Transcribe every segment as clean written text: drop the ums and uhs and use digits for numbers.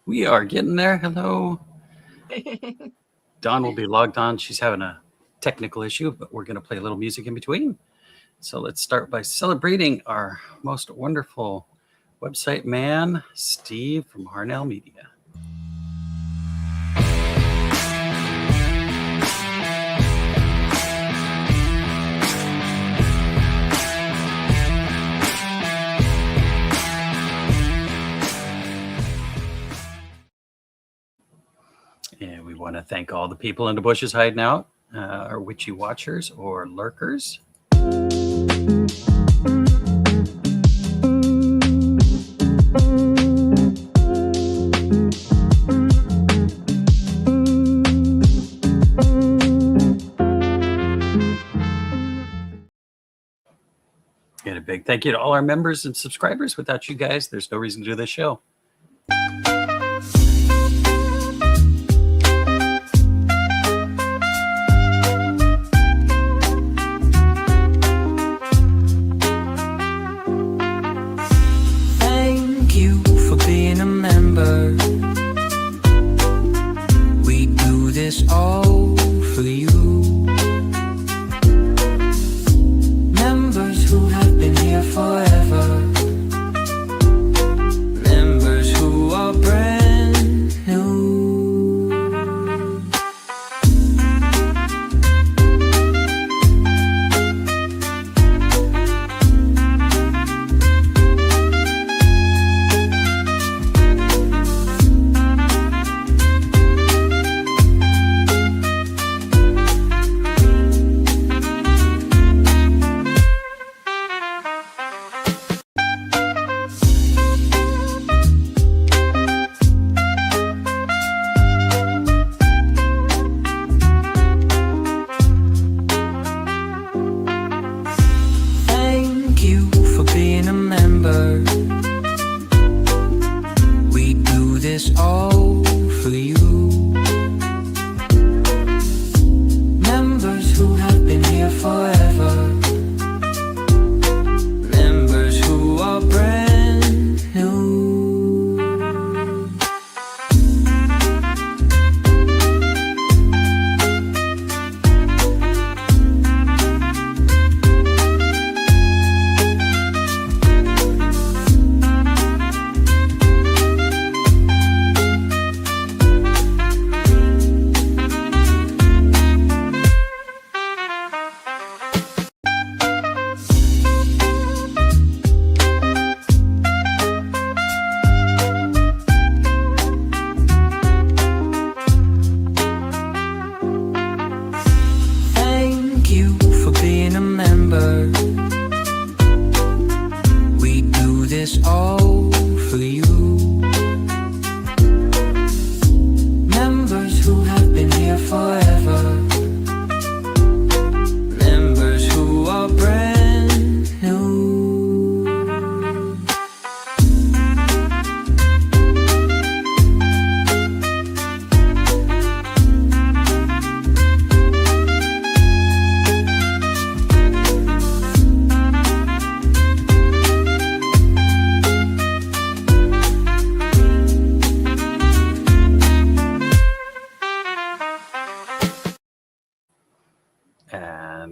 We are getting there. Hello. Dawn will be logged on. She's having a technical issue, but we're going to play a little music in between. So let's start by celebrating our most wonderful website man, Steve from Harnell Media. And we want to thank all the people in the bushes hiding out, our witchy watchers or lurkers. And a big thank you to all our members and subscribers. Without you guys, there's no reason to do this show. All for you. Members who have been here forever. Members who are brand new. All for you. Members who have been here forever. Members who are brand new.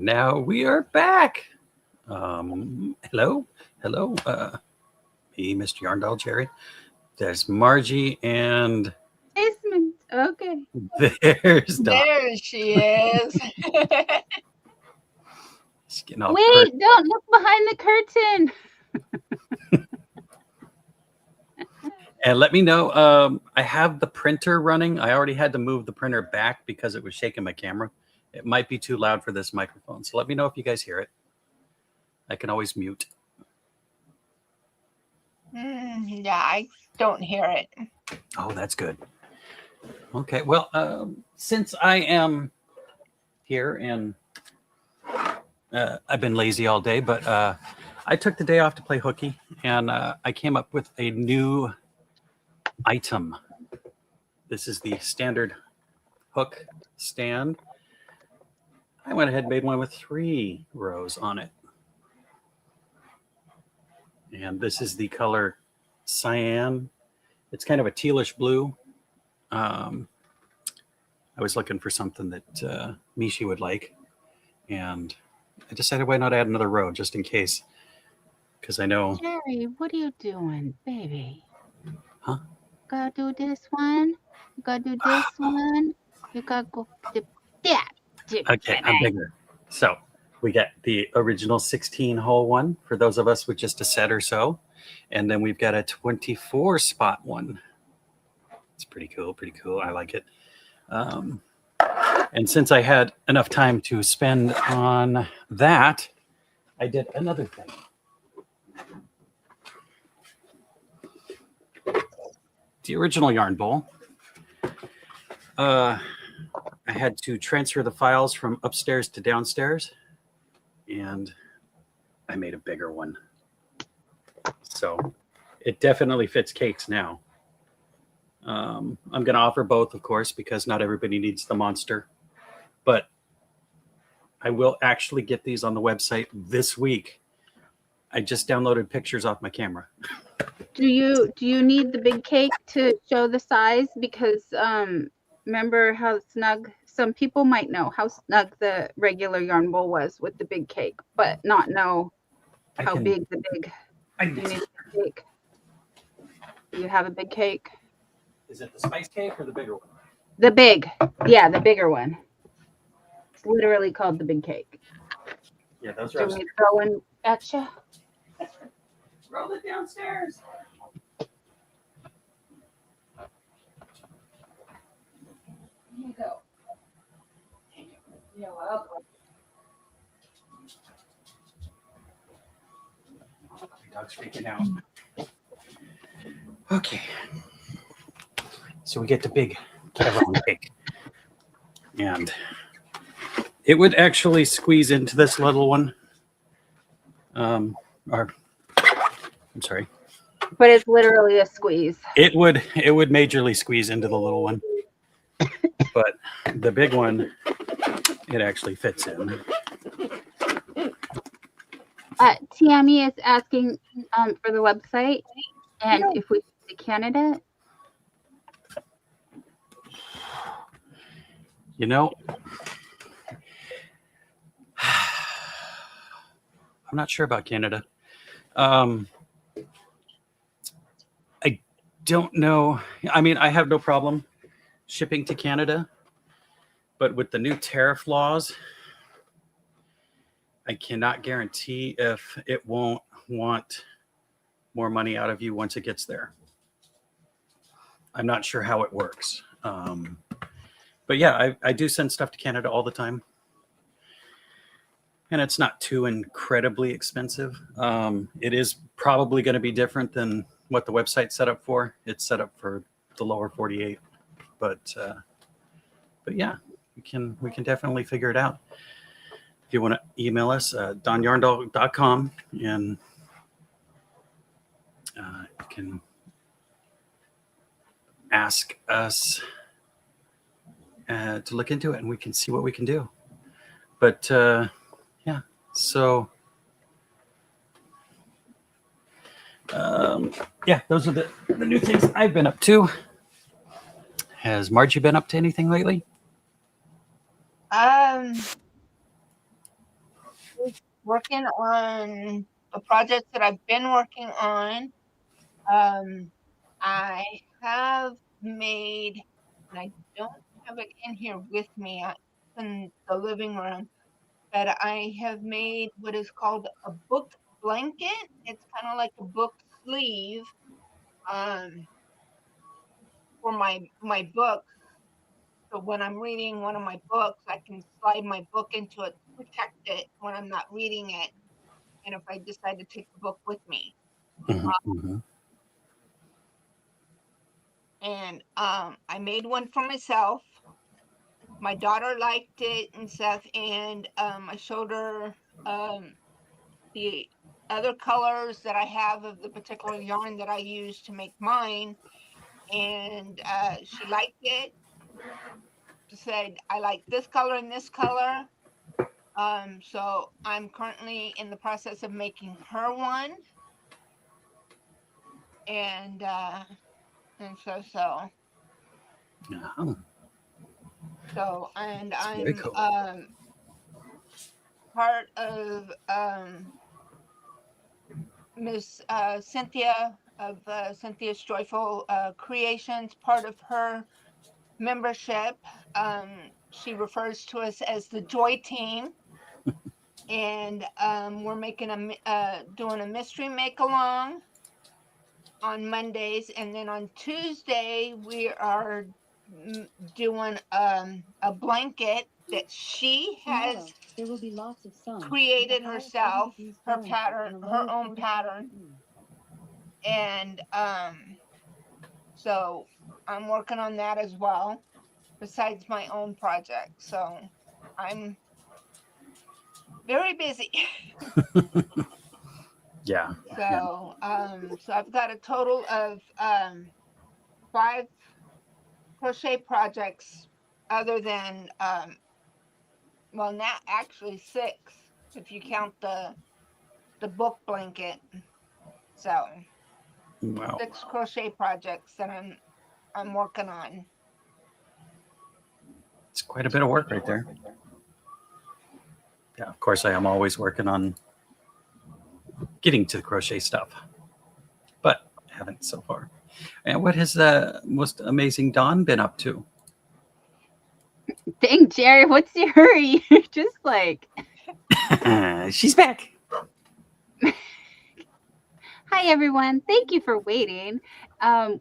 And now we are back. Hello. Me, Mr. Yarndall, Jerry. There's Margie, and Desmond. Okay. there's Dawn. There she is. She's getting all Wait, don't look behind the curtain. And let me know. I have the printer running. I already had to move the printer back because it was shaking my camera. It might be too loud for this microphone. So let me know if you guys hear it. I can always mute. Yeah, I don't hear it. Oh, that's good. Okay. Well, since I am here and I've been lazy all day, but I took the day off to play hooky, and I came up with a new item. This is the standard hook stand. I went ahead and made one with 3 rows on it. And this is the color cyan. It's kind of a tealish blue. I was looking for something that Mishi would like. And I decided why not add another row just in case. Because I know... Jerry, what are you doing, baby? Huh? Gotta do this one. You gotta do this one. You gotta go to that. Okay, I'm bigger. So we got the original 16-hole one for those of us with just a set or so. And then we've got a 24-spot one. It's pretty cool, I like it. And since I had enough time to spend on that, I did another thing. The original yarn bowl. I had to transfer the files from upstairs to downstairs, and I made a bigger one. So it definitely fits cakes now. I'm going to offer both, of course, because not everybody needs the monster. But I will actually get these on the website this week. I just downloaded pictures off my camera. Do you need the big cake to show the size? Because remember how snug, some people might know how snug the regular yarn bowl was with the big cake, but not know how big the big. You need the big cake. Do you have a big cake? Is it the spice cake or the bigger one? The big, yeah, the bigger one. It's literally called the big cake. Yeah, those Do are. we throw one at you? Roll it downstairs. Here you go. You're welcome. Dog's freaking out. Okay. So we get the big Kevlar cake. And it would actually squeeze into this little one. I'm sorry. But it's literally a squeeze. It would majorly squeeze into the little one. But the big one, it actually fits in. Tammy is asking for the website and if we to Canada. You know, I'm not sure about Canada. I don't know. I mean, I have no problem shipping to Canada, but with the new tariff laws, I cannot guarantee if it won't want more money out of you once it gets there. I'm not sure how it works. But yeah, I do send stuff to Canada all the time. And it's not too incredibly expensive. It is probably going to be different than what the website's set up for. It's set up for the lower 48. But yeah, we can definitely figure it out. If you want to email us, donyarndog.com, and you can ask us to look into it, and we can see what we can do. But yeah, so yeah, those are the new things I've been up to. Has Margie been up to anything lately? working on the projects that I've been working on. I have made, and I don't have it in here with me in the living room, but I have made what is called a book blanket. It's kind of like a book sleeve um, for my book. So when I'm reading one of my books, I can slide my book into it, protect it when I'm not reading it, and if I decide to take the book with me. And I made one for myself. My daughter liked it and stuff, and I showed her the other colors that I have of the particular yarn that I use to make mine, and she liked it. She said, I like this color and this color. So I'm currently in the process of making her one, and and Very I'm cool. part of Miss Cynthia of Cynthia's Joyful Creations, part of her membership. She refers to us as the Joy Team, and we're making doing a mystery make along on Mondays, and then on Tuesday we are doing a blanket that she has created herself, her own pattern, and so I'm working on that as well, besides my own project. So I'm very busy. Yeah. So so I've got a total of 5 crochet projects, other than well, now actually 6 if you count the book blanket. So Wow. 6 crochet projects that I'm working on. It's quite a bit of work right there. Yeah, of course, I am always working on getting to the crochet stuff, but I haven't so far. And what has the most amazing Dawn been up to? Dang, Jerry, what's your hurry? You're just like, She's back. hi, everyone. Thank you for waiting.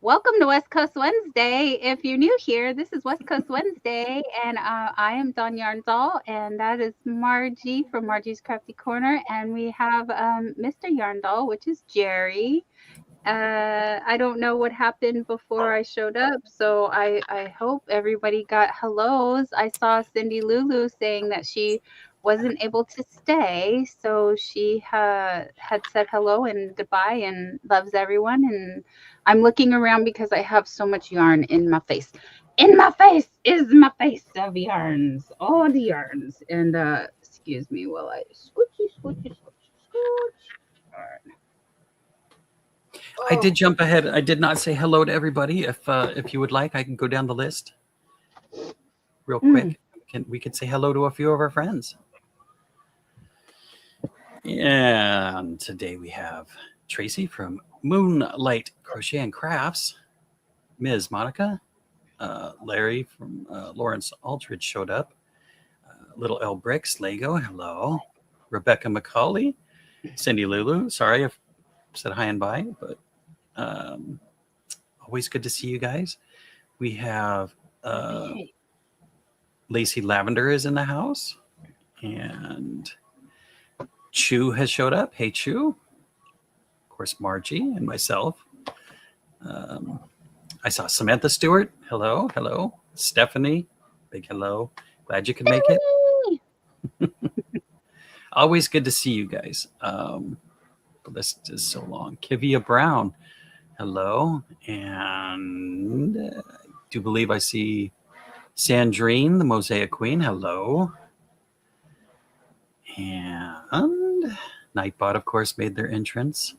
Welcome to West Coast Wednesday. If you're new here, this is West Coast Wednesday, and I am Dawn Yarndoll, and that is Margie from Margie's Crafty Corner, and we have Mr. Yarndoll, which is Jerry. I don't know what happened before I showed up, so I hope everybody got hellos. I saw Cindy Lulu saying that she wasn't able to stay, so she had said hello and goodbye and loves everyone. And I'm looking around because I have so much yarn in my face. In my face is my face of yarns, all the yarns. And excuse me while I scooch. I did jump ahead. I did not say hello to everybody. If you would like, I can go down the list real quick. We could say hello to a few of our friends. And today we have Tracy from Moonlight Crochet and Crafts, Ms. Monica, Larry from Lawrence Aldridge showed up, Little L Bricks, Lego, hello, Rebecca McCauley, Cindy Lulu. Sorry if I said hi and bye, but always good to see you guys. We have Lacey Lavender is in the house, and Chu has showed up. Hey, Chu. Of course, Margie and myself. I saw Samantha Stewart. Hello, hello. Stephanie, big hello. Glad you could make it. Always good to see you guys. The list is so long. Kivia Brown, hello. And I do believe I see Sandrine, the Mosaic Queen. Hello. And Nightbot, of course, made their entrance.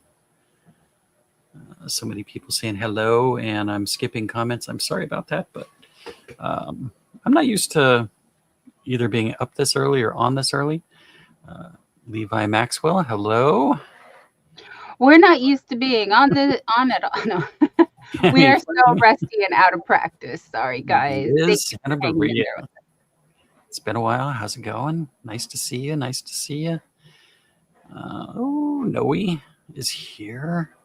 So many people saying hello, and I'm skipping comments. I'm sorry about that, but I'm not used to either being up this early or on this early. Levi Maxwell, hello. We're not used to being on it all. No. We are so rusty and out of practice. Sorry, guys. It Thank is you Santa for hanging in Maria. there. It's been a while. How's it going? Nice to see you. Nice to see you. Oh, Noe is here.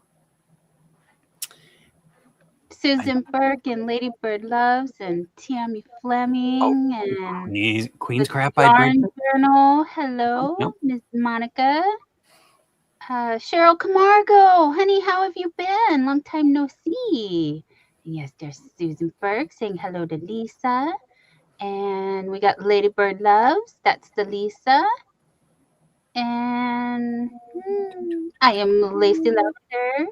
Susan Burke and Lady Bird Loves and Tammy Fleming and Queen's the Crap by Yarn Bridget. Journal. Hello, Yep. Miss Monica. Cheryl Camargo, honey, how have you been? Long time no see. And yes, there's Susan Burke saying hello to Lisa. And we got Lady Bird Loves. That's the Lisa. And I am Lacey Lavender.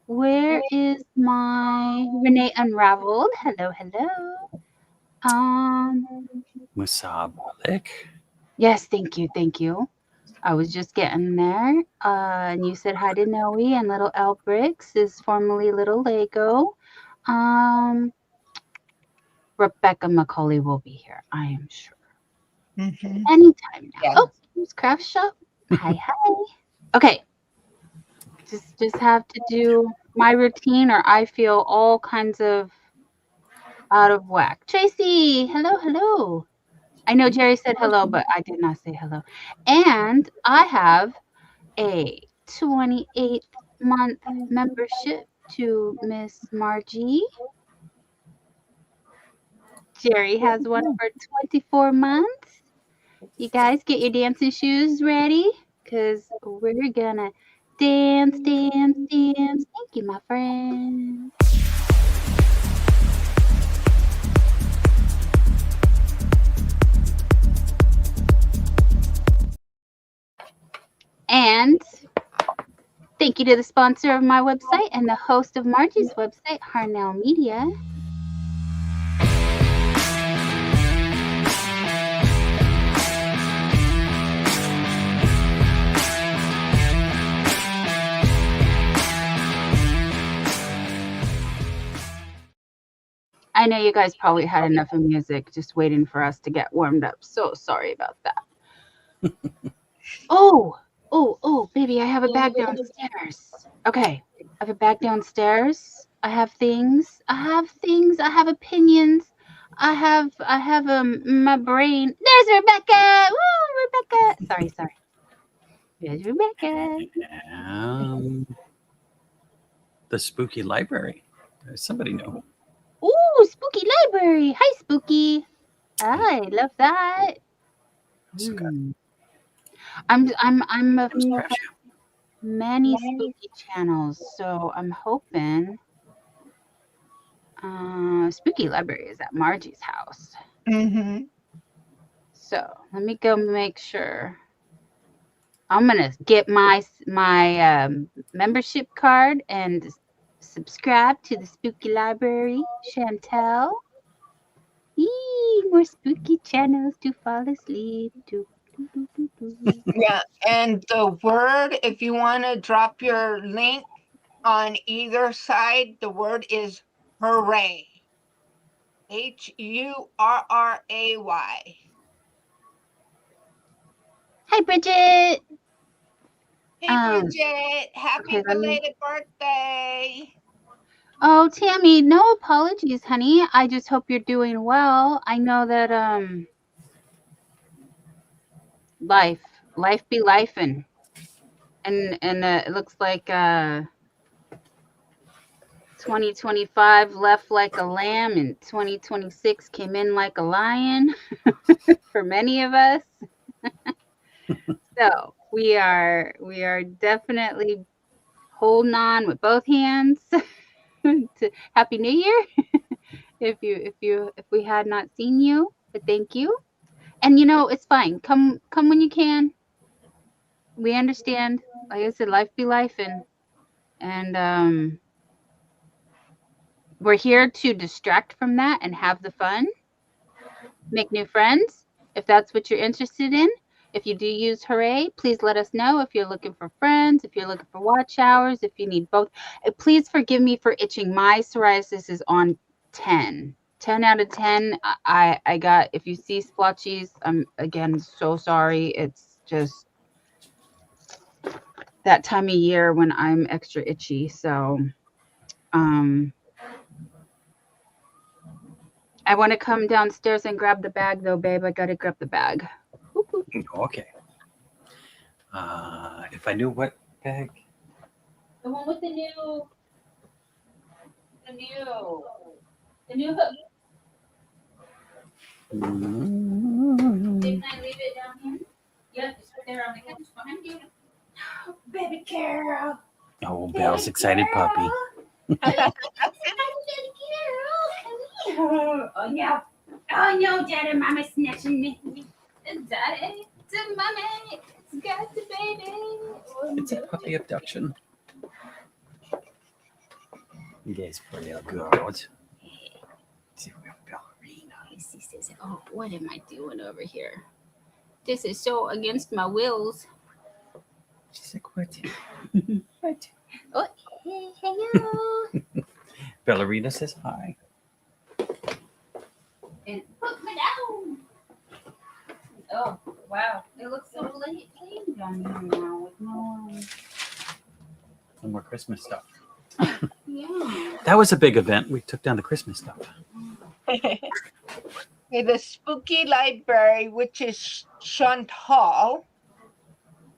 Where is my Renee Unraveled? Hello, hello. Musab Malik. Yes, thank you, thank you. I was just getting there. And you said hi to Noe and Little L Bricks is formerly Little Lego. Rebecca McCauley will be here, I am sure. Anytime now. Yeah. Oh, here's Craft Shop. Hi, hi. Okay. Just have to do my routine or I feel all kinds of out of whack. Tracy, hello, hello. I know Jerry said hello, but I did not say hello. And I have a 28-month membership to Miss Margie. Jerry has one for 24 months. You guys get your dancing shoes ready because we're gonna dance, dance, dance. Thank you, my friend. And thank you to the sponsor of my website and the host of Margie's website, Harnell Media. I know you guys probably had enough of music just waiting for us to get warmed up. So sorry about that. Oh, baby, I have a bag downstairs. Okay, I have a bag downstairs. I have things. I have opinions. I have my brain. There's Rebecca. Woo, Rebecca. Sorry. There's Rebecca. The Spooky Library. Somebody know. Ooh, Spooky Library. Hi, Spooky. I love that. I'm a fan of many spooky channels, so I'm hoping Spooky Library is at Margie's house. So let me go make sure. I'm gonna get my membership card and subscribe to the Spooky Library. Chantel. More spooky channels to fall asleep to. Yeah, and the word, if you want to drop your link on either side, the word is hooray. HURRAY. Hi, Bridget. Hey, Bridget, happy belated birthday. Oh, Tammy, no apologies, honey. I just hope you're doing well. I know that life be lifing. And it looks like 2025 left like a lamb and 2026 came in like a lion for many of us. So we are definitely holding on with both hands to Happy New Year. if we had not seen you, but thank you. And it's fine. Come when you can. We understand. Like I said, life be life, and we're here to distract from that and have the fun. Make new friends if that's what you're interested in. If you do use Hooray, please let us know if you're looking for friends, if you're looking for watch hours, if you need both. Please forgive me for itching. My psoriasis is on 10. 10 out of 10. I got, if you see splotchies, I'm again so sorry. It's just that time of year when I'm extra itchy. So I want to come downstairs and grab the bag though, babe. I gotta grab the bag. Okay. If I knew what bag. The one with the new hook. Didn't I leave it down here? Yep, it's right there on the couch behind you. Baby Carol. Oh, Belle's excited puppy. Oh yeah. Oh no, Dad and Mama snatching me. Daddy, to Mommy, it's got the baby. It's a puppy abduction. You guys poor little girls. See, we're ballerina. She says, "Oh, what am I doing over here? This is so against my wills." She's like, what? What? Oh, hey, hello. Ballerina says hi. And put me down. Oh, wow. It looks so clean down here now with no more Christmas stuff. yeah. That was a big event. We took down the Christmas stuff. Okay, the spooky library, which is Chantal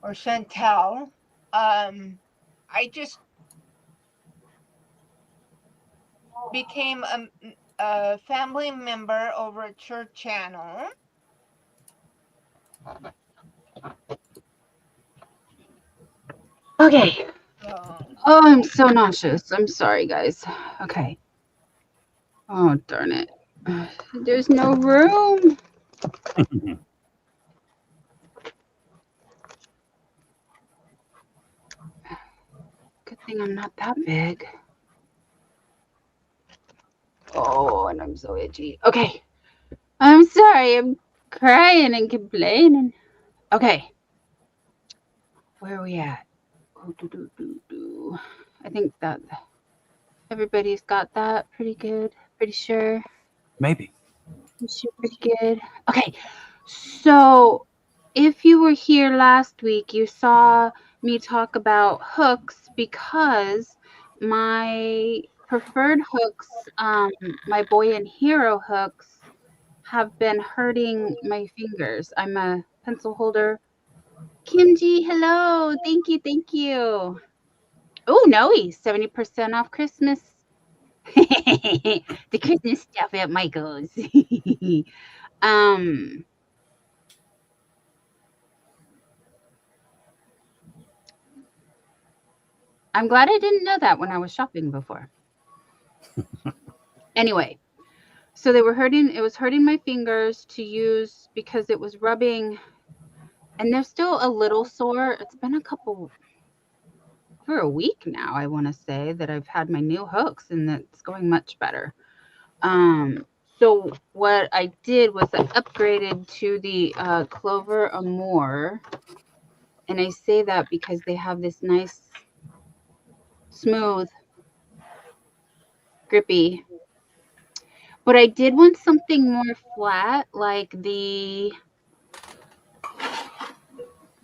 or Chantel. I just became a family member over at Church Channel. Okay. So, Oh, I'm so nauseous. I'm sorry, guys. Okay. Oh, darn it. There's no room. Good thing I'm not that big. Oh, and I'm so itchy. Okay. I'm sorry. I'm crying and complaining. Okay. Where are we at? Oh, I think that everybody's got that pretty good. Pretty sure. Maybe. Pretty good. Okay. So if you were here last week, you saw me talk about hooks because my preferred hooks, my boy and hero hooks, have been hurting my fingers. I'm a pencil holder. Kimji, hello. Thank you. Thank you. Oh, no, 70% off Christmas. The Christmas stuff at Michael's. I'm glad I didn't know that when I was shopping before. Anyway, so they were hurting. It was hurting my fingers to use because it was rubbing, and they're still a little sore. It's been over a week now, I want to say, that I've had my new hooks, and it's going much better. So what I did was I upgraded to the Clover Amour, and I say that because they have this nice, smooth, grippy. But I did want something more flat, like the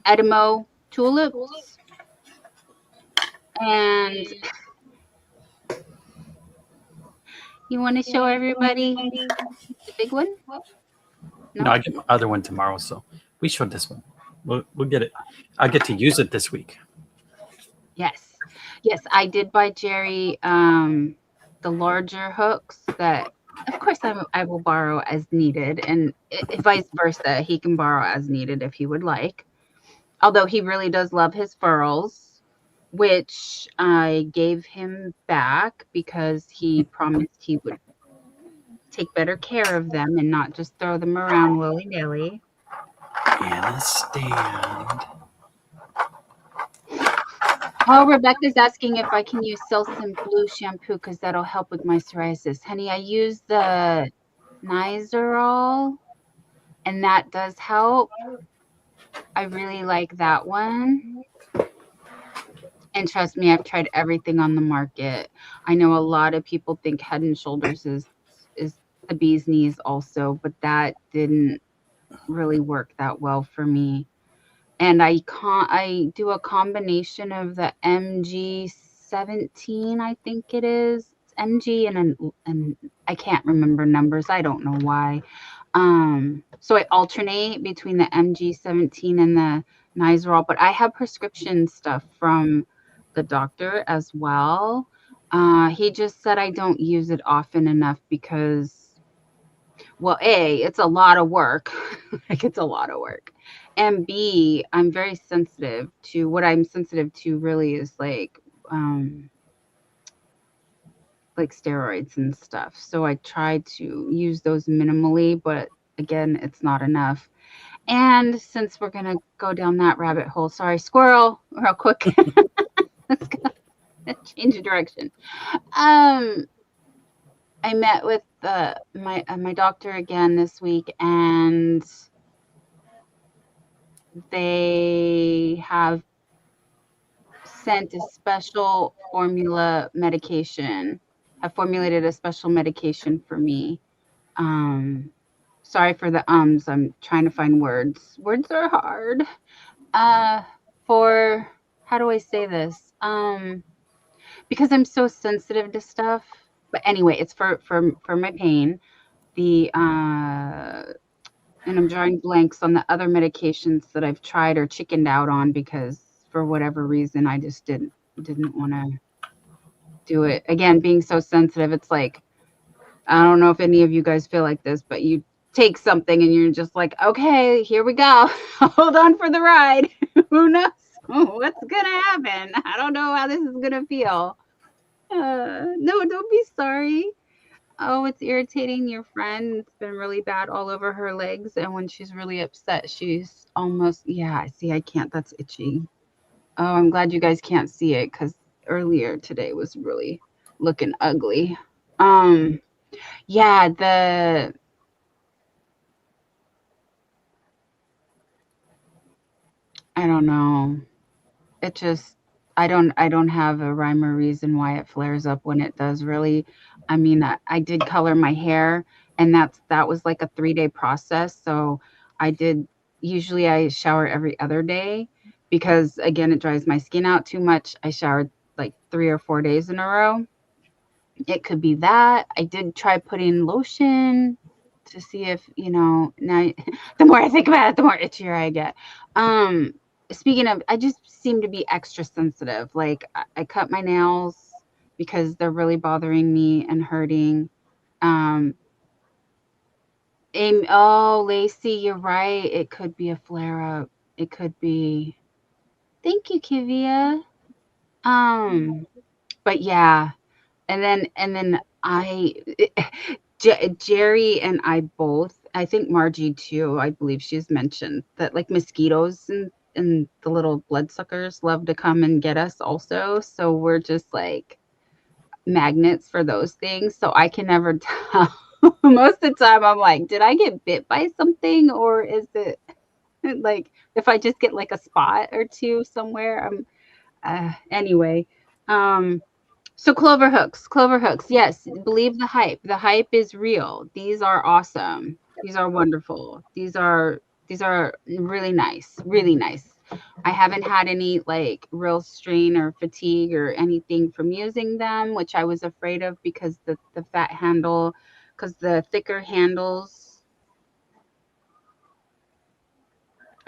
Edmo tulips. And you want to show everybody the big one? No, I get my other one tomorrow, so we showed this one. We'll get it. I get to use it this week. Yes. Yes, I did buy Jerry the larger hooks that, of course, I will borrow as needed, and vice versa. He can borrow as needed if he would like. Although he really does love his furls, which I gave him back because he promised he would take better care of them and not just throw them around willy-nilly. And a stand. Oh, Rebecca's asking if I can use Selsun Blue shampoo because that'll help with my psoriasis. Honey, I use the Nizoral, and that does help. I really like that one. And trust me, I've tried everything on the market. I know a lot of people think Head and Shoulders is the bee's knees also, but that didn't really work that well for me. and I do a combination of the MG17, I think it is. It's MG and I can't remember numbers. I don't know why. So I alternate between the MG17 and the Nizoral, but I have prescription stuff from the doctor as well. He just said I don't use it often enough because, well, A, it's a lot of work. Like, it's a lot of work. And B, I'm very sensitive to what I'm sensitive to really is like steroids and stuff. So I try to use those minimally, but again, it's not enough. And since we're gonna go down that rabbit hole, sorry, squirrel, real quick. Let's go change of direction. I met with my doctor again this week, and they have sent a special have formulated a special medication for me. Sorry for the ums. I'm trying to find words. Words are hard. For, how do I say this? Because I'm so sensitive to stuff. But anyway, it's for my pain. And I'm drawing blanks on the other medications that I've tried or chickened out on because for whatever reason I just didn't want to do it. Again, being so sensitive, it's like, I don't know if any of you guys feel like this, but you take something and you're just like, okay, here we go. Hold on for the ride. Who knows what's going to happen? I don't know how this is going to feel. No, don't be sorry. Oh, it's irritating your friend. It's been really bad all over her legs. And when she's really upset, she's almost, yeah, see, I can't. That's itchy. Oh, I'm glad you guys can't see it because earlier today was really looking ugly. Yeah, I don't know. It just, I don't have a rhyme or reason why it flares up when it does, really. I mean, I did color my hair, and that was like a 3-day process. So usually I shower every other day because, again, it dries my skin out too much. I showered like 3 or 4 days in a row. It could be that. I did try putting lotion to see if, now the more I think about it, the more itchier I get. Speaking of, I just seem to be extra sensitive. Like, I cut my nails because they're really bothering me and hurting. Oh, Lacey, you're right. It could be a flare up. It could be. Thank you, Kivia. But yeah, and then Jerry and I both, I think Margie too, I believe she's mentioned that like mosquitoes and the little bloodsuckers love to come and get us also. So we're just like magnets for those things. So I can never tell. Most of the time I'm like, did I get bit by something, or is it like if I just get like a spot or two somewhere? Anyway. So clover hooks. Yes, believe the hype. The hype is real. These are awesome. These are wonderful. These are really nice. Really nice. I haven't had any like real strain or fatigue or anything from using them, which I was afraid of because the fat handle, because the thicker handles.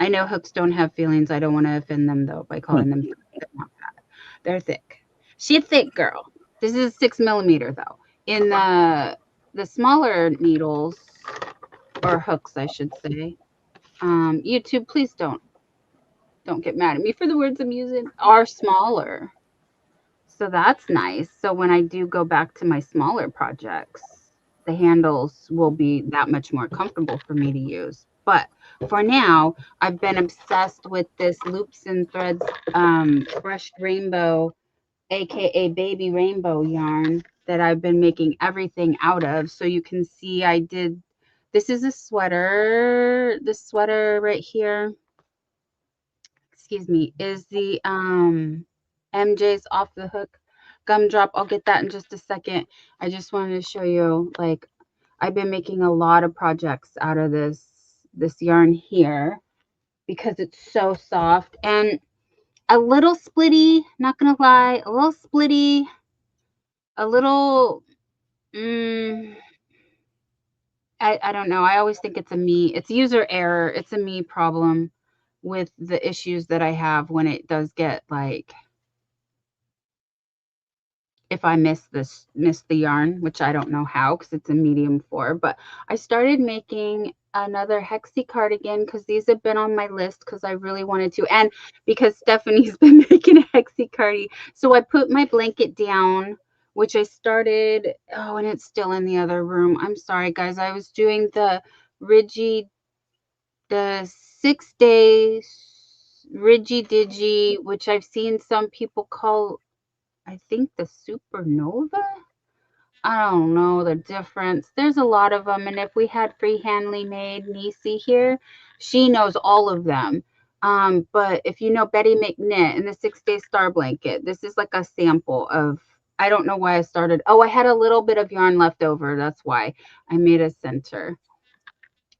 I know hooks don't have feelings. I don't want to offend them though by calling them thick. They're not fat. They're thick. She a thick girl. This is 6mm though. In the smaller needles or hooks, I should say. YouTube, please don't get mad at me for the words I'm using. Are smaller, so that's nice. So when I do go back to my smaller projects, the handles will be that much more comfortable for me to use. But for now, I've been obsessed with this Loops and Threads brushed rainbow, aka baby rainbow yarn that I've been making everything out of. So you can see this is a sweater. This sweater right here, excuse me, is the MJ's Off the Hook gumdrop. I'll get that in just a second. I just wanted to show you, like, I've been making a lot of projects out of this yarn here. because it's so soft and a little splitty, not gonna lie, a little splitty, a little, I don't know. I always think it's it's user error. It's a me problem with the issues that I have when it does get like, if I miss the yarn, which I don't know how because it's a medium 4, but I started making another hexie cardigan because these have been on my list because I really wanted to, and because Stephanie's been making a hexie cardi. So I put my blanket down, which I started, oh, and it's still in the other room. I'm sorry, guys. I was doing the the 6 days Ridgy Digi, which I've seen some people call, I think, the supernova. I don't know the difference. There's a lot of them. And if we had freehandly made Nisi here, she knows all of them. But if you know Betty McKnit and the 6 Day Star Blanket, this is like a sample of, I don't know why I started. Oh, I had a little bit of yarn left over. That's why I made a center.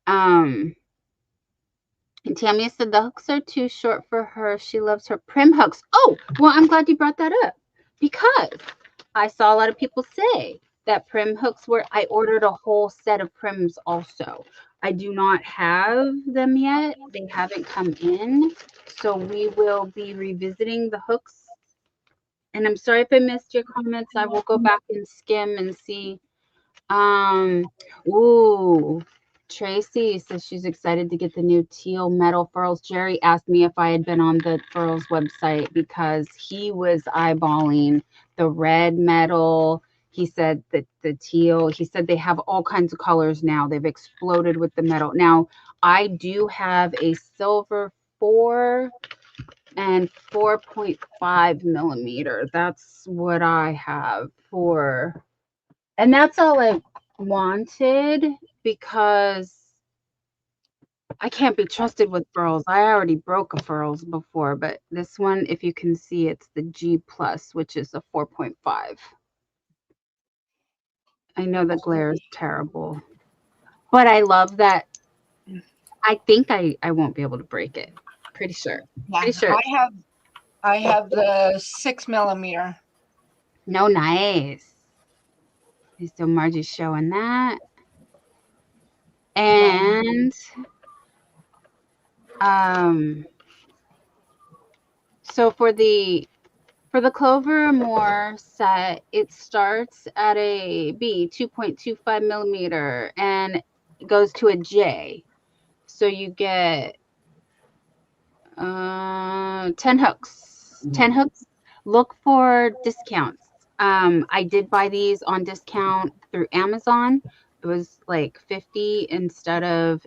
And Tammy said the hooks are too short for her. She loves her prim hooks. Oh, well, I'm glad you brought that up because I saw a lot of people say that prim hooks were, I ordered a whole set of prims also. I do not have them yet. They haven't come in. So we will be revisiting the hooks. And I'm sorry if I missed your comments. I will go back and skim and see. Ooh, Tracy says she's excited to get the new teal metal furls. Jerry asked me if I had been on the furls website because he was eyeballing the red metal. He said that the teal, he said they have all kinds of colors now. They've exploded with the metal. Now, I do have a silver 4 and 4.5 millimeter. That's what I have for, and that's all I wanted because I can't be trusted with furls. I already broke a furls before, but this one, if you can see, it's the G plus, which is a 4.5. I know the glare is terrible, but I love that. I think I won't be able to break it. Pretty sure. Yeah, Pretty sure. I have the 6 millimeter. No, nice. So Margie's showing that. And so for the Clover Moore set, it starts at a B, 2.25 millimeter, and it goes to a J. So you get 10 hooks. 10 hooks. Look for discounts. I did buy these on discount through Amazon. It was like 50 instead of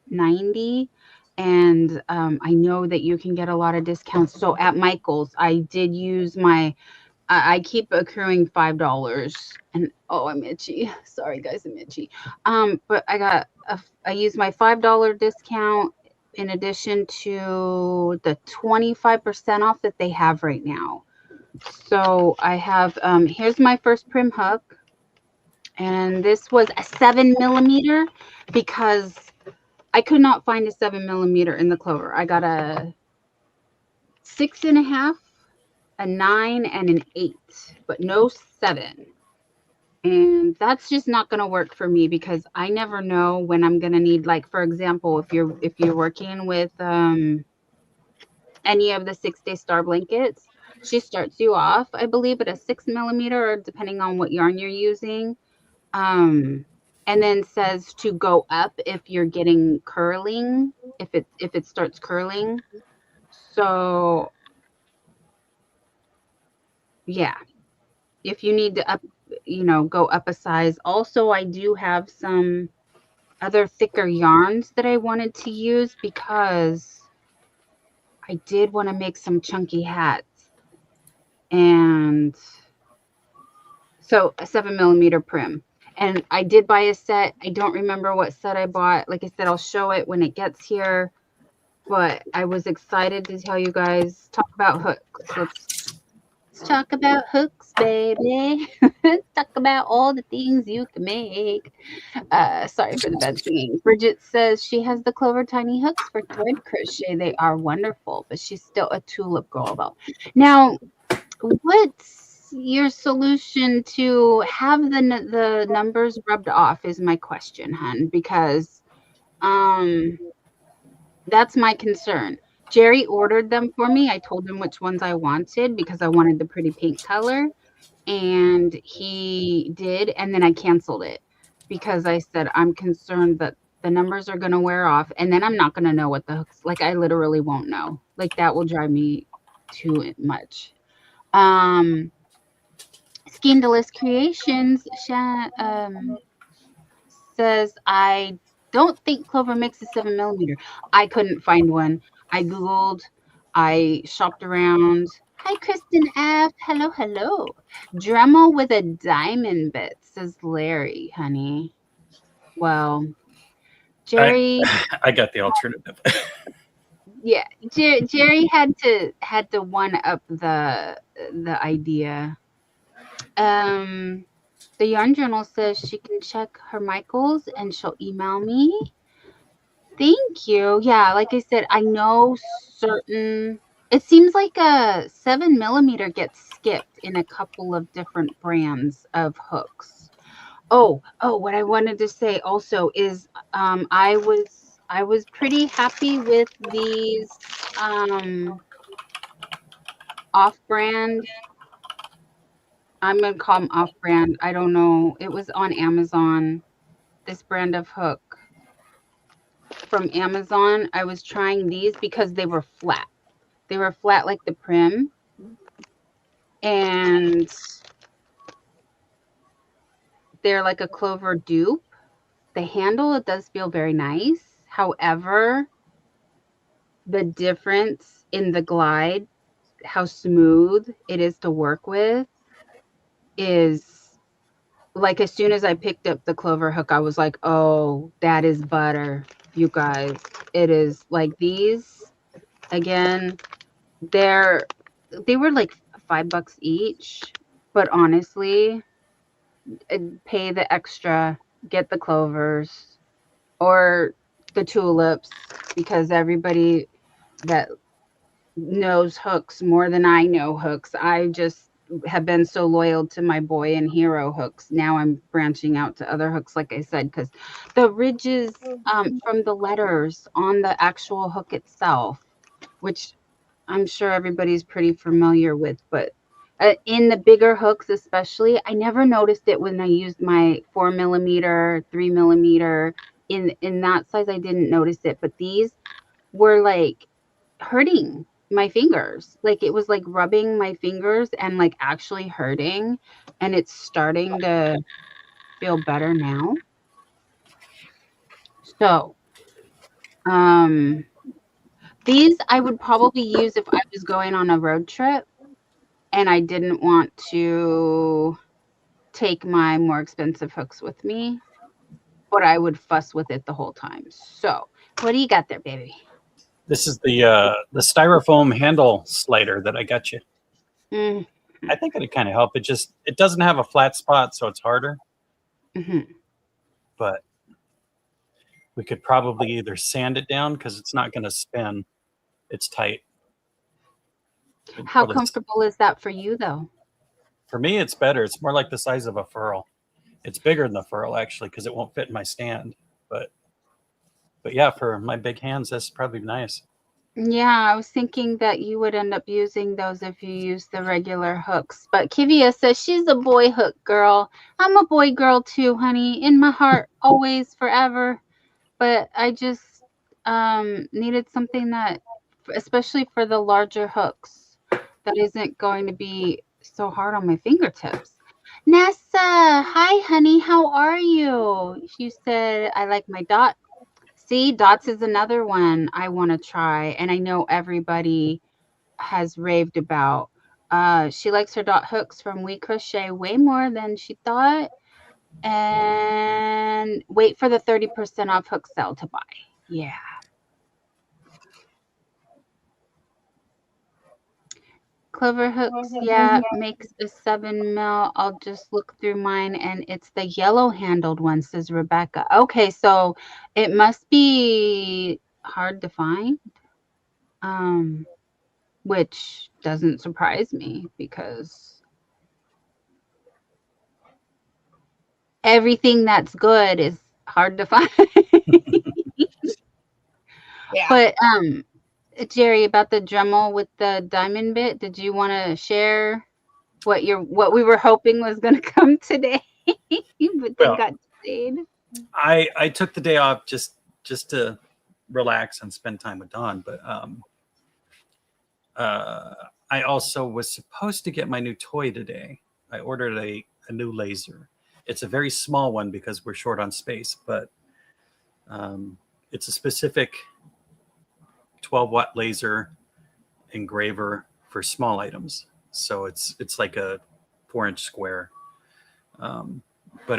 90. And I know that you can get a lot of discounts. So at Michael's, I did use my, I keep accruing $5. And oh, I'm itchy. Sorry, guys, I'm itchy. But I used my $5 discount in addition to the 25% off that they have right now. So I have, here's my first prim hook. And this was a 7 millimeter because I could not find a 7 millimeter in the Clover. I got a 6.5, a 9, and an 8, but no 7. And that's just not going to work for me because I never know when I'm going to need, like, for example, if you're working with any of the 6 Day Star blankets, she starts you off, I believe, at a 6 millimeter, or depending on what yarn you're using. And then says to go up if you're getting curling, if it starts curling. So yeah, if you need to up, go up a size. Also, I do have some other thicker yarns that I wanted to use because I did want to make some chunky hats. And so a 7 millimeter prim. And I did buy a set. I don't remember what set I bought. Like I said, I'll show it when it gets here. But I was excited to tell you guys, talk about hooks. Let's talk about hooks, baby. Let's talk about all the things you can make. Sorry for the bad singing. Bridget says she has the Clover Tiny hooks for thread crochet. They are wonderful, but she's still a tulip girl though. Now, what's your solution to have the numbers rubbed off is my question, hun, because that's my concern. Jerry ordered them for me. I told him which ones I wanted because I wanted the pretty pink color, and he did, and then I canceled it because I said I'm concerned that the numbers are going to wear off, and then I'm not going to know what the hooks, like I literally won't know. Like that will drive me too much. Scandalous Creations says, I don't think Clover makes a 7mm. I couldn't find one. I Googled, I shopped around. Hi, Kristen F. Hello, hello. Dremel with a diamond bit, says Larry, honey. Well, Jerry. I got the alternative. Yeah, Jerry had to one up the idea. The Yarn Journal says she can check her Michaels and she'll email me. Thank you. Yeah, like I said, I know certain. It seems like a 7mm gets skipped in a couple of different brands of hooks. Oh, what I wanted to say also is I was pretty happy with these off-brand. I'm gonna call them off-brand. I don't know. It was on Amazon. This brand of hook from Amazon. I was trying these because they were flat. They were flat like the Prim. And they're like a Clover dupe. The handle, it does feel very nice. However, the difference in the glide, how smooth it is to work with, is like as soon as I picked up the Clover hook, I was like, oh, that is butter, you guys. It is like these, again, they were like $5 each, but honestly, pay the extra, get the Clovers or the tulips, because everybody that knows hooks more than I know hooks. I just have been so loyal to my boy and hero hooks. Now I'm branching out to other hooks, like I said, because the ridges from the letters on the actual hook itself, which I'm sure everybody's pretty familiar with, but in the bigger hooks especially, I never noticed it when I used my 4mm, 3mm. In that size, I didn't notice it, but these were like hurting my fingers. Like it was like rubbing my fingers and like actually hurting, and it's starting to feel better now. So these I would probably use if I was going on a road trip and I didn't want to take my more expensive hooks with me, but I would fuss with it the whole time. So what do you got there, baby? This is the styrofoam handle slider that I got you. Mm. I think it'd kind of help. It doesn't have a flat spot, so it's harder. Mm-hmm. But we could probably either sand it down because it's not going to spin. It's tight. How comfortable is that for you, though? For me, it's better. It's more like the size of a furl. It's bigger than the furl, actually, because it won't fit in my stand. But yeah, for my big hands, that's probably nice. Yeah, I was thinking that you would end up using those if you use the regular hooks. But Kivia says she's a boy hook girl. I'm a boy girl too, honey. In my heart, always, forever. But I just needed something that, especially for the larger hooks, that isn't going to be so hard on my fingertips. Nessa, hi, honey. How are you? She said, I like my dot. See, dots is another one I want to try, and I know everybody has raved about. She likes her dot hooks from WIP Crochet way more than she thought. And wait for the 30% off hook sale to buy. Yeah. Clover hooks, yeah, makes a 7 mil. I'll just look through mine, and it's the yellow handled one, says Rebecca. Okay, so it must be hard to find, which doesn't surprise me because everything that's good is hard to find. Yeah. But Jerry, about the Dremel with the diamond bit, did you want to share what we were hoping was going to come today, but then Well, got delayed? I took the day off just to relax and spend time with Dawn, but I also was supposed to get my new toy today. I ordered a new laser. It's a very small one because we're short on space, but it's a specific 12-watt laser engraver for small items. So it's like a 4-inch square, but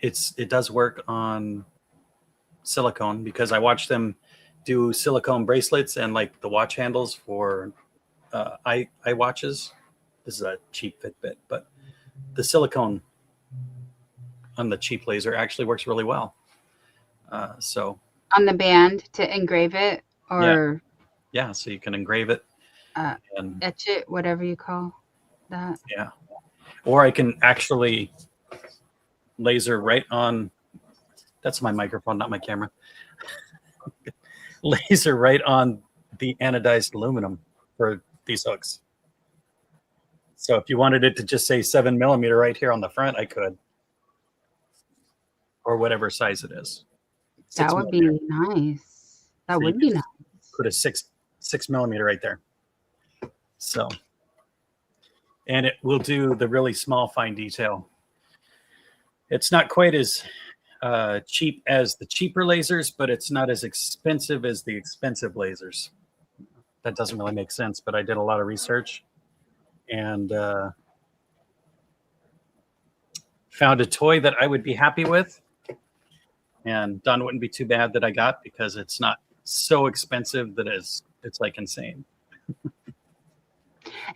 it does work on silicone because I watched them do silicone bracelets and like the watch handles for eye watches. This is a cheap Fitbit, but the silicone on the cheap laser actually works really well. So On the band to engrave it or yeah, so you can engrave it and etch it, whatever you call that. yeah, or I can actually laser right on. That's my microphone, not my camera. Laser right on the anodized aluminum for these hooks. So if you wanted it to just say 7mm right here on the front, I could, or whatever size it is. That would be nice. That So you would be could nice. Put a 6mm right there. So, and it will do the really small fine detail. It's not quite as cheap as the cheaper lasers, but it's not as expensive as the expensive lasers. That doesn't really make sense, but I did a lot of research and found a toy that I would be happy with. And Dawn wouldn't be too bad that I got because it's not so expensive that it's like insane.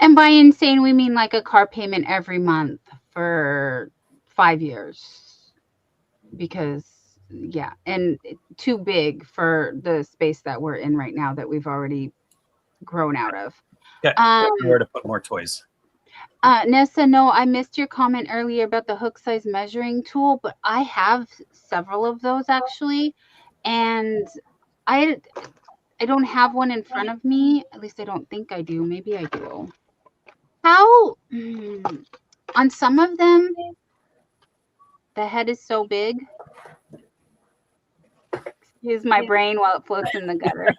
And by insane, we mean like a car payment every month for 5 years. Because yeah, and too big for the space that we're in right now that we've already grown out of. Yeah, where to put more toys. Nessa, no, I missed your comment earlier about the hook size measuring tool, but I have several of those actually, and I don't have one in front of me. At least I don't think I do. Maybe I do. How on some of them the head is so big. Excuse my brain while it floats in the gutter.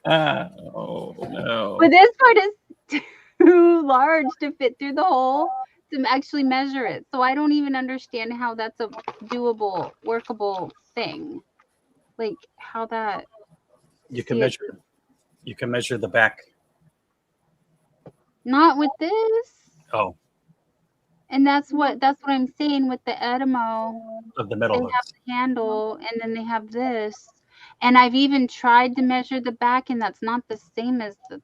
Oh no! But this part is too large to fit through the hole to actually measure it. So I don't even understand how that's a doable, workable thing. Like how that You can measure. You can measure the back. Not with this. Oh. And that's what I'm saying with the Edimo. Of the metal They hooks. have the handle, and then they have this. And I've even tried to measure the back, and that's not the same as the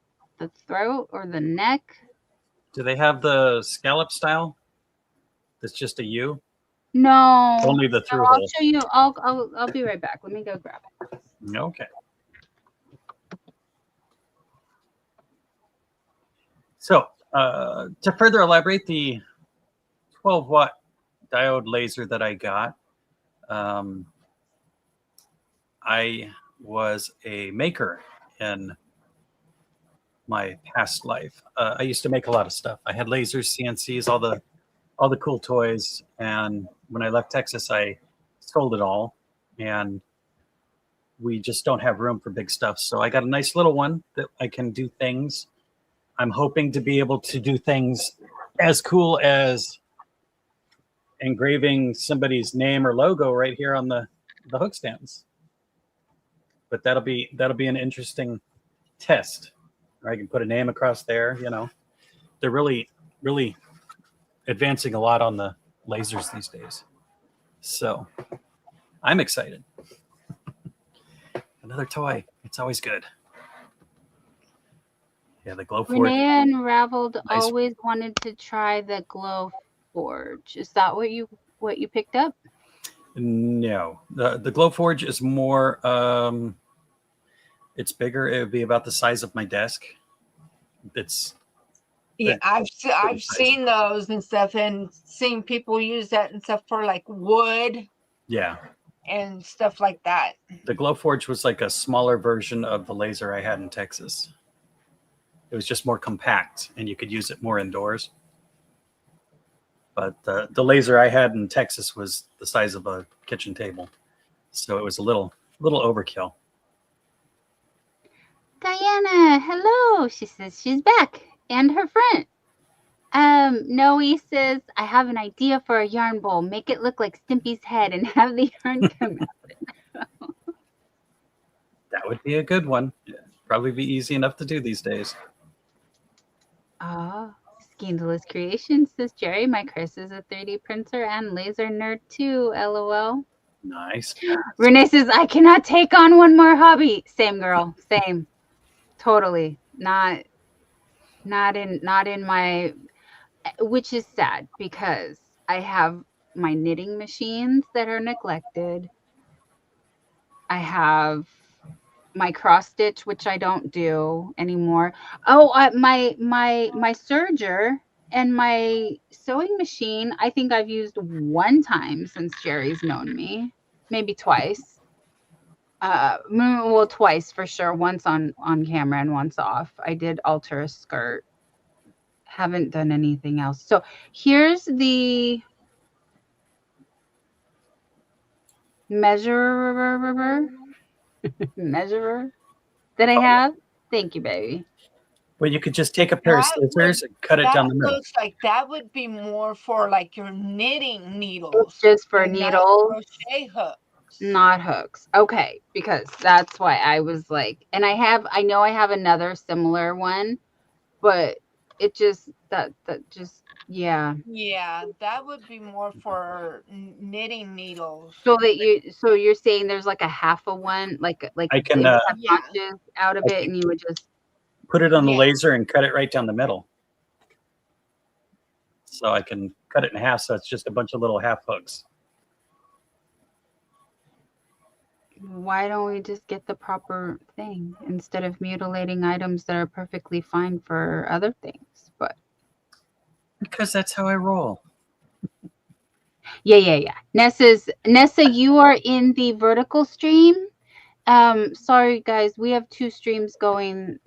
throat or the neck. Do they have the scallop style? That's just a U. No. Only the through I'll hole. show you. I'll be right back. Let me go grab it. Okay. So to further elaborate, the 12-watt diode laser that I got, I was a maker in my past life. I used to make a lot of stuff. I had lasers, CNCs, all the cool toys. And when I left Texas, I sold it all. And we just don't have room for big stuff. So I got a nice little one that I can do things. I'm hoping to be able to do things as cool as engraving somebody's name or logo right here on the hook stands. But that'll be an interesting test. Or I can put a name across there. You know, they're really advancing a lot on the lasers these days. So I'm excited. Another toy. It's always good. Yeah, the Glow Forge. Renee Unraveled Nice. always wanted to try the Glow Forge. Is that what you picked up? No, the Glow Forge is more. It's bigger. It would be about the size of my desk. It's Yeah, I've sizable. seen those and stuff, and seen people use that and stuff for like wood yeah. and stuff like that. The Glow Forge was like a smaller version of the laser I had in Texas. It was just more compact, and you could use it more indoors. But the laser I had in Texas was the size of a kitchen table, so it was a little overkill. Diana, hello. She says she's back and her friend. Noe says, I have an idea for a yarn bowl. Make it look like Stimpy's head and have the yarn come out. That would be a good one. It'd probably be easy enough to do these days. Scandalous Creation says, Jerry, my Chris is a 3D printer and laser nerd too, LOL. Nice. Renee says, I cannot take on one more hobby. Same, girl. Same. Totally. Not in my, which is sad because I have my knitting machines that are neglected. I have my cross stitch, which I don't do anymore. Oh, my serger and my sewing machine, I think I've used one time since Jerry's known me, maybe twice. Well, twice for sure. Once on camera and once off. I did alter a skirt. Haven't done anything else. So here's the measurer that I have. Thank you, baby. Well, you could just take a pair of scissors and cut it down the middle. Looks like that would be more for like your knitting needles. It's just for needles. Crochet hooks. Not hooks. Okay, because that's why I was like, and I know I have another similar one, but it just that yeah. Yeah, that would be more for knitting needles. So you're saying there's like a half of one, like I can notches out of it, and you would just put it on the laser and cut it right down the middle. So I can cut it in half, so it's just a bunch of little half hooks. Why don't we just get the proper thing instead of mutilating items that are perfectly fine for other things? But because that's how I roll. Yeah. Nessa, you are in the vertical stream. Sorry guys, we have two streams going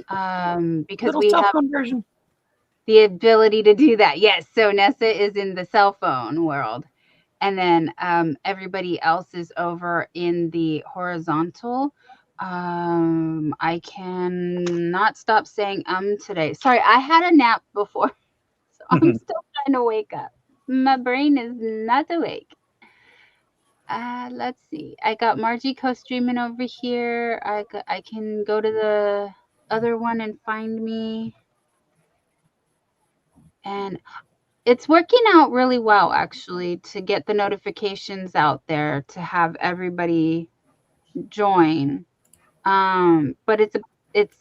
because we have version. the ability to do that. Yes, so Nessa is in the cell phone world. And then everybody else is over in the horizontal. I cannot stop saying today. Sorry, I had a nap before, so I'm still trying to wake up. My brain is not awake. Let's see. I got Margie co-streaming over here. I can go to the other one and find me. And it's working out really well, actually, to get the notifications out there to have everybody join. But it's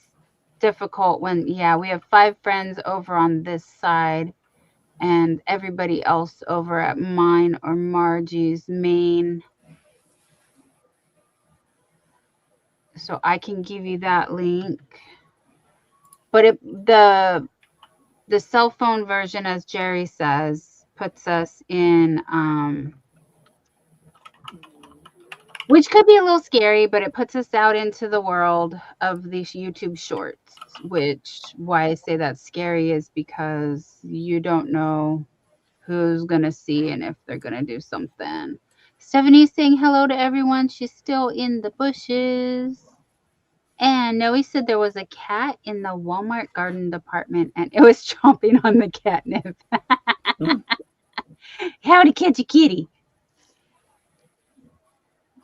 difficult when we have 5 friends over on this side and everybody else over at mine or Margie's main. So I can give you that link. But the cell phone version, as Jerry says, puts us in, which could be a little scary, but it puts us out into the world of these YouTube shorts, why I say that's scary is because you don't know who's going to see and if they're going to do something. Stephanie's saying hello to everyone. She's still in the bushes. And Noe said there was a cat in the Walmart garden department and it was chomping on the catnip. Howdy, catchy kitty.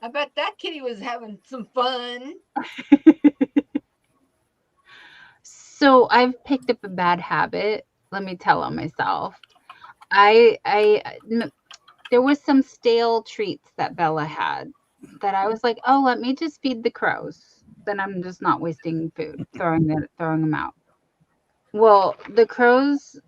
I bet that kitty was having some fun. So I've picked up a bad habit. Let me tell on myself. There was some stale treats that Bella had that I was like, oh, let me just feed the crows. Then I'm just not wasting food, throwing them out. Well, the crows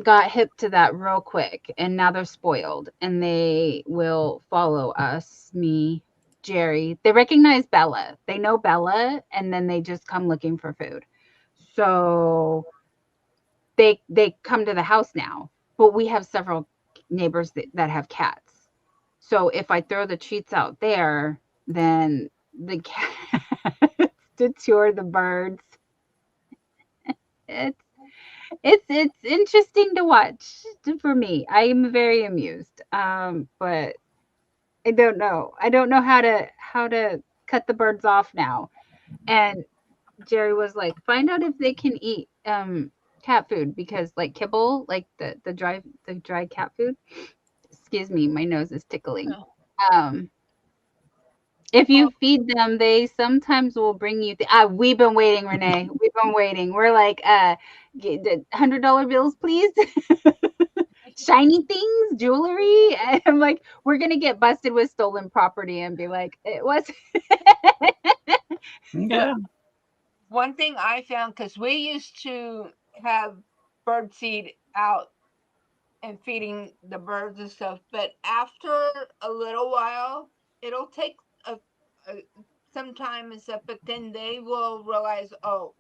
got hip to that real quick, and now they're spoiled, and they will follow us, me, Jerry. They recognize Bella. They know Bella, and then they just come looking for food. So they come to the house now. But we have several neighbors that have cats. So if I throw the treats out there, then the cats detour the birds. It's it's interesting to watch for me. I am very amused. But I don't know. I don't know how to cut the birds off now. And Jerry was like, find out if they can eat cat food because like kibble, like the dry cat food. Excuse me, my nose is tickling. Oh, Um, if you well, feed them, they sometimes will bring you. We've been waiting, Renee. We've been waiting. We're like, the $100 bills, please. Shiny things, jewelry. And I'm like, we're gonna get busted with stolen property and be like, it was. Yeah. one thing I found, because we used to have bird seed out and feeding the birds and stuff, but after a little while, it'll take a some time and stuff, but then they will realize, oh,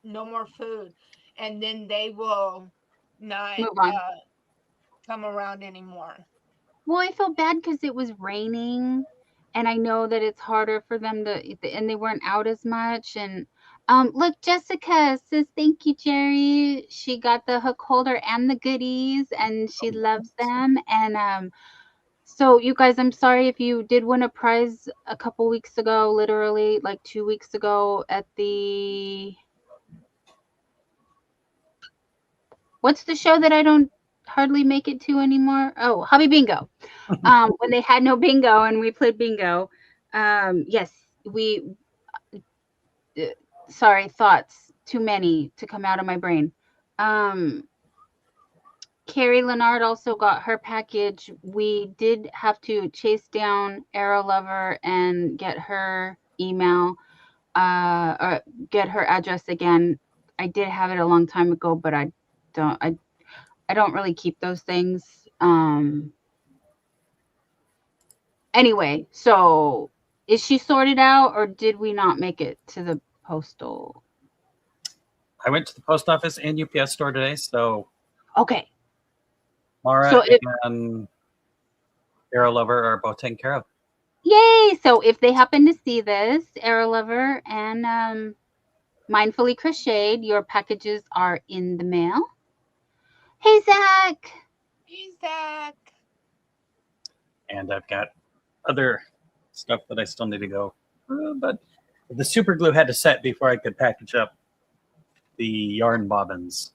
no more food, and then they will not Move on. come around anymore. Well, I felt bad because it was raining, and I know that it's harder for them and they weren't out as much. And look, Jessica says thank you, Jerry. She got the hook holder and the goodies, and she loves them. And so you guys, I'm sorry if you did win a prize a couple weeks ago, literally like 2 weeks ago at the what's the show that I don't hardly make it to anymore? Oh, Hobby Bingo. When they had no bingo and we played bingo. Yes, we uh, sorry, thoughts too many to come out of my brain. Um, Carrie Leonard also got her package. We did have to chase down Arrow Lover and get her email, or get her address again. I did have it a long time ago, but don't I I don't really keep those things. Anyway, so is she sorted out or did we not make it to the postal? I went to the post office and UPS store today, so Okay. Mara So if and Arrow Lover are both taken care of. yay, so if they happen to see this, Arrow Lover and Mindfully Crocheted, your packages are in the mail. Hey Zach. He's Zach. And I've got other stuff that I still need to go. But the super glue had to set before I could package up the yarn bobbins.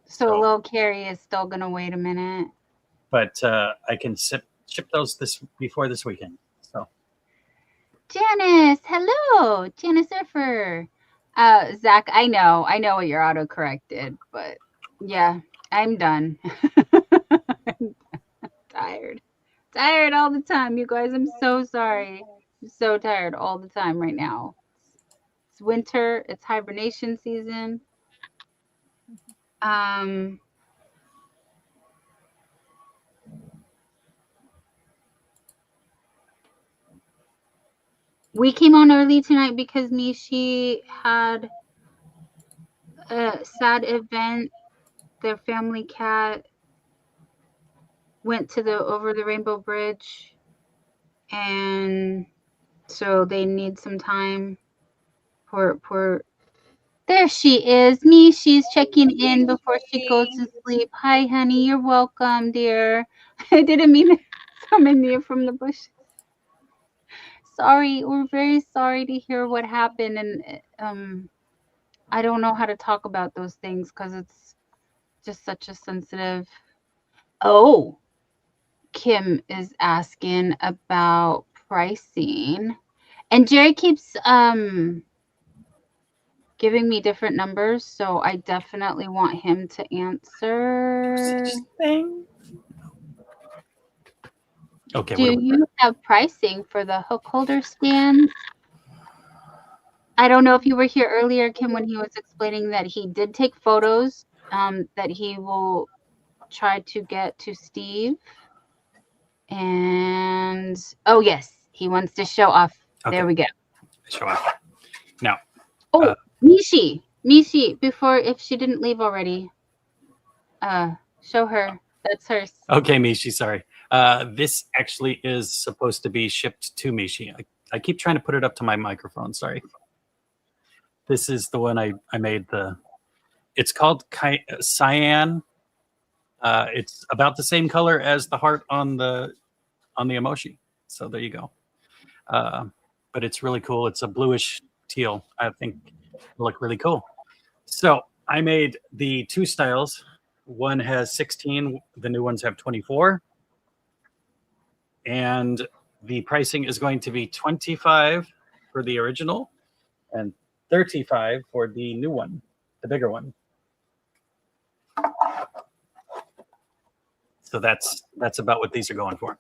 So So- little Carrie is still gonna wait a minute. But I can ship those before this weekend. So Janice, hello, Janice Surfer. Zach, I know what you're autocorrected, but yeah, I'm done. I'm tired all the time, you guys. I'm so sorry. I'm so tired all the time right now. It's winter. It's hibernation season. Um, we came on early tonight because Mishi had a sad event. Their family cat went to the over the Rainbow Bridge, and so they need some time. Poor. There she is. She's checking in before she goes to sleep. Hi, honey. You're welcome, dear. I didn't mean to summon you from the bush. Sorry. We're very sorry to hear what happened, and I don't know how to talk about those things because it's just such a sensitive. Oh, Kim is asking about pricing. And Jerry keeps giving me different numbers, so I definitely want him to answer. okay. Do you have pricing for the hook holder stands? I don't know if you were here earlier, Kim, when he was explaining that he did take photos that he will try to get to Steve. And oh yes, he wants to show off. Okay. There we go. Show off. Now. Oh, Mishi, before, if she didn't leave already, show her. That's hers. Okay, Mishi, sorry. This actually is supposed to be shipped to Mishi. I keep trying to put it up to my microphone, sorry. This is the one I made. It's called Cyan. It's about the same color as the heart on the emoji. So there you go. But it's really cool. It's a bluish teal. I think it'll look really cool. So I made the two styles. One has 16. The new ones have 24. And the pricing is going to be $25 for the original and $35 for the new one, the bigger one. So that's about what these are going for.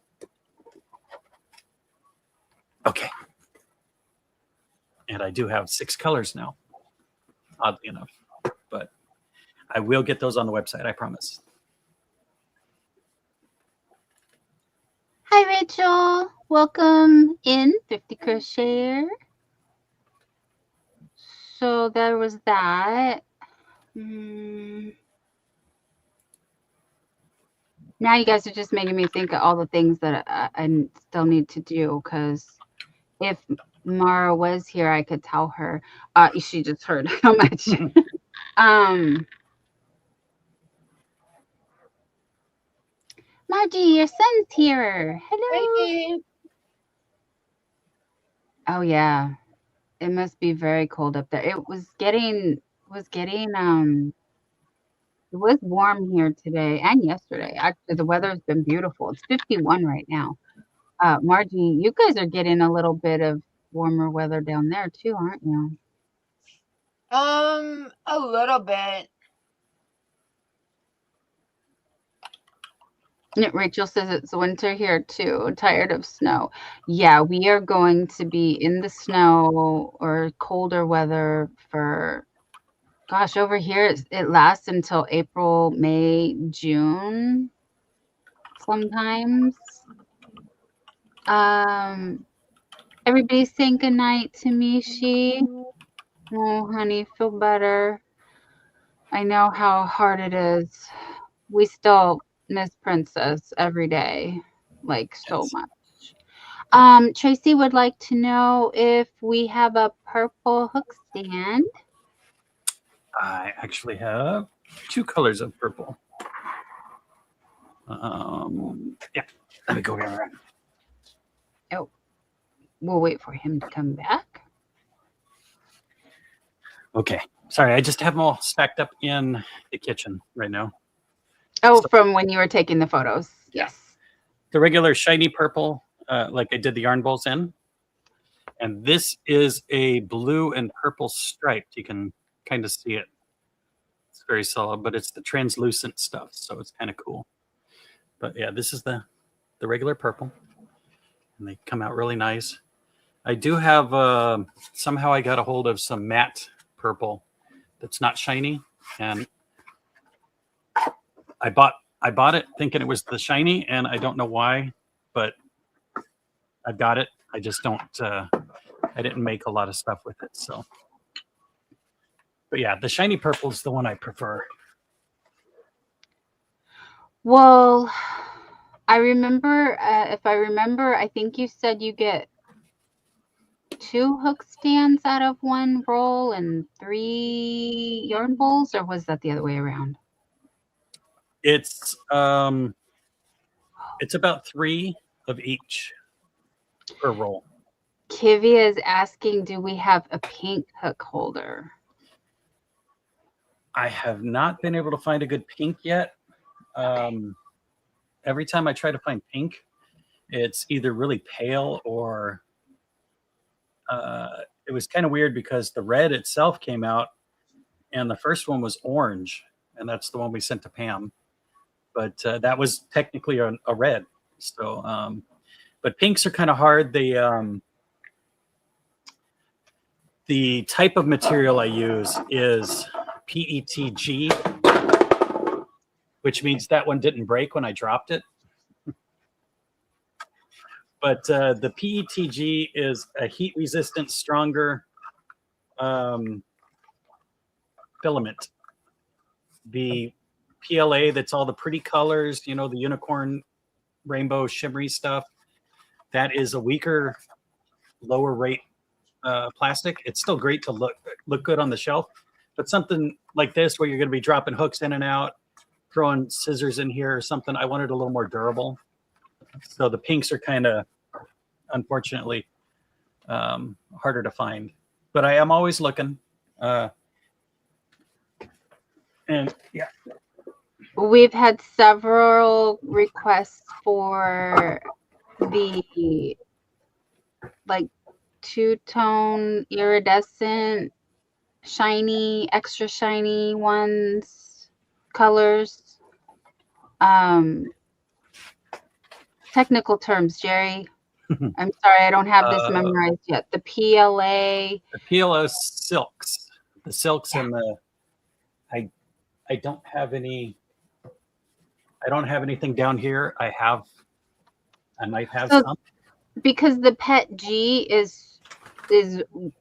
Okay. And I do have 6 colors now, oddly enough. But I will get those on the website, I promise. Hi, Rachel. Welcome in, 50 Crocheter. So there was that. Now you guys are just making me think of all the things that I still need to do, because if Mara was here, I could tell her. She just heard how much. Margie, your son's here. Hello. Hey, Oh yeah, it must be very cold up there. It was getting it was warm here today and yesterday. Actually, the weather's been beautiful. It's 51 right now. Margie, you guys are getting a little bit of warmer weather down there too, aren't you? a little bit. Rachel says it's winter here too. Tired of snow. Yeah, we are going to be in the snow or colder weather for, gosh, over here it lasts until April, May, June sometimes. Everybody's saying goodnight to Mishi. Oh, honey, feel better. I know how hard it is. We still miss Princess every day, like so much. Tracy would like to know if we have a purple hook stand. I actually have 2 colors of purple. Yeah, let me go here. Oh, we'll wait for him to come back. Okay, sorry, I just have them all stacked up in the kitchen right now. Oh, So, from when you were taking the photos. Yeah. Yes. The regular shiny purple, like I did the yarn balls in. And this is a blue and purple striped. You can kind of see it. It's very solid, but it's the translucent stuff, so it's kind of cool. But yeah, this is the regular purple. And they come out really nice. I do have, somehow I got a hold of some matte purple that's not shiny. And I bought it thinking it was the shiny, and I don't know why, but I've got it. I just don't, I didn't make a lot of stuff with it. So, but yeah, the shiny purple is the one I prefer. Well, I remember, if I remember, I think you said you get 2 hook stands out of one roll and 3 yarn bowls, or was that the other way around? It's about 3 of each per roll. Kivia is asking, do we have a pink hook holder? I have not been able to find a good pink yet. Every time I try to find pink, it's either really pale or it was kind of weird because the red itself came out and the first one was orange, and that's the one we sent to Pam. But that was technically a red. So, but pinks are kind of hard. They The type of material I use is PETG, which means that one didn't break when I dropped it. But the PETG is a heat-resistant, stronger filament. The PLA, that's all the pretty colors, you know, the unicorn, rainbow, shimmery stuff, that is a weaker, lower rate plastic. It's still great to look good on the shelf, but something like this where you're going to be dropping hooks in and out, throwing scissors in here or something, I wanted a little more durable. So the pinks are kind of, unfortunately, harder to find, but I am always looking. And yeah, We've had several requests for the like two-tone iridescent, shiny, extra shiny ones, colors. Technical terms, Jerry. I'm sorry, I don't have this memorized yet. The PLA. The PLA silks, the silks, and the I don't have any. I don't have anything down here. I might have some. Because the PET G is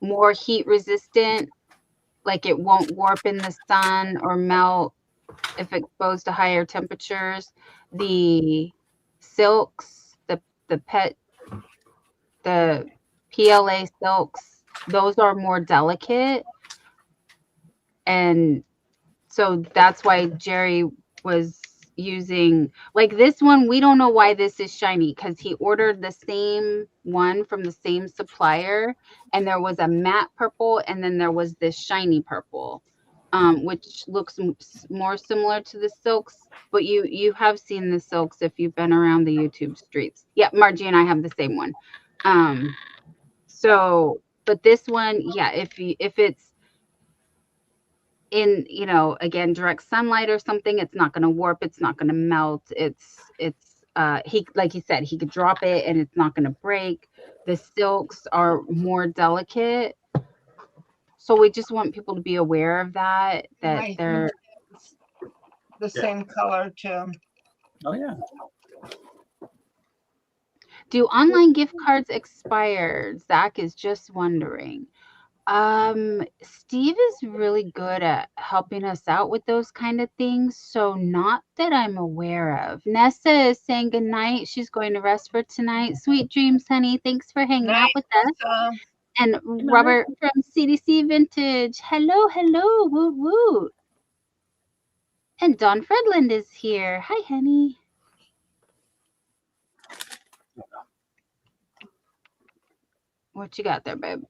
more heat resistant, like it won't warp in the sun or melt if exposed to higher temperatures. The silks, the PLA silks, those are more delicate, and so that's why Jerry was using, like, this one. We don't know why this is shiny, because he ordered the same one from the same supplier, and there was a matte purple and then there was this shiny purple, which looks more similar to the silks. But you have seen the silks if you've been around the YouTube streets. Yeah, Margie and I have the same one. So, but this one, yeah, if it's in, you know, again, direct sunlight or something, it's not going to warp, it's not going to melt. It's he, like he said, he could drop it and it's not going to break. The silks are more delicate, so we just want people to be aware of that they're the same color too. Oh yeah. Do online gift cards expire? Zach is just wondering. Steve is really good at helping us out with those kind of things, so not that I'm aware of. Nessa is saying good night. She's going to rest for tonight. Sweet dreams, honey. Thanks for hanging out with us. And Robert from CDC Vintage. Hello, hello. Woot woot. And Dawn Fredland is here. Hi, honey. What you got there, babe?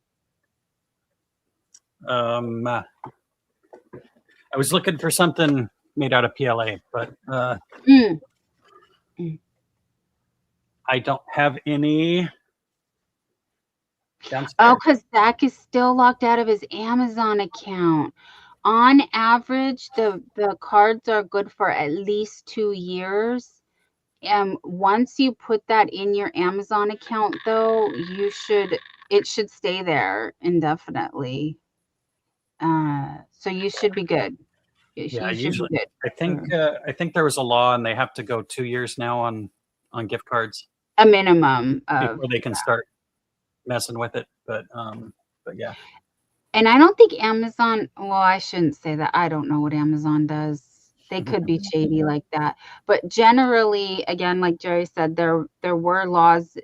I was looking for something made out of PLA, but I don't have any downstairs. Oh, because Zach is still locked out of his Amazon account. On average, the cards are good for at least 2 years. Once you put that in your Amazon account, though, it should stay there indefinitely. So you should be good. Yeah, usually. I think there was a law, and they have to go 2 years now on gift cards. A minimum before they can start messing with it. But yeah. And I don't think Amazon. Well, I shouldn't say that. I don't know what Amazon does. They could be shady like that. But generally, again, like Jerry said, there were laws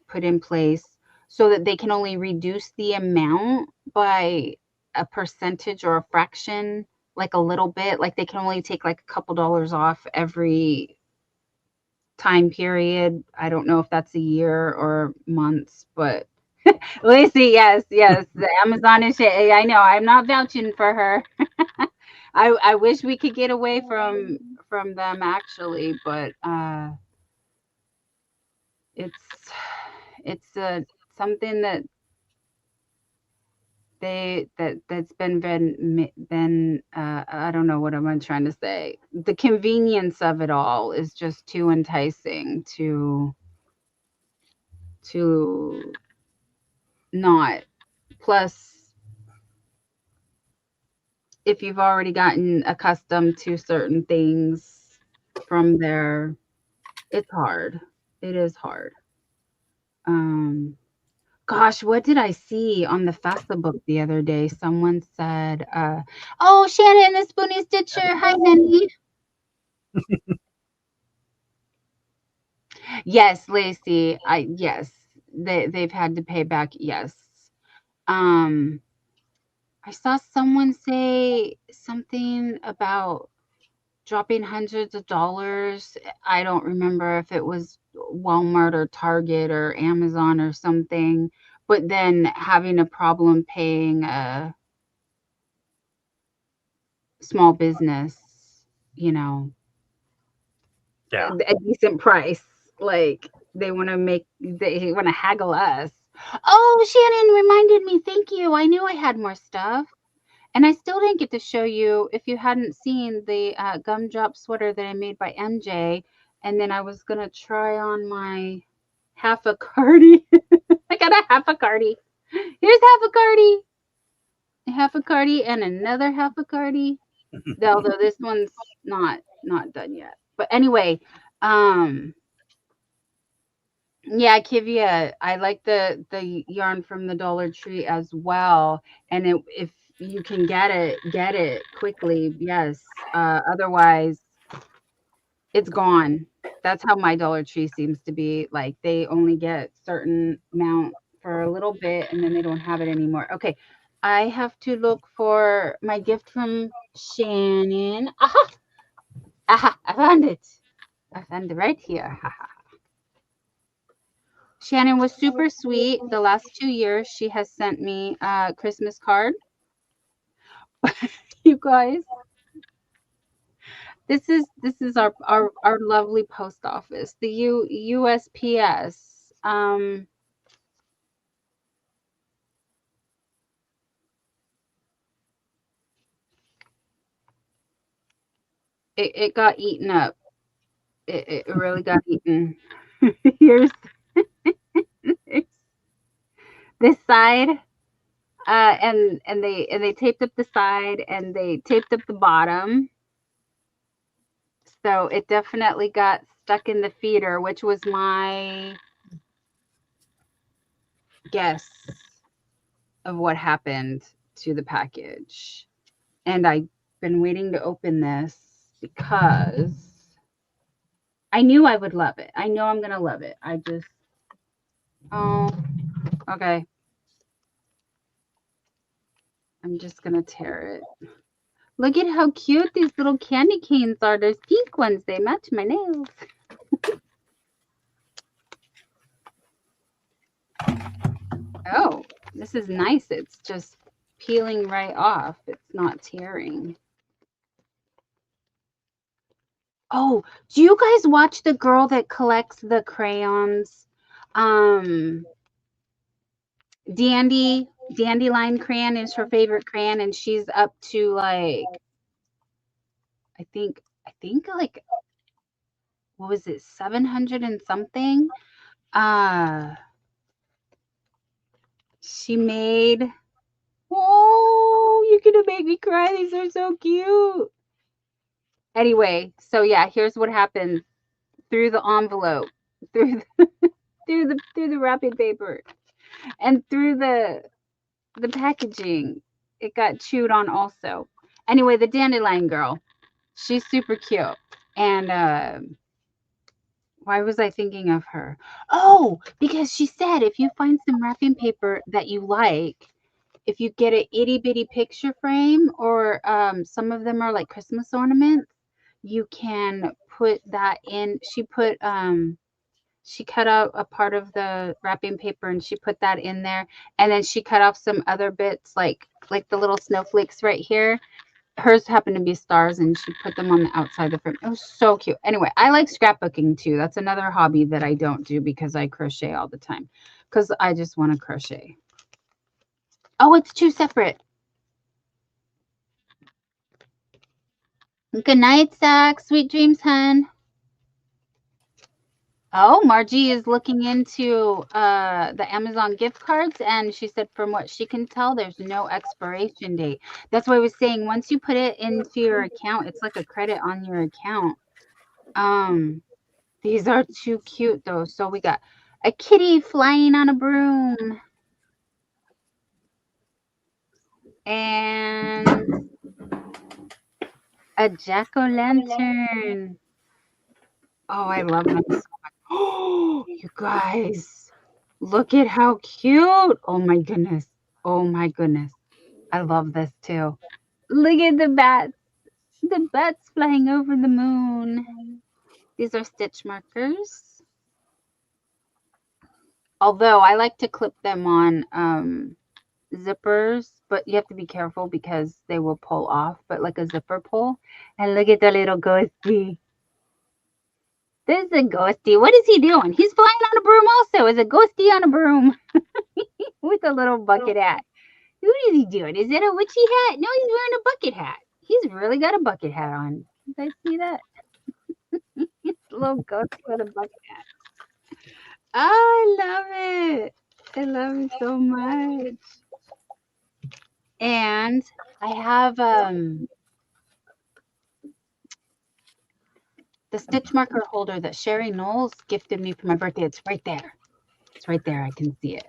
put in place so that they can only reduce the amount by a percentage or a fraction, like a little bit. Like they can only take like a couple dollars off every time period. I don't know if that's a year or months, but Lucy, yes, the Amazon is shady. I know. I'm not vouching for her. I wish we could get away from them actually, but it's something that that's been I don't know what I'm trying to say. The convenience of it all is just too enticing to not. Plus, if you've already gotten accustomed to certain things from there, it's hard. It is hard. Gosh, what did I see on the FAFSA book the other day? Someone said, oh, Shannon, the Spoonie Stitcher. Hi, Nanny. Yes, Lacey. Yes, they've had to pay back. Yes. I saw someone say something about dropping hundreds of dollars. I don't remember if it was Walmart or Target or Amazon or something, but then having a problem paying a small business, you know, Yeah. a decent price. Like they want to haggle us. Oh, Shannon reminded me. Thank you. I knew I had more stuff. And I still didn't get to show you, if you hadn't seen the gumdrop sweater that I made by MJ. And then I was going to try on my half a cardi. I got a half a cardi. Here's half a cardi and another half a cardi. Although this one's not done yet. But anyway, yeah, Kivia, I like the yarn from the Dollar Tree as well. And if you can get it quickly. Yes. Otherwise, it's gone. That's how my Dollar Tree seems to be. Like they only get certain amount for a little bit, and then they don't have it anymore. Okay, I have to look for my gift from Shannon. Aha! Aha! I found it. I found it right here. Shannon was super sweet. The last 2 years, she has sent me a Christmas card. You guys, this is our lovely post office, the USPS. It got eaten up. It really got eaten. Here's this side. And they taped up the side and they taped up the bottom. So it definitely got stuck in the feeder, which was my guess of what happened to the package. And I've been waiting to open this because I knew I would love it. I know I'm going to love it. Oh, okay. I'm just going to tear it. Look at how cute these little candy canes are. There's pink ones. They match my nails. Oh, this is nice. It's just peeling right off. It's not tearing. Oh, do you guys watch the girl that collects the crayons? Dandelion crayon is her favorite crayon, and she's up to like, I think like, what was it, 700 and something? She made, oh, you're gonna make me cry. These are so cute. Anyway, so yeah, here's what happened through the envelope, through the wrapping paper, and through the packaging. It got chewed on also. Anyway, the dandelion girl, she's super cute. And why was I thinking of her? Oh, because she said if you find some wrapping paper that you like, if you get a itty bitty picture frame, or some of them are like Christmas ornaments, you can put that in. She cut out a part of the wrapping paper and she put that in there, and then she cut off some other bits like the little snowflakes right here. Hers happened to be stars, and she put them on the outside of the frame. It was so cute. Anyway, I like scrapbooking too. That's another hobby that I don't do because I crochet all the time, because I just want to crochet. Oh, it's two separate. Good night, Zach. Sweet dreams, hun. Oh, Margie is looking into the Amazon gift cards, and she said from what she can tell, there's no expiration date. That's why I was saying once you put it into your account, it's like a credit on your account. These are too cute though. So we got a kitty flying on a broom and a jack-o'-lantern. Oh, I love them so much. Oh, you guys, look at how cute. Oh my goodness. Oh my goodness. I love this too. Look at the bats. The bats flying over the moon. These are stitch markers. Although I like to clip them on zippers, but you have to be careful because they will pull off, but like a zipper pull. And look at the little ghosty. There's a ghosty. What is he doing? He's flying on a broom also. Is a ghosty on a broom with a little bucket hat. What is he doing? Is it a witchy hat? No, he's wearing a bucket hat. He's really got a bucket hat on. You guys see that? A little ghosty with a bucket hat. Oh, I love it. I love it so much. And I have the stitch marker holder that Sherry Knowles gifted me for my birthday. It's right there. It's right there. I can see it.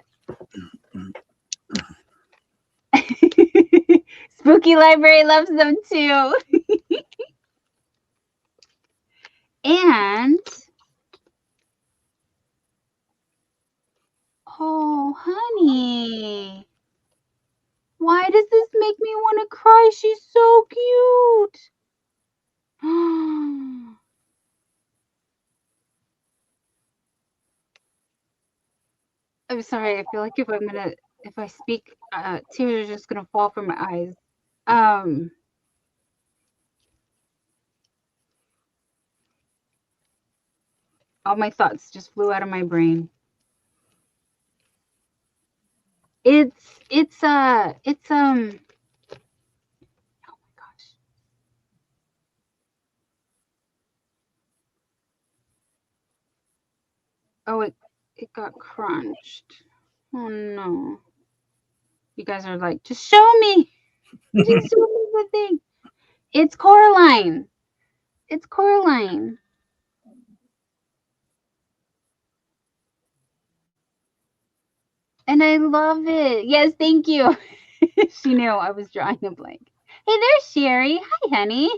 Spooky Library loves them too. And oh, honey. Why does this make me want to cry? She's so cute. I'm sorry. I feel like if I speak, tears are just gonna fall from my eyes. All my thoughts just flew out of my brain. It's oh my gosh. Oh, it got crunched. Oh no. You guys are like, just show me. Just show me the thing. It's Coraline. It's Coraline. And I love it. Yes, thank you. She knew I was drawing a blank. Hey, there's Sherry. Hi, honey.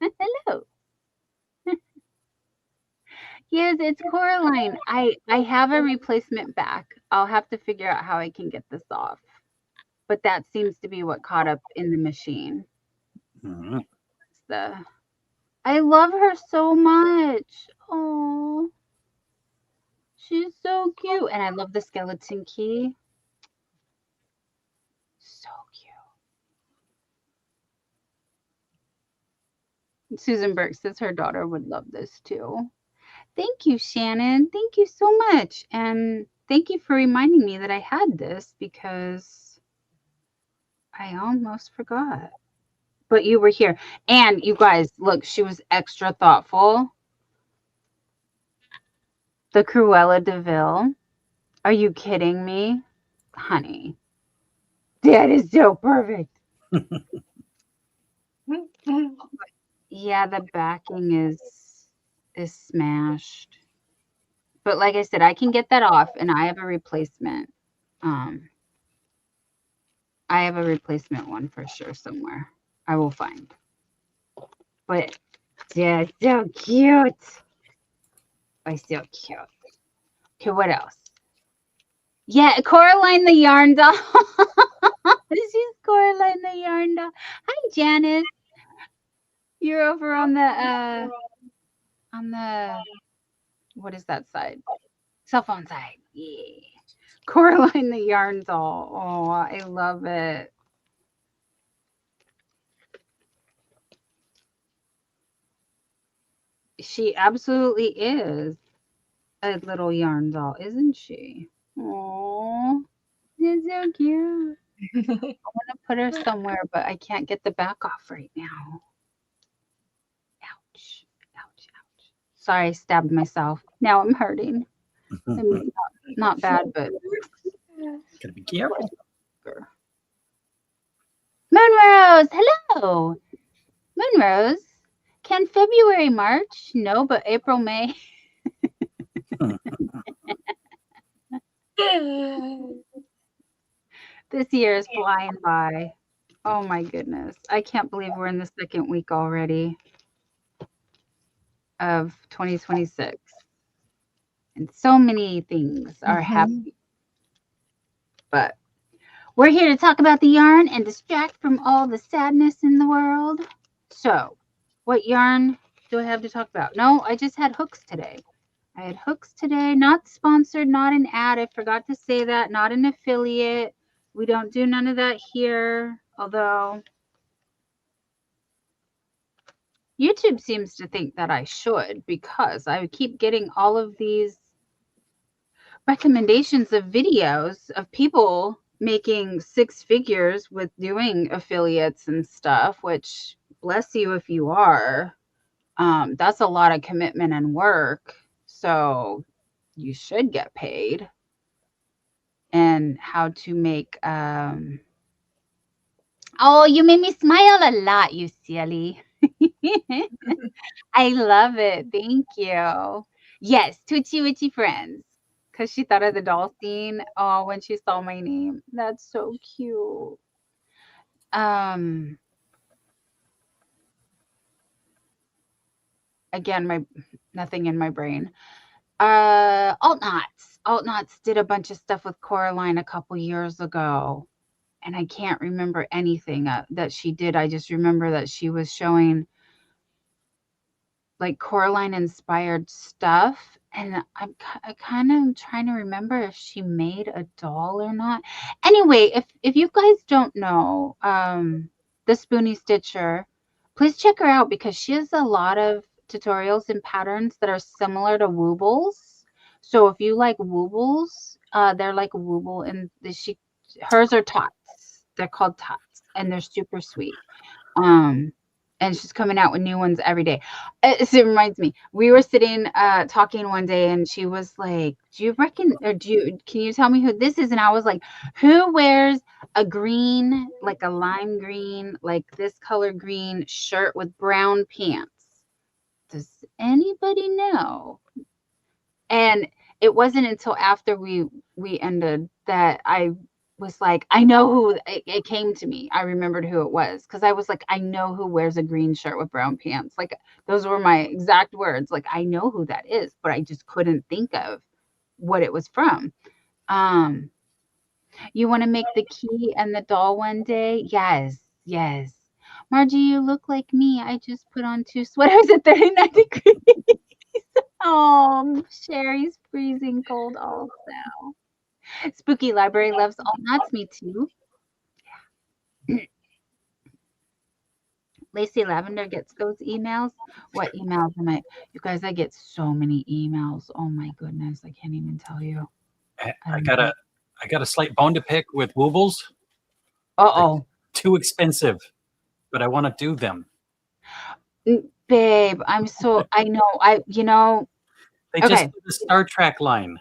Hello. Yes, it's Coraline. I have a replacement back. I'll have to figure out how I can get this off. But that seems to be what caught up in the machine. Mhm. I love her so much. Oh, she's so cute. And I love the skeleton key. So cute. Susan Burke says her daughter would love this too. Thank you, Shannon. Thank you so much. And thank you for reminding me that I had this because I almost forgot. But you were here. And you guys, look, she was extra thoughtful. The Cruella de Vil. Are you kidding me? Honey. That is so perfect. Yeah, the backing is smashed. But like I said, I can get that off and I have a replacement. I have a replacement one for sure somewhere. I will find. But yeah, so cute. Oh, so cute. Okay, what else? Yeah, Coraline the yarn doll. She's Coraline the yarn doll. Hi, Janice. You're over on the what is that side? Cell phone side. Yeah. Coraline the yarn doll. Oh, I love it. She absolutely is a little yarn doll, isn't she? Oh, she's so cute. I want to put her somewhere, but I can't get the back off right now. Ouch, ouch, ouch. Sorry, I stabbed myself. Now I'm hurting. I mean, not bad, but Gotta be careful. Moonrose, hello. Moonrose, can February, March? No, but April, May. This year is flying by. Oh my goodness. I can't believe we're in the second week already of 2026. And so many things are happening. But we're here to talk about the yarn and distract from all the sadness in the world. So, what yarn do I have to talk about? No, I just had hooks today. I had hooks today, not sponsored, not an ad. I forgot to say that, not an affiliate. We don't do none of that here, although YouTube seems to think that I should, because I keep getting all of these recommendations of videos of people making six figures with doing affiliates and stuff, which bless you if you are. That's a lot of commitment and work. So you should get paid. And how to make oh, you made me smile a lot, you silly. I love it. Thank you. Yes, Twitchy Witchy Friends. Because she thought of the doll scene. Oh, when she saw my name. That's so cute. Again, nothing in my brain. Alt Knots. Alt Knots did a bunch of stuff with Coraline a couple years ago. And I can't remember anything that she did. I just remember that she was showing like Coraline inspired stuff. And I kind of trying to remember if she made a doll or not. Anyway, if you guys don't know the Spoonie Stitcher, please check her out because she has a lot of tutorials and patterns that are similar to Woobles. So if you like Woobles, they're like a Wooble, and hers are tots. They're called tots, and they're super sweet. And she's coming out with new ones every day. It reminds me, we were sitting talking one day, and she was like, do you reckon, or can you tell me who this is? And I was like, who wears a green, like a lime green, like this color green shirt with brown pants? Does anybody know? And it wasn't until after we ended that I was like, I know who it came to me. I remembered who it was because I was like, I know who wears a green shirt with brown pants. Like those were my exact words. Like I know who that is, but I just couldn't think of what it was from. You want to make the key and the doll one day? Yes, yes. Margie, you look like me. I just put on 2 sweaters at 39 degrees. Oh, Sherry's freezing cold also. Spooky Library loves all nuts. Me too. Lacey Lavender gets those emails. What emails am I? You guys, I get so many emails. Oh my goodness, I can't even tell you. I got a slight bone to pick with Woobles. Uh-oh. Too expensive, but I want to do them. Babe, I know. They just did the Star Trek line.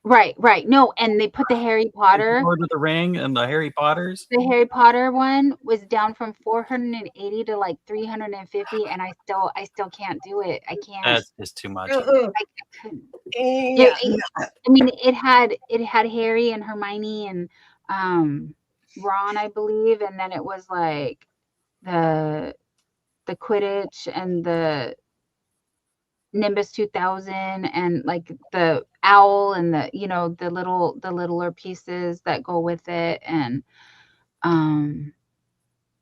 Right. No, and they put the Harry Potter. Lord of the Ring and the Harry Potters. The Harry Potter one was down from 480 to like 350, and I still can't do it. I can't. That's just too much. I mean, it had Harry and Hermione and Ron, I believe, and then it was like the Quidditch and the Nimbus 2000 and like the owl and the littler pieces that go with it. And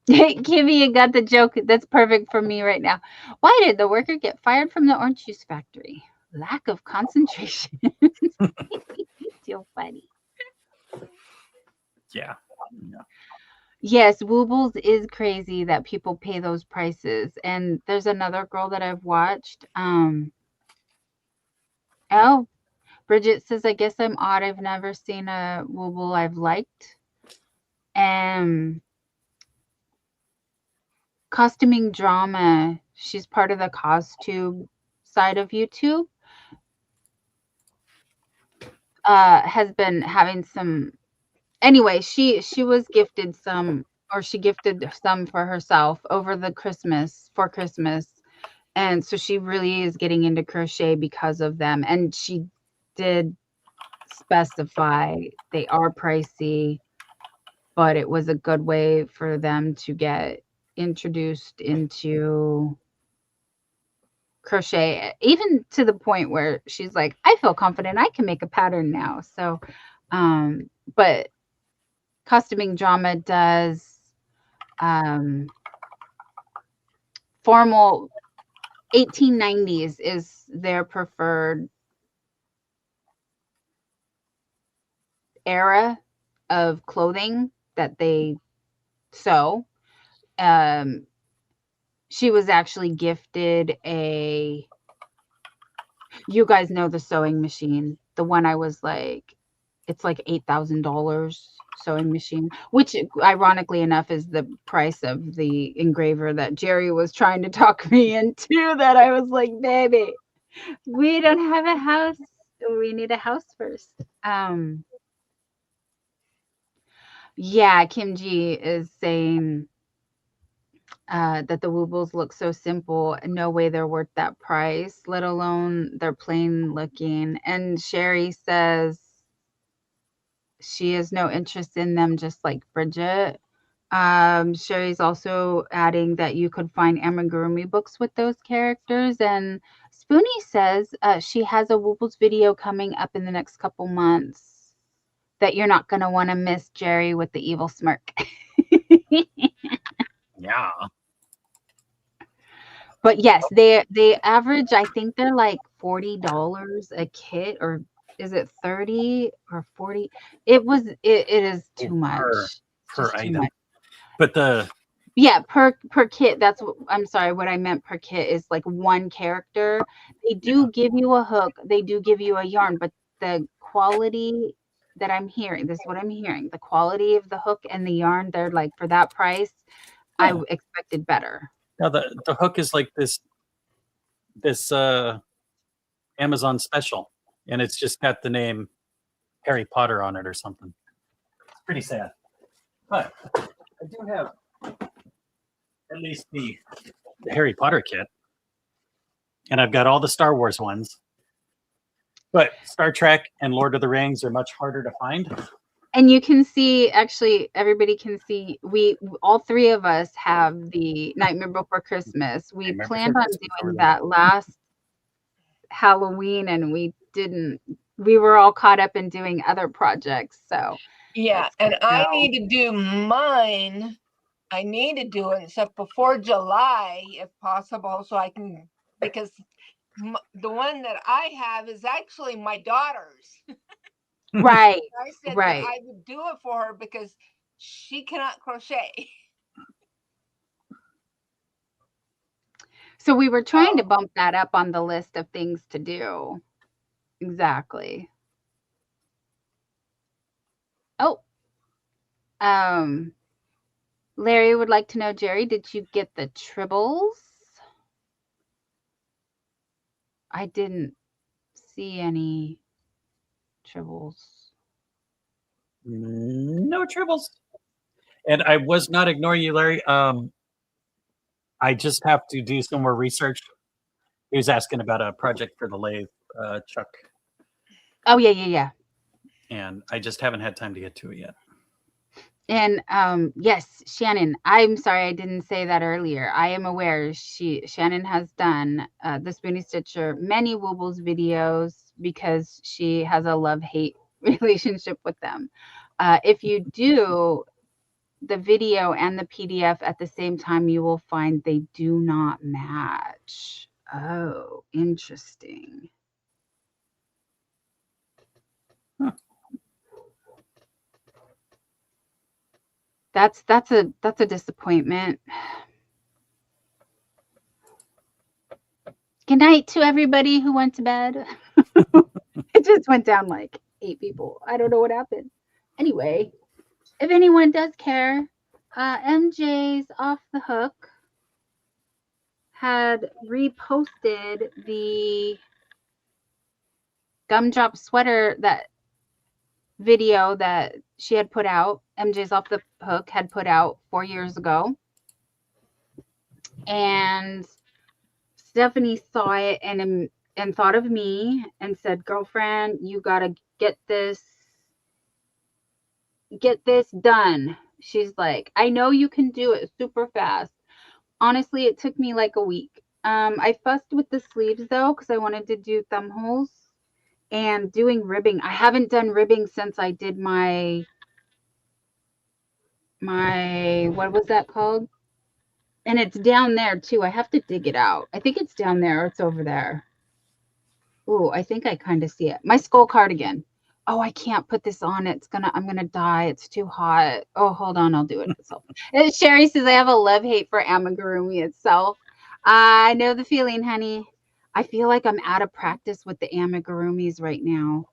Kimmy, you got the joke. That's perfect for me right now. Why did the worker get fired from the orange juice factory? Lack of concentration. Feel funny. Yeah. Yes, Woobles is crazy that people pay those prices. And there's another girl that I've watched. Oh, Bridget says, I guess I'm odd. I've never seen a Wooble I've liked. Costuming Drama. She's part of the Costube side of YouTube has been having some. Anyway, she was gifted some, or she gifted some for herself over the for Christmas. And so she really is getting into crochet because of them. And she did specify they are pricey, but it was a good way for them to get introduced into crochet, even to the point where she's like, I feel confident I can make a pattern now. So, but Costuming Drama does formal 1890s is their preferred era of clothing that they sew. She was actually gifted a, you guys know the sewing machine, the one I was like, it's like $8,000 sewing machine, which ironically enough is the price of the engraver that Jerry was trying to talk me into, that I was like, baby, we don't have a house. We need a house first. Yeah, Kim G is saying that the woobles look so simple. No way they're worth that price, let alone they're plain looking. And Sherry says she has no interest in them, just like Bridget. Sherry's also adding that you could find amigurumi books with those characters. And Spoonie says she has a woobles video coming up in the next couple months that you're not going to want to miss, Jerry, with the evil smirk. Yeah. But yes, they average, I think they're like $40 a kit, or is it 30 or 40? It is too much. Per Just too item. much. But yeah, per kit, that's what I'm sorry, what I meant per kit is like one character. They do give you a hook, they do give you a yarn, but the quality that I'm hearing, this is what I'm hearing, the quality of the hook and the yarn, they're like, for that price, I expected better. now the hook is like this Amazon special, and it's just got the name Harry Potter on it or something. It's pretty sad. But I do have at least the Harry Potter kit, and I've got all the Star Wars ones. But Star Trek and Lord of the Rings are much harder to find. And you can see, actually, everybody can see, we all three of us have the Nightmare Before Christmas. We planned on doing that last Halloween, and we didn't. We were all caught up in doing other projects. So yeah, and I need to do mine. I need to do it except before July, if possible, so I can, because the one that I have is actually my daughter's. Right. I said right. that I would do it for her because she cannot crochet. So we were trying to bump that up on the list of things to do. Exactly. Oh. Larry would like to know, Jerry, did you get the tribbles? I didn't see any tribbles. No tribbles. And I was not ignoring you, Larry. I just have to do some more research. He was asking about a project for the lathe, Chuck. Oh, yeah. And I just haven't had time to get to it yet. And yes, Shannon, I'm sorry I didn't say that earlier. I am aware Shannon has done the Spoonie Stitcher many Woobles videos because she has a love-hate relationship with them. If you do the video and the PDF at the same time, you will find they do not match. Oh, interesting. Huh. That's a disappointment. Good night to everybody who went to bed. It just went down like 8 people. I don't know what happened. Anyway, if anyone does care, MJ's off the hook had reposted the gumdrop sweater, that video that she had put out, MJ's Off the Hook had put out 4 years ago. And Stephanie saw it and thought of me and said, girlfriend, you gotta get this done. She's like, I know you can do it super fast. Honestly, it took me like a week. I fussed with the sleeves though, because I wanted to do thumb holes and doing ribbing. I haven't done ribbing since I did my what was that called? And it's down there too. I have to dig it out. I think it's down there or it's over there. Ooh, I think I kind of see it. My skull cardigan. Oh, I can't put this on. I'm gonna die. It's too hot. Oh, hold on, I'll do it myself. And Sherry says I have a love-hate for amigurumi itself. I know the feeling, honey. I feel like I'm out of practice with the amigurumis right now.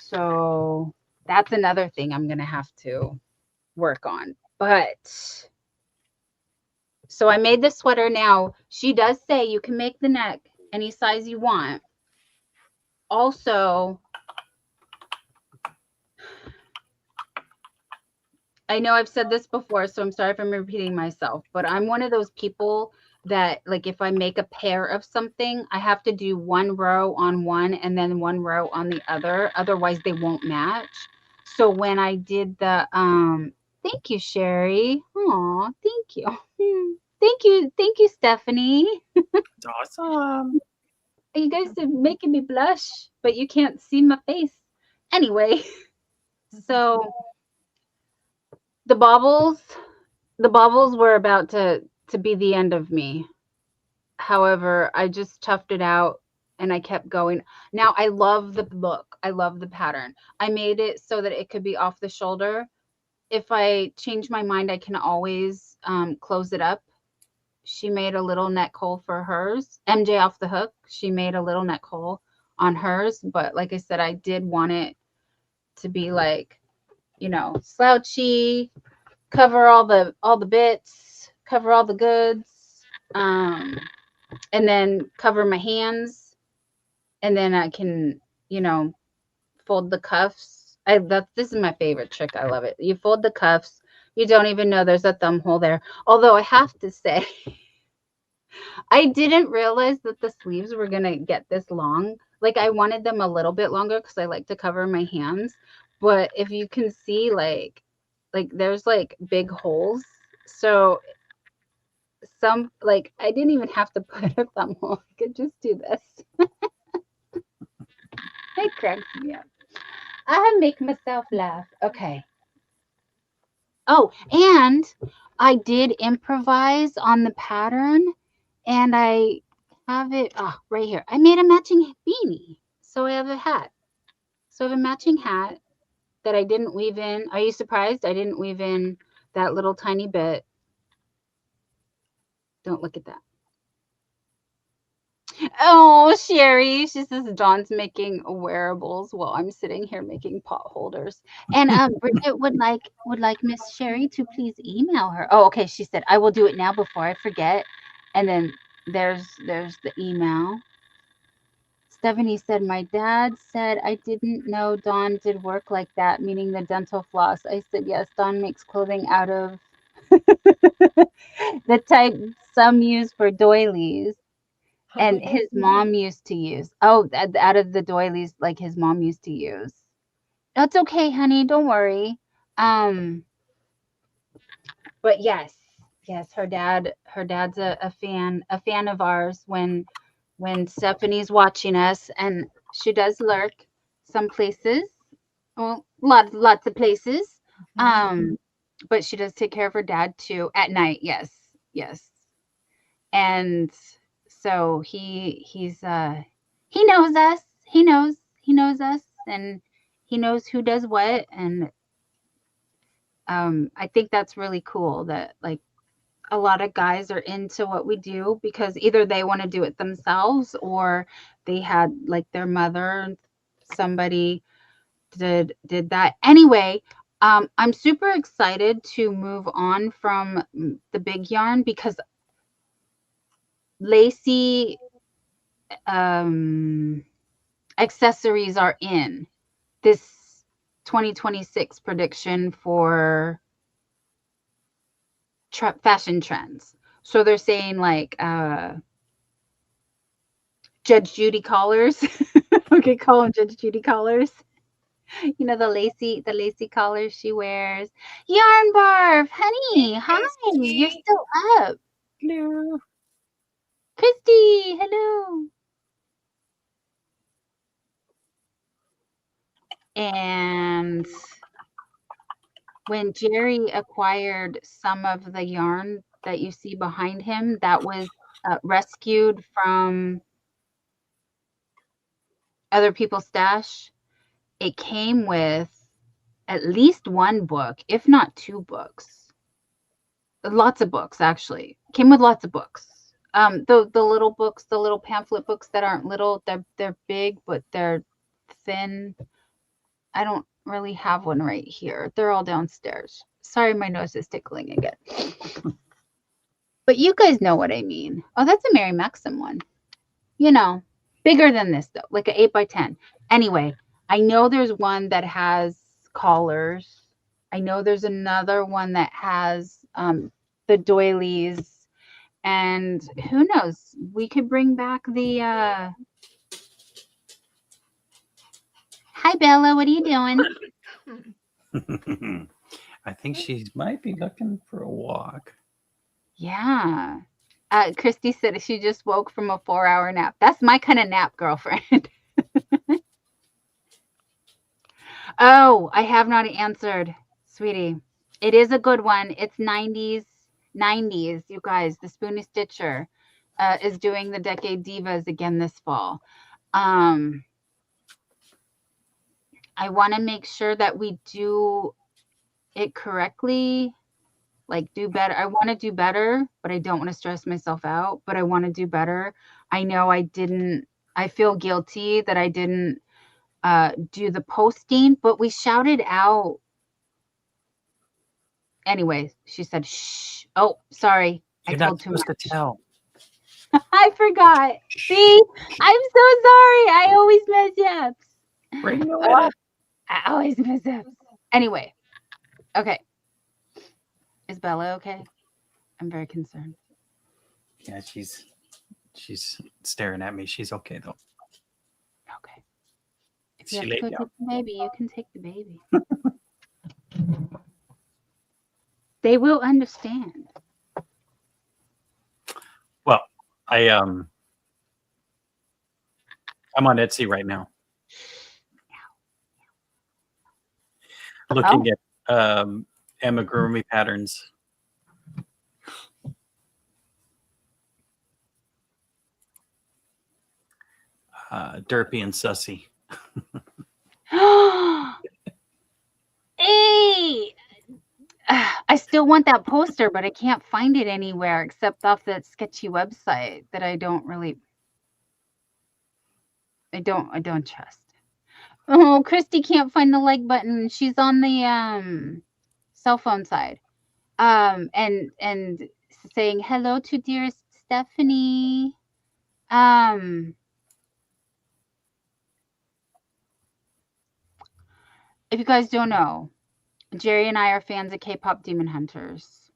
So that's another thing I'm gonna have to work on. But so I made the sweater. Now she does say you can make the neck any size you want. Also, I know I've said this before, so I'm sorry if I'm repeating myself, but I'm one of those people that, like, if I make a pair of something, I have to do one row on one and then one row on the other. Otherwise, they won't match. So when I did the, thank you, Sherry. Aw, thank you. Thank you, Stephanie. It's awesome. You guys are making me blush, but you can't see my face. Anyway, so the baubles were about to be the end of me. However, I just toughed it out and I kept going. Now I love the look. I love the pattern. I made it so that it could be off the shoulder. If I change my mind, I can always close it up. She made a little neck hole for hers. MJ Off the Hook, she made a little neck hole on hers. But like I said, I did want it to be like, you know, slouchy, cover all the bits, cover all the goods, and then cover my hands, and then I can, you know, fold the cuffs. This is my favorite trick. I love it. You fold the cuffs. You don't even know there's a thumb hole there. Although I have to say, I didn't realize that the sleeves were gonna get this long. Like I wanted them a little bit longer because I like to cover my hands. But if you can see, like there's like big holes. So some, like, I didn't even have to put a thumb hole. I could just do this. It cracks me up. I make myself laugh. Okay. Oh, and I did improvise on the pattern, and I have it right here. I made a matching beanie. So I have a hat. So I have a matching hat that I didn't weave in. Are you surprised I didn't weave in that little tiny bit? Don't look at that. Oh, Sherry, she says Dawn's making wearables while I'm sitting here making pot holders. And Bridget would like Miss Sherry to please email her. Oh, okay. She said I will do it now before I forget. And then there's the email. Stephanie said, my dad said I didn't know Dawn did work like that, meaning the dental floss. I said, yes, Dawn makes clothing out of the type some use for doilies. And his mom used to use. Oh, out of the doilies, like his mom used to use. That's okay, honey. Don't worry. But yes, her dad's a fan of ours when Stephanie's watching us, and she does lurk some places. Well, lots of places. But she does take care of her dad too at night. Yes. And so he knows us. He knows us, and he knows who does what. And I think that's really cool that like a lot of guys are into what we do because either they want to do it themselves or they had like their mother, somebody did that. Anyway, I'm super excited to move on from the big yarn because lacy accessories are in this 2026 prediction for fashion trends. So they're saying like Judge Judy collars. Okay, call them Judge Judy collars. You know, the lacy collars she wears. Yarn Barf, honey, hi. You're still up. Hello. Christy, hello. And when Jerry acquired some of the yarn that you see behind him, that was rescued from other people's stash, it came with at least one book, if not two books. Lots of books, actually. Came with lots of books. The little books, the little pamphlet books that aren't little, they're big, but they're thin. I don't really have one right here. They're all downstairs. Sorry, my nose is tickling again. But you guys know what I mean. Oh, that's a Mary Maxim one. You know, bigger than this though, like an 8x10. Anyway, I know there's one that has collars. I know there's another one that has the doilies, and who knows? We could bring back the. Hi, Bella. What are you doing? I think she might be looking for a walk. Yeah. Christy said she just woke from a 4-hour nap. That's my kind of nap, girlfriend. Oh, I have not answered, sweetie. It is a good one. It's 90s, you guys. The Spoonie Stitcher is doing the Decade Divas again this fall. I want to make sure that we do it correctly, like do better. I want to do better, but I don't want to stress myself out, but I want to do better. I know I feel guilty that I didn't do the posting, but we shouted out. Anyway, she said, shh. Oh, sorry. You're I not told too much. supposed to tell. I forgot. See, I'm so sorry. I always mess up. Bring the Oh, whip. I always mess up. Anyway, okay. Is Bella okay? I'm very concerned. Yeah, she's staring at me. She's okay though. Okay. If She you have to laid go down. take the baby, you can take the baby. They will understand. Well, I'm on Etsy right now, looking at amigurumi patterns. Derpy and Sussy. Hey! I still want that poster, but I can't find it anywhere except off that sketchy website that I don't trust. Oh, Christy can't find the like button. She's on the cell phone side. And saying hello to dearest Stephanie. If you guys don't know, Jerry and I are fans of K-pop Demon Hunters.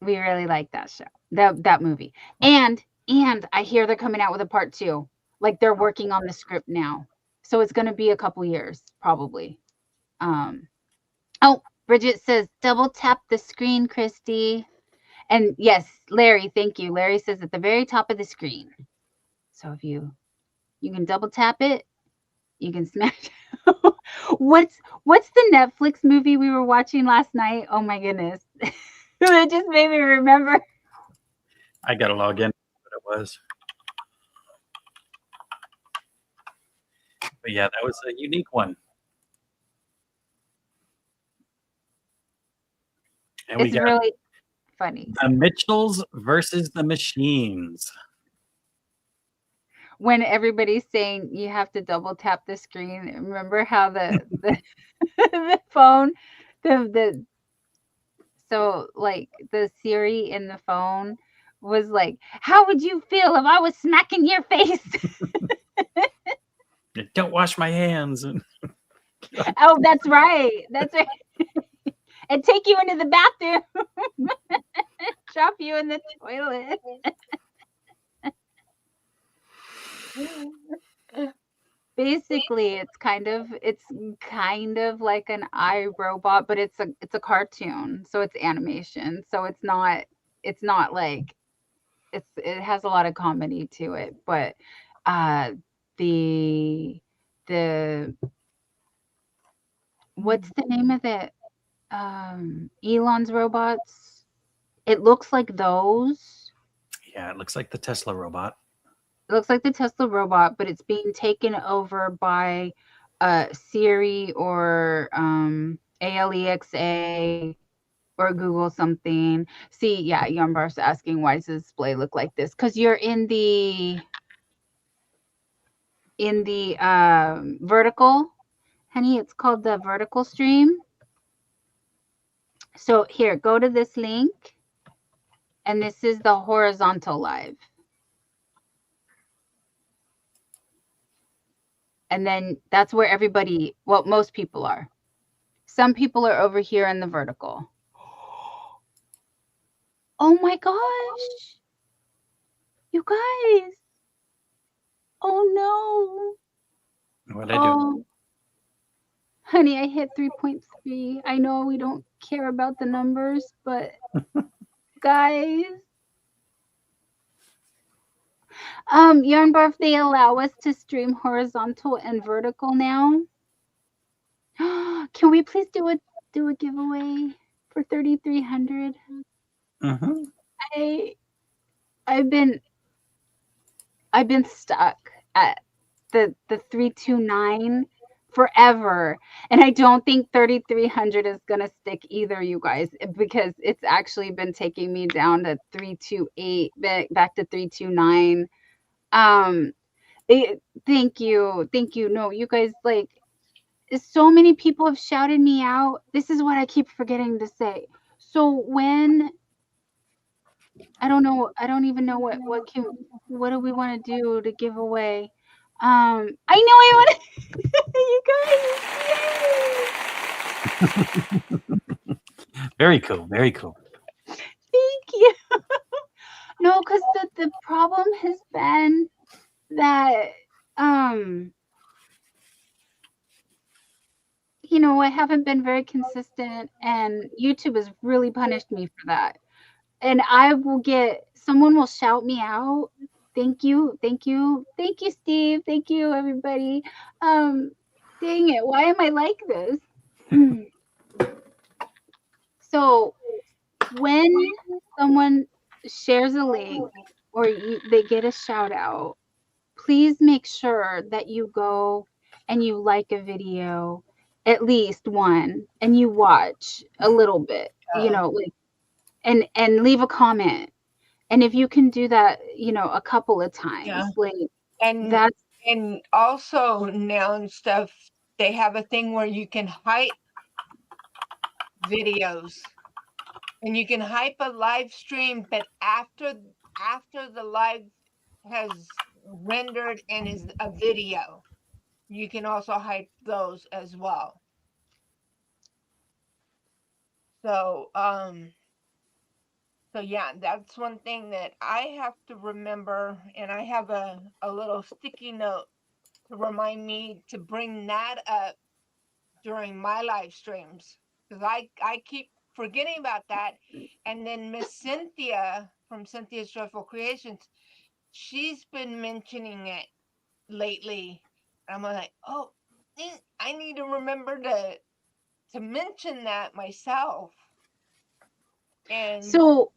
We really like that show, that movie. And I hear they're coming out with a part 2. Like they're working on the script now. So it's going to be a couple years, probably. Oh, Bridget says, double tap the screen, Christy. And yes, Larry, thank you. Larry says at the very top of the screen. So if you can double tap it, you can smash. What's the Netflix movie we were watching last night? Oh my goodness. It just made me remember. I gotta log in. What it was. But yeah, that was a unique one. And It's we got really funny. the Mitchells versus the Machines. When everybody's saying you have to double tap the screen, remember how the the phone, so like the Siri in the phone was like, "How would you feel if I was smacking your face?" Don't wash my hands. Oh, that's right. That's right. And take you into the bathroom, drop you in the toilet. Basically, it's kind of like an iRobot, but it's a cartoon, so it's animation. So it's not like it has a lot of comedy to it, but uh the the what's the name of it? Elon's robots. It looks like those. Yeah, it looks like the Tesla robot. It looks like the Tesla robot, but it's being taken over by Siri or Alexa or Google something. See, yeah, Yarnbar's asking why does the display look like this? Because you're in the vertical, honey. It's called the vertical stream. So here, go to this link, and this is the horizontal live. And then that's where everybody, well, most people are. Some people are over here in the vertical. Oh my gosh. You guys. Oh no. What I do? Oh, honey, I hit 3.3. I know we don't care about the numbers, but guys. Yarnbarf, they allow us to stream horizontal and vertical now. Can we please do a giveaway for 3,300? Mm-hmm. I've been stuck at the 329 forever, and I don't think 3,300 is gonna stick either, you guys, because it's actually been taking me down to 328, back to 329. Thank you. No, you guys, like, so many people have shouted me out. This is what I keep forgetting to say. So when I don't know, I don't even know what do we want to do to give away? I know I want you guys. Yay! Very cool. Very cool. Thank you. No, because the problem has been that I haven't been very consistent, and YouTube has really punished me for that. And someone will shout me out. Thank you, Steve. Thank you, everybody. Dang it, why am I like this? So when someone shares a link or they get a shout out, please make sure that you go and you like a video, at least one, and you watch a little bit, like, and leave a comment. And if you can do that, a couple of times, like, And that's and also now and stuff, they have a thing where you can hype videos. And you can hype a live stream, but after the live has rendered and is a video, you can also hype those as well. So yeah, that's one thing that I have to remember, and I have a little sticky note to remind me to bring that up during my live streams, because I keep forgetting about that. And then Miss Cynthia from Cynthia's Joyful Creations, she's been mentioning it lately. And I'm like, oh, I need to remember to mention that myself. And so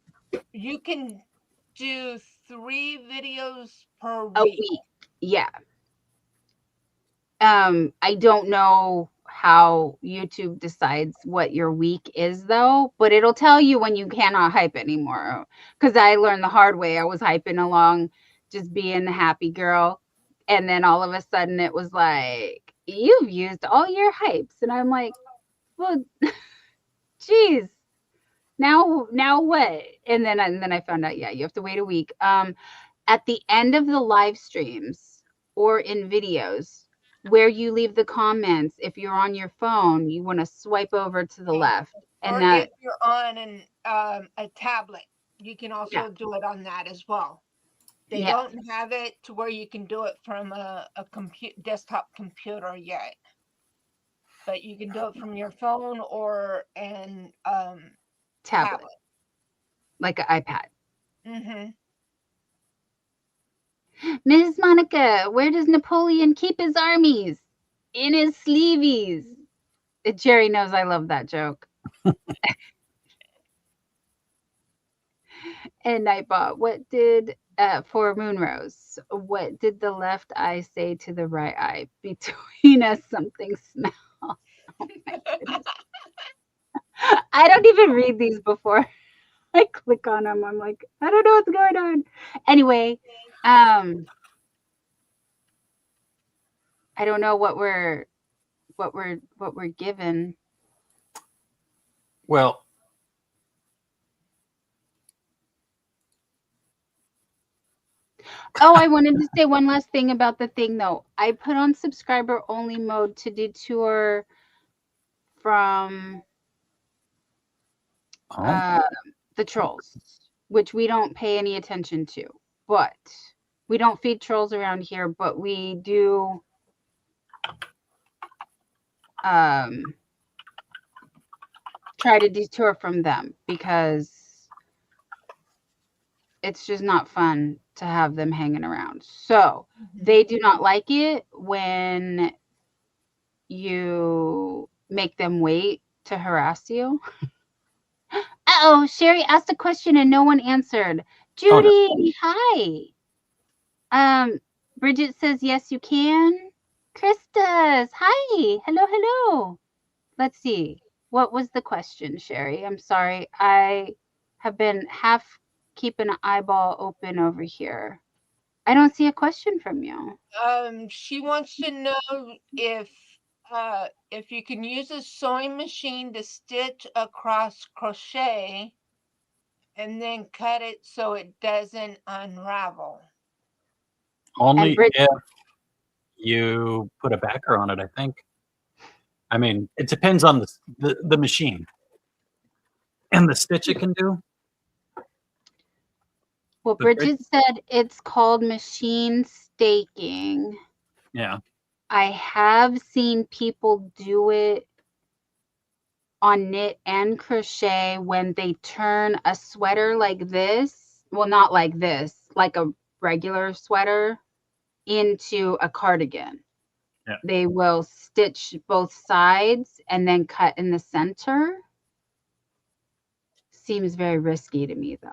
you can do 3 videos per a week. week. Yeah. I don't know how YouTube decides what your week is, though, but it'll tell you when you cannot hype anymore. Because I learned the hard way. I was hyping along, just being the happy girl, and then all of a sudden it was like, you've used all your hypes, and I'm like, well, geez, Now what? And then I found out, yeah, you have to wait a week. At the end of the live streams or in videos where you leave the comments, if you're on your phone, you want to swipe over to the left. And Or that, if you're on a tablet, you can also yeah, do it on that as well. They yeah, don't have it to where you can do it from a desktop computer yet, but you can do it from your phone or an tablet, tablet. like an iPad. Mm-hmm. Ms. Monica, where does Napoleon keep his armies? In his sleeveys. Jerry knows I love that joke. And Nightbot, what did for Moonrose? What did the left eye say to the right eye? Between us, something smell. Oh my goodness! I don't even read these before I click on them. I'm like, I don't know what's going on. Anyway, I don't know what we're given. Well, Oh, I wanted to say one last thing about the thing though. I put on subscriber only mode to detour from oh, the trolls, which we don't pay any attention to. But we don't feed trolls around here, but we do try to detour from them because it's just not fun to have them hanging around. So they do not like it when you make them wait to harass you. Uh-oh, Sherry asked a question and no one answered. oh no. Judy, hi. Bridget says, yes, you can. Krista's, hi. Hello, hello. Let's see. What was the question, Sherry? I'm sorry. I have been half keeping an eyeball open over here. I don't see a question from you. She wants to know if you can use a sewing machine to stitch across crochet and then cut it so it doesn't unravel. Only Bridget, if you put a backer on it, I think. I mean, it depends on the machine and the stitch it can do. well, But Bridget said it's called machine staking. yeah, I have seen people do it on knit and crochet when they turn a sweater like this, well, not like this, like a regular sweater, into a cardigan. Yeah. They will stitch both sides and then cut in the center. Seems very risky to me, though.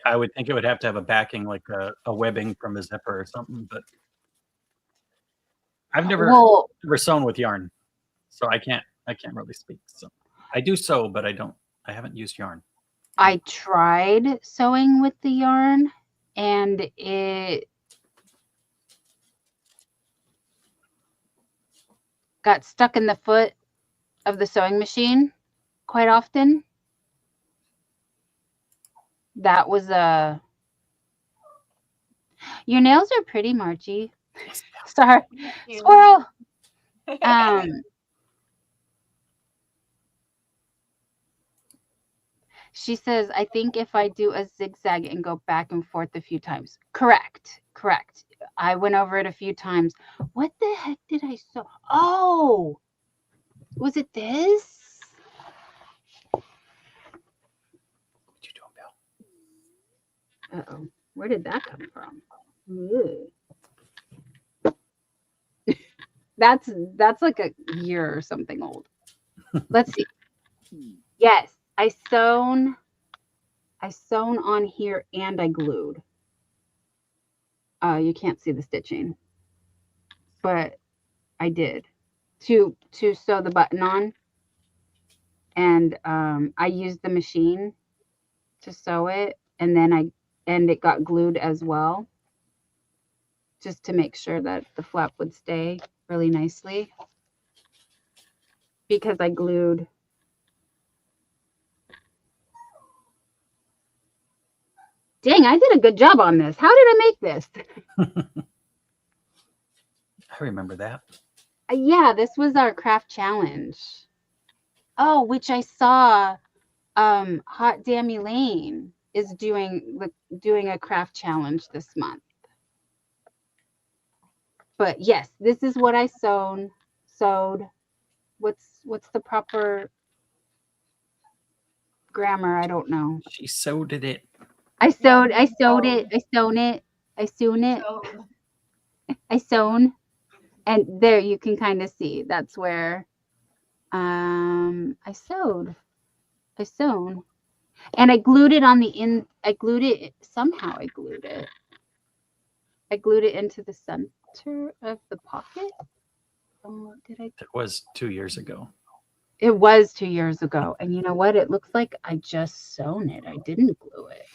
I would think it would have to have a backing, like a webbing from a zipper or something. But I've never sewn with yarn, so I can't really speak. So I do sew, but I haven't used yarn. I tried sewing with the yarn, and it got stuck in the foot of the sewing machine quite often. That was your nails are pretty, Margie. Sorry, squirrel. She says, I think if I do a zigzag and go back and forth a few times. Correct. I went over it a few times. What the heck did I sew? Oh, was it this? What you doing, Bill? Uh-oh. Where did that come from? That's like a year or something old. Let's see. Yes, I sewn on here and I glued. You can't see the stitching, but I did to sew the button on, and I used the machine to sew it, and then it got glued as well, just to make sure that the flap would stay really nicely, because I glued dang, I did a good job on this. How did I make this? I remember that. Yeah, this was our craft challenge. Oh, which I saw Hot Damn Elaine is doing a craft challenge this month. But yes, this is what I sewed. What's the proper grammar? I don't know. She sewed it. I sewed it. I sewn. And there you can kind of see that's where I sewn. And I glued it on the I glued it into the center of the pocket. Oh, did I? It was 2 years ago. It was 2 years ago. And you know what? It looks like I just sewn it. I didn't glue it.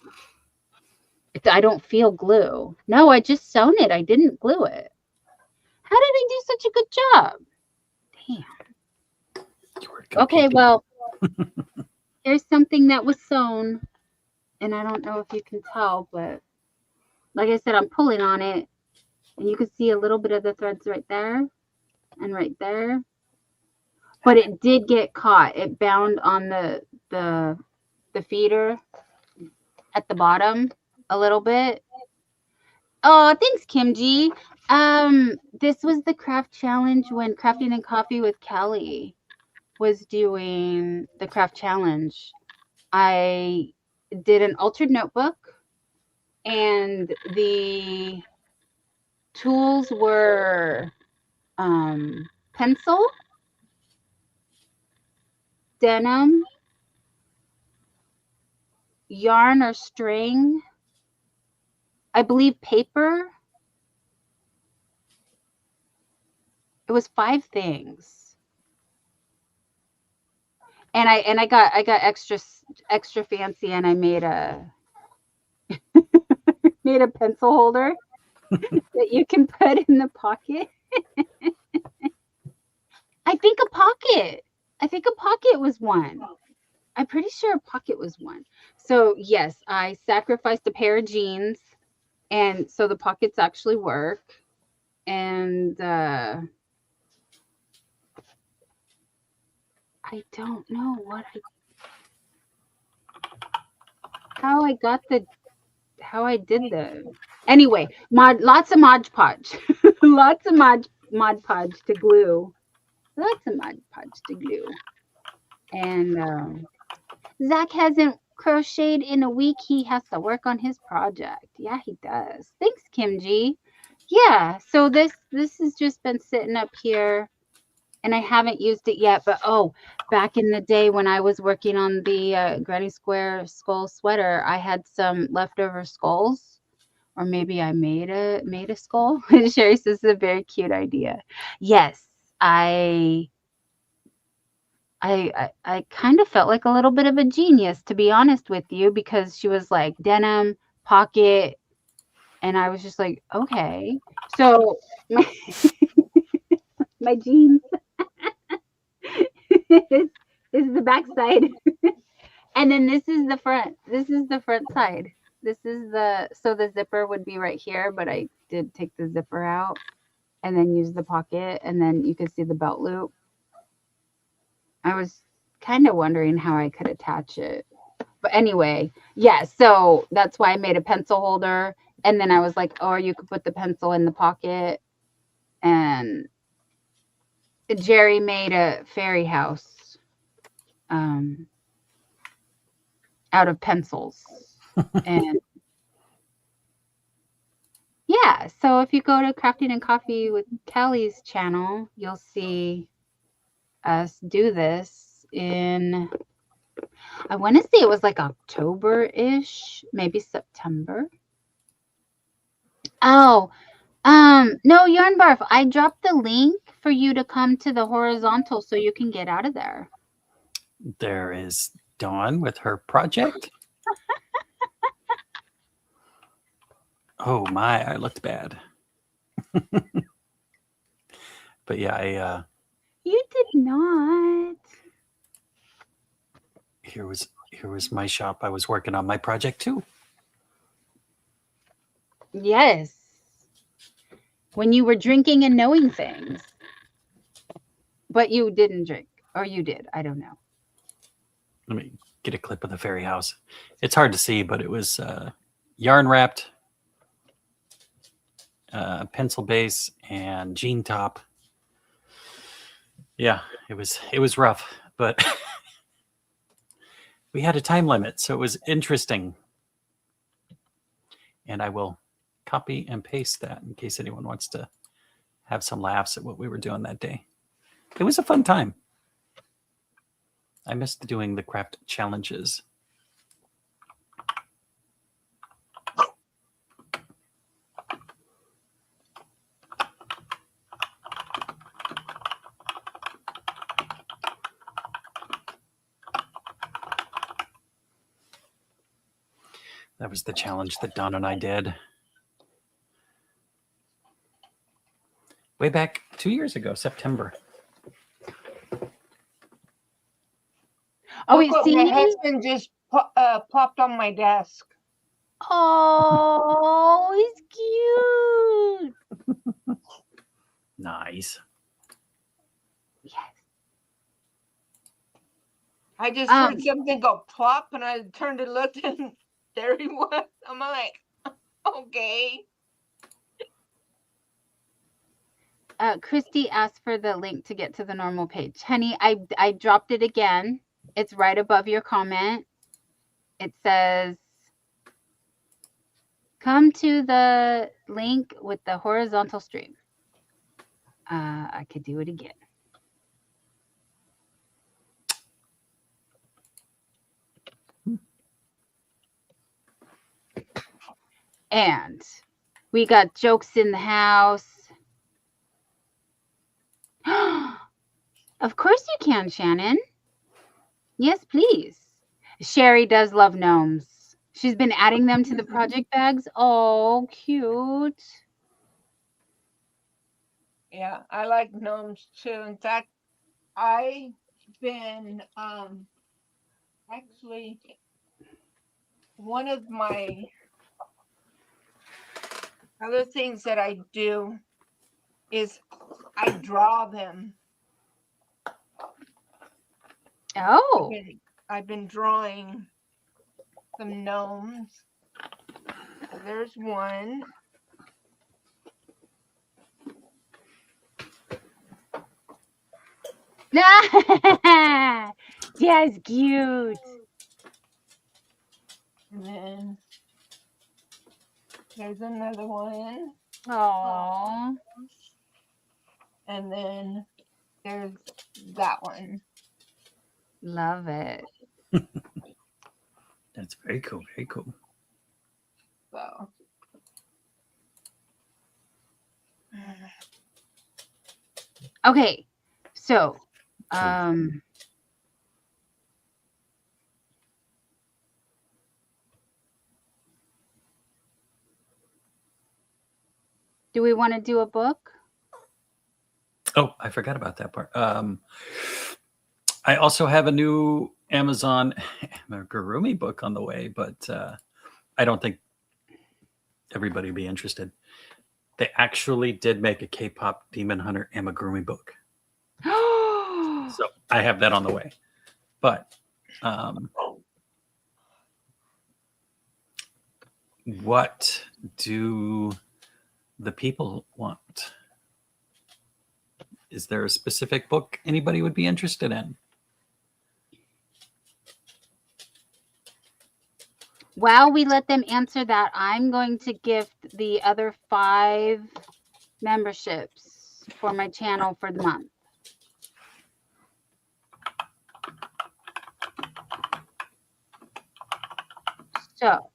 I don't feel glue. No, I just sewn it. I didn't glue it. How did I do such a good job? Damn. Okay, well, here's something that was sewn. And I don't know if you can tell, but like I said, I'm pulling on it. And you can see a little bit of the threads right there and right there. But it did get caught. It bound on the feeder at the bottom a little bit. Oh, thanks, Kimji. This was the craft challenge when Crafting and Coffee with Kelly was doing the craft challenge. I did an altered notebook, and the tools were pencil, denim, yarn or string, I believe paper. It was 5 things. And I got extra fancy, and I made a made a pencil holder that you can put in the pocket. I think a pocket was one. I'm pretty sure a pocket was one. So yes, I sacrificed a pair of jeans, and so the pockets actually work. And I don't know how I did the anyway, lots of Mod Podge. Lots of Mod Podge to glue. And Zach hasn't crocheted in a week. He has to work on his project. Yeah, he does. Thanks, Kimji. Yeah, so this has just been sitting up here, and I haven't used it yet. But oh, back in the day when I was working on the Granny Square skull sweater, I had some leftover skulls, or maybe I made a skull. Sherry says it's a very cute idea. Yes, I kind of felt like a little bit of a genius, to be honest with you, because she was like denim, pocket, and I was just like, okay. So my jeans is the back side. And then this is the front. This is the front side. So the zipper would be right here, but I did take the zipper out and then use the pocket, and then you could see the belt loop. I was kind of wondering how I could attach it. But anyway, yeah, so that's why I made a pencil holder. And then I was like, oh, you could put the pencil in the pocket. And Jerry made a fairy house out of pencils. And yeah, so if you go to Crafting and Coffee with Kelly's channel, you'll see us do this in, I want to say it was like October-ish, maybe September. Oh, no, Yarn Barf, I dropped the link for you to come to the horizontal so you can get out of there. There is Dawn with her project. Oh my, I looked bad. But yeah, You did not. here was my shop. I was working on my project too. Yes. When you were drinking and knowing things. But you didn't drink. Or you did. I don't know. Let me get a clip of the fairy house. It's hard to see, but it was yarn wrapped, pencil base, and jean top. Yeah, it was rough, but we had a time limit, so it was interesting. And I will copy and paste that in case anyone wants to have some laughs at what we were doing that day. It was a fun time. I missed doing the craft challenges. That was the challenge that Don and I did way back 2 years ago, September. Oh, Look wait, what see? my husband just plopped on my desk. Oh, he's cute. Nice. Yes. I just heard something go plop, and I turned and looked, and there he was. I'm like, okay. Christy asked for the link to get to the normal page. Honey, I dropped it again. It's right above your comment. It says, come to the link with the horizontal stream. I could do it again. And we got jokes in the house. Of course you can, Shannon. Yes, please. Sherry does love gnomes. She's been adding them to the project bags. Oh, cute. Yeah, I like gnomes too. In fact, I've been actually one of my other things that I do is I draw them. Oh. I've been drawing some gnomes. So there's one. That's cute. And then there's another one. Oh. And then there's that one. Love it. That's very cool. Very cool. So. Okay. So, do we want to do a book? Oh, I forgot about that part. I also have a new Amazon amigurumi book on the way, but I don't think everybody would be interested. They actually did make a K-pop Demon Hunter amigurumi book. So I have that on the way. But what do the people want? Is there a specific book anybody would be interested in? While we let them answer that, I'm going to gift the other 5 memberships for my channel for the month. So.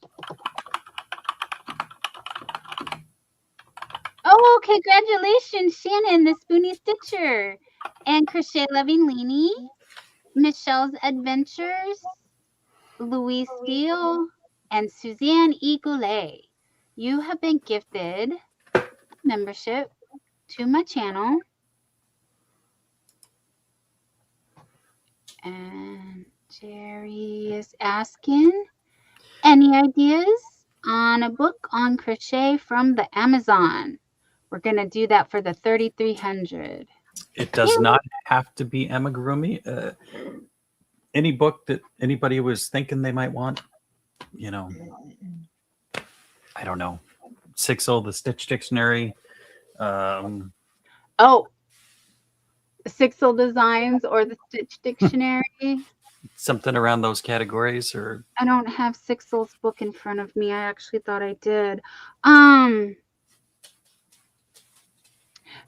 Oh, congratulations, Shannon, the Spoonie Stitcher, and Crochet Loving Leanie, Michelle's Adventures, Louise Steele, and Suzanne E. Goulet. You have been gifted membership to my channel. And Jerry is asking, any ideas on a book on crochet from the Amazon. We're going to do that for the 3,300. It does not have to be amigurumi. Any book that anybody was thinking they might want, you know, I don't know. Sixel, the Stitch Dictionary. Oh, Sixel Designs or the Stitch Dictionary. Something around those categories, or I don't have Sixel's book in front of me. I actually thought I did.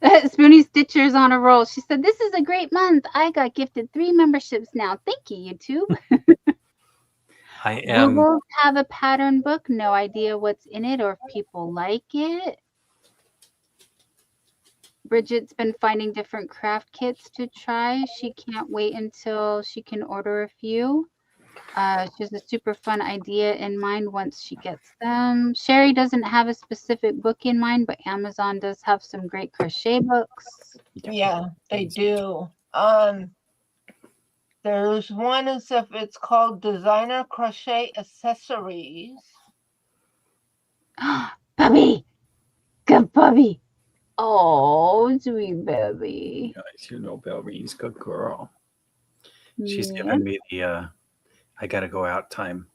Spoonie Stitcher's on a roll. She said, "This is a great month. I got gifted 3 memberships now. Thank you, YouTube." I am. Google's have a pattern book. No idea what's in it or if people like it. Bridget's been finding different craft kits to try. She can't wait until she can order a few. She has a super fun idea in mind once she gets them. Sherry doesn't have a specific book in mind, but Amazon does have some great crochet books. Yeah, they do. There's one as if it's called Designer Crochet Accessories. Bubby! Good Bubby! Oh, sweet Bubby. Guys, you know Belby's good girl. She's Yeah. giving me the I gotta go out time.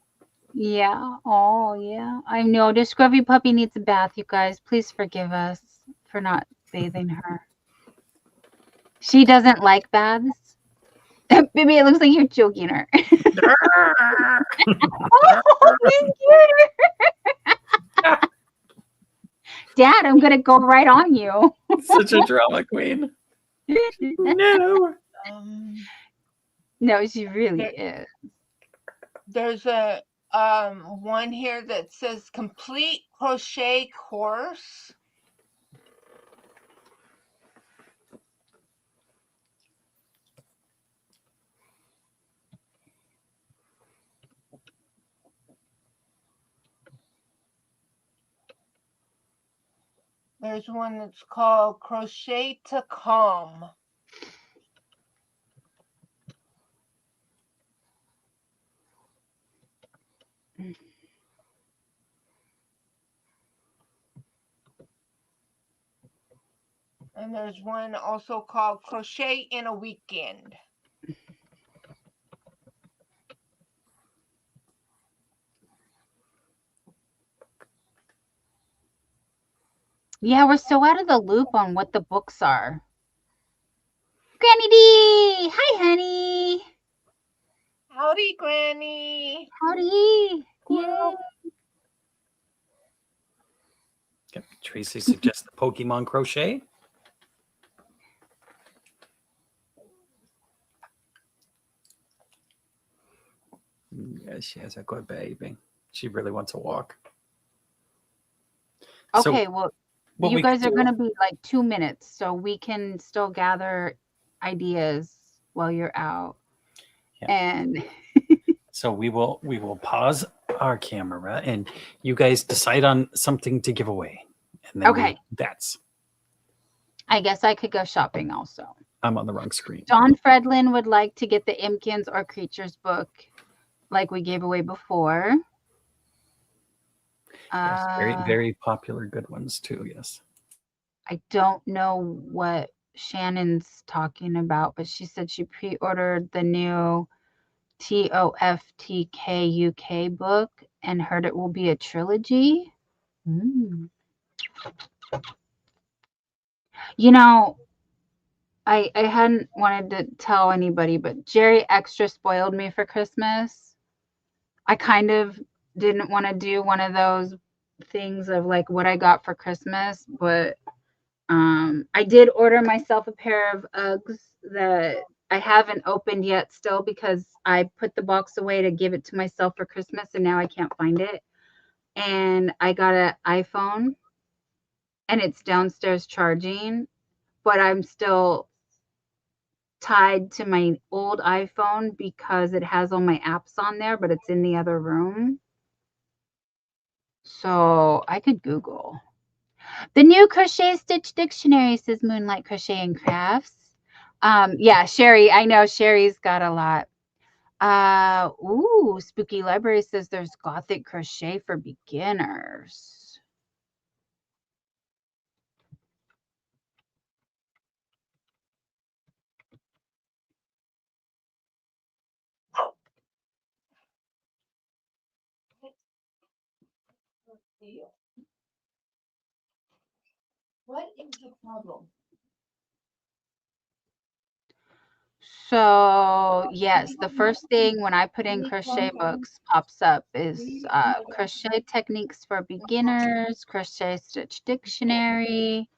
Yeah. Oh, yeah. I know. The scruffy puppy needs a bath, you guys. Please forgive us for not bathing her. She doesn't like baths. Baby, it looks like you're choking her. Oh, he's cute. Dad, I'm gonna go right on you. Such a drama queen. No. No, she really is. There's a one here that says complete crochet course. There's one that's called Crochet to Calm. And there's one also called Crochet in a Weekend. Yeah, we're so out of the loop on what the books are. Granny D! Hi, honey. Howdy, Granny. Howdy. Yay. Yep. Tracy suggests the Pokemon crochet. Yeah, she has a good baby. She really wants a walk. Okay, So well, what you we guys could are do- going to be like 2 minutes, so we can still gather ideas while you're out. Yeah. And So we will pause our camera and you guys decide on something to give away. And then Okay. that's I guess I could go shopping also. I'm on the wrong screen. John Fredlin would like to get the Imkins or Creatures book like we gave away before. Yes, very, very popular good ones too, yes. I don't know what Shannon's talking about, but she said she pre-ordered the new TOFTK UK book and heard it will be a trilogy. You know, I hadn't wanted to tell anybody, but Jerry extra spoiled me for Christmas. I kind of didn't want to do one of those things of like what I got for Christmas, but I did order myself a pair of Uggs that I haven't opened yet still because I put the box away to give it to myself for Christmas and now I can't find it. And I got an iPhone and it's downstairs charging, but I'm still tied to my old iPhone because it has all my apps on there, but it's in the other room. So I could Google. The new Crochet Stitch Dictionary, says Moonlight Crochet and Crafts. Yeah, Sherry, I know Sherry's got a lot. Ooh, Spooky Library says there's Gothic crochet for beginners. What is the problem? So yes, the first thing when I put in crochet books pops up is crochet techniques for beginners, crochet stitch dictionary,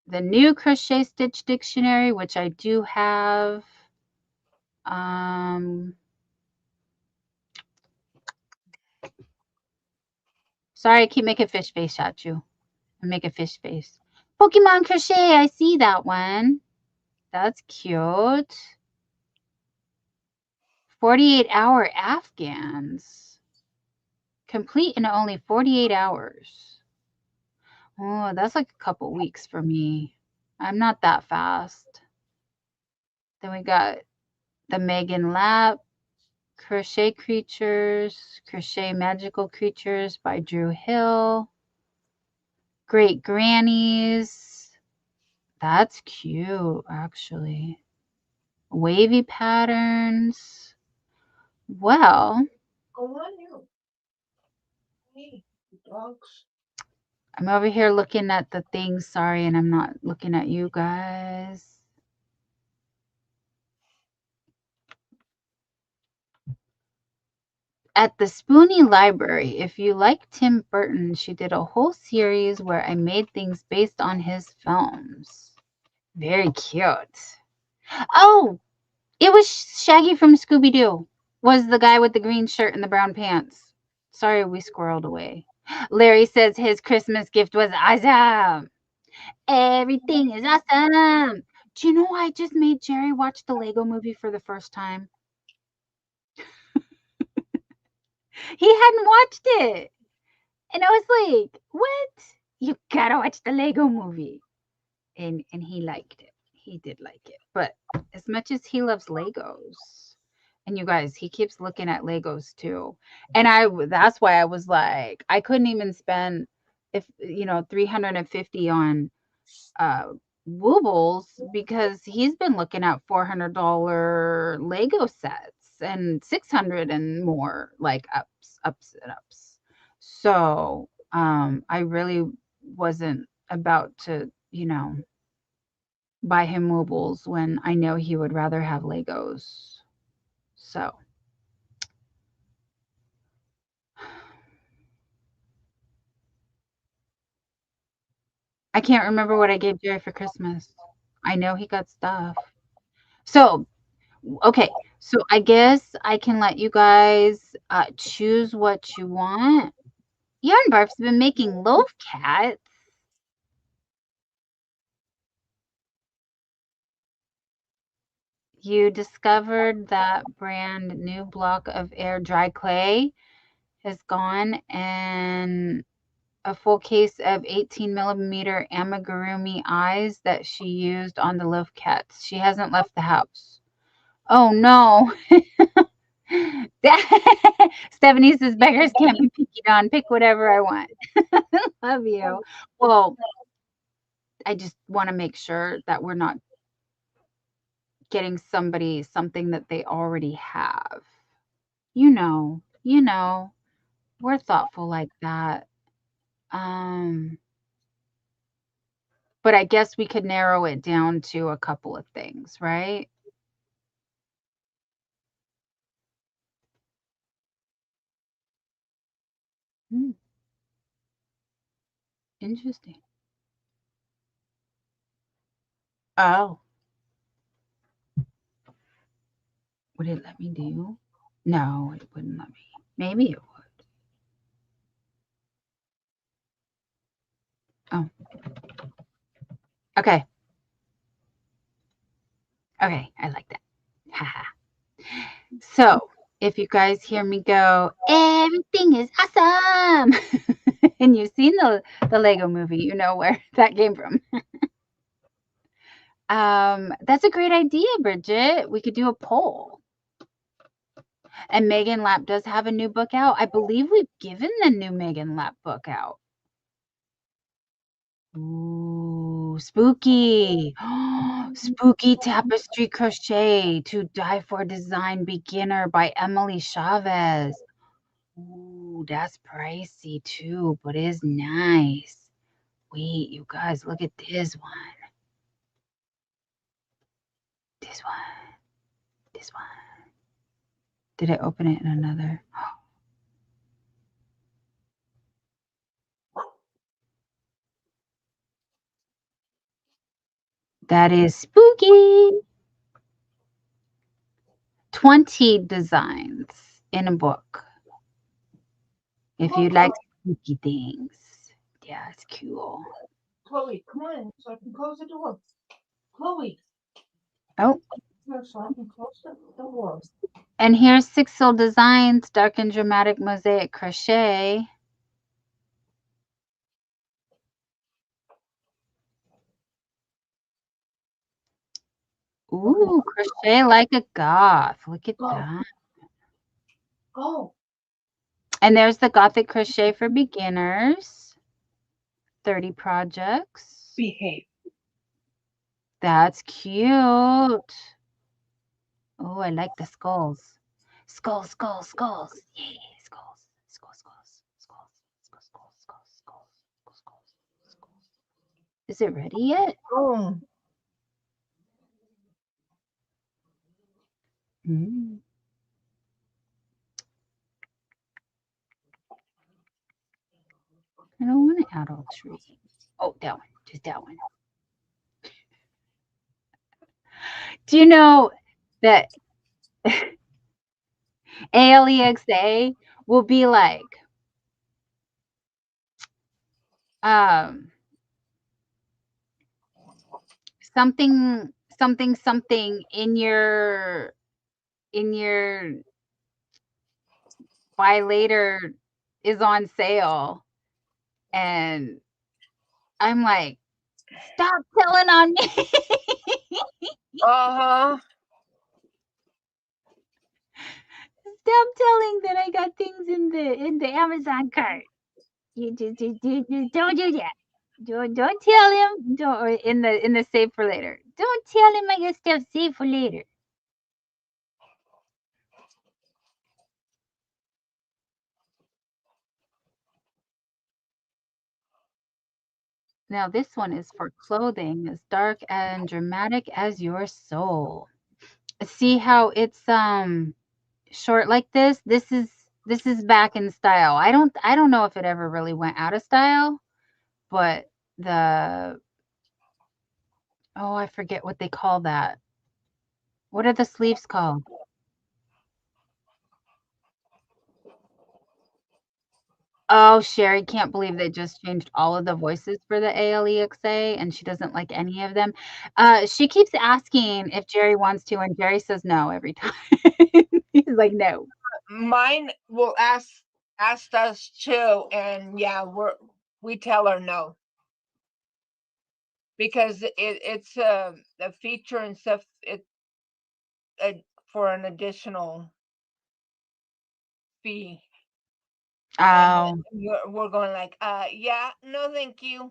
the new crochet stitch dictionary, which I do have. Sorry, I keep making fish face at you. I make a fish face. Pokemon crochet, I see that one. That's cute. 48-hour Afghans. Complete in only 48 hours. Oh, that's like a couple weeks for me. I'm not that fast. Then we got the Megan Lap, Crochet Creatures, Crochet Magical Creatures by Drew Hill. Great Grannies. That's cute, actually. Wavy patterns. Well, Go on you. Hey, dogs. I'm over here looking at the things, sorry, and I'm not looking at you guys. At the Spoonie Library, if you like Tim Burton, she did a whole series where I made things based on his films. Very cute. Oh, it was Shaggy from Scooby-Doo. Was the guy with the green shirt and the brown pants. Sorry, we squirreled away. Larry says his Christmas gift was awesome. Everything is awesome. Do you know I just made Jerry watch the Lego movie for the first time? He hadn't watched it. And I was like, what? You gotta watch the Lego movie. And he liked it. He did like it. But as much as he loves Legos, and you guys, he keeps looking at Legos too. And that's why I was like, I couldn't even spend $350 on Woobles because he's been looking at $400 Lego sets and 600 and more, like ups and ups. So I really wasn't about to, buy him Woobles when I know he would rather have Legos. So I can't remember what I gave Jerry for Christmas. I know he got stuff. So, okay. So I guess I can let you guys choose what you want. Yarn Barf's been making loaf cats. You discovered that brand new block of air dry clay has gone, and a full case of 18 millimeter amigurumi eyes that she used on the loaf cats. She hasn't left the house. Oh no. Stephanie says beggars can't be picky on. Pick whatever I want. Love you. Well, I just want to make sure that we're not getting somebody something that they already have. We're thoughtful like that. But I guess we could narrow it down to a couple of things, right? Interesting. Oh. Would it let me do? No, it wouldn't let me. Maybe it would. Oh. Okay. Okay, I like that. Haha. So, if you guys hear me go, everything is awesome, and you've seen the Lego movie, you know where that came from. That's a great idea, Bridget. We could do a poll. And Megan Lapp does have a new book out. I believe we've given the new Megan Lapp book out. Ooh, spooky. Spooky Tapestry Crochet to Die for Design Beginner by Emily Chavez. Ooh, that's pricey too, but it's nice. Wait, you guys, look at this one. This one. This one. Did I open it in another? That is spooky. 20 designs in a book. If you like spooky things. Yeah, it's cool. Chloe, come on, so I can close the door. Chloe. Oh. So I can close the door. And here's Sixel Designs, Dark and Dramatic Mosaic Crochet. Ooh, crochet like a goth. Look at that. Go. And there's the Gothic Crochet for Beginners. 30 projects. Behave. That's cute. Oh, I like the skulls. Skulls, skulls, skulls. Yay, skulls. Skulls, skulls, skulls, skulls, skulls, skulls, skulls, skulls, skulls. Is it ready yet? Oh. Mm. I don't want an adult tree. Oh, that one. Just that one. Do you know that ALEXA will be like something something in your buy later is on sale, and I'm like, stop telling on me. Uh-huh. Stop telling that I got things in the Amazon cart. You just don't do that. Don't tell him. Don't or in the save for later. Don't tell him I got stuff saved for later. Now this one is for clothing, as dark and dramatic as your soul. See how it's short like this? This is back in style. I don't know if it ever really went out of style, but the oh, I forget what they call that. What are the sleeves called? Oh, Sherry can't believe they just changed all of the voices for the ALEXA, and she doesn't like any of them. She keeps asking if Jerry wants to, and Jerry says no every time. He's like, no. Mine will ask us too, and yeah, we tell her no. Because it's a feature and stuff for an additional fee. Oh. And we're going like, yeah, no, thank you.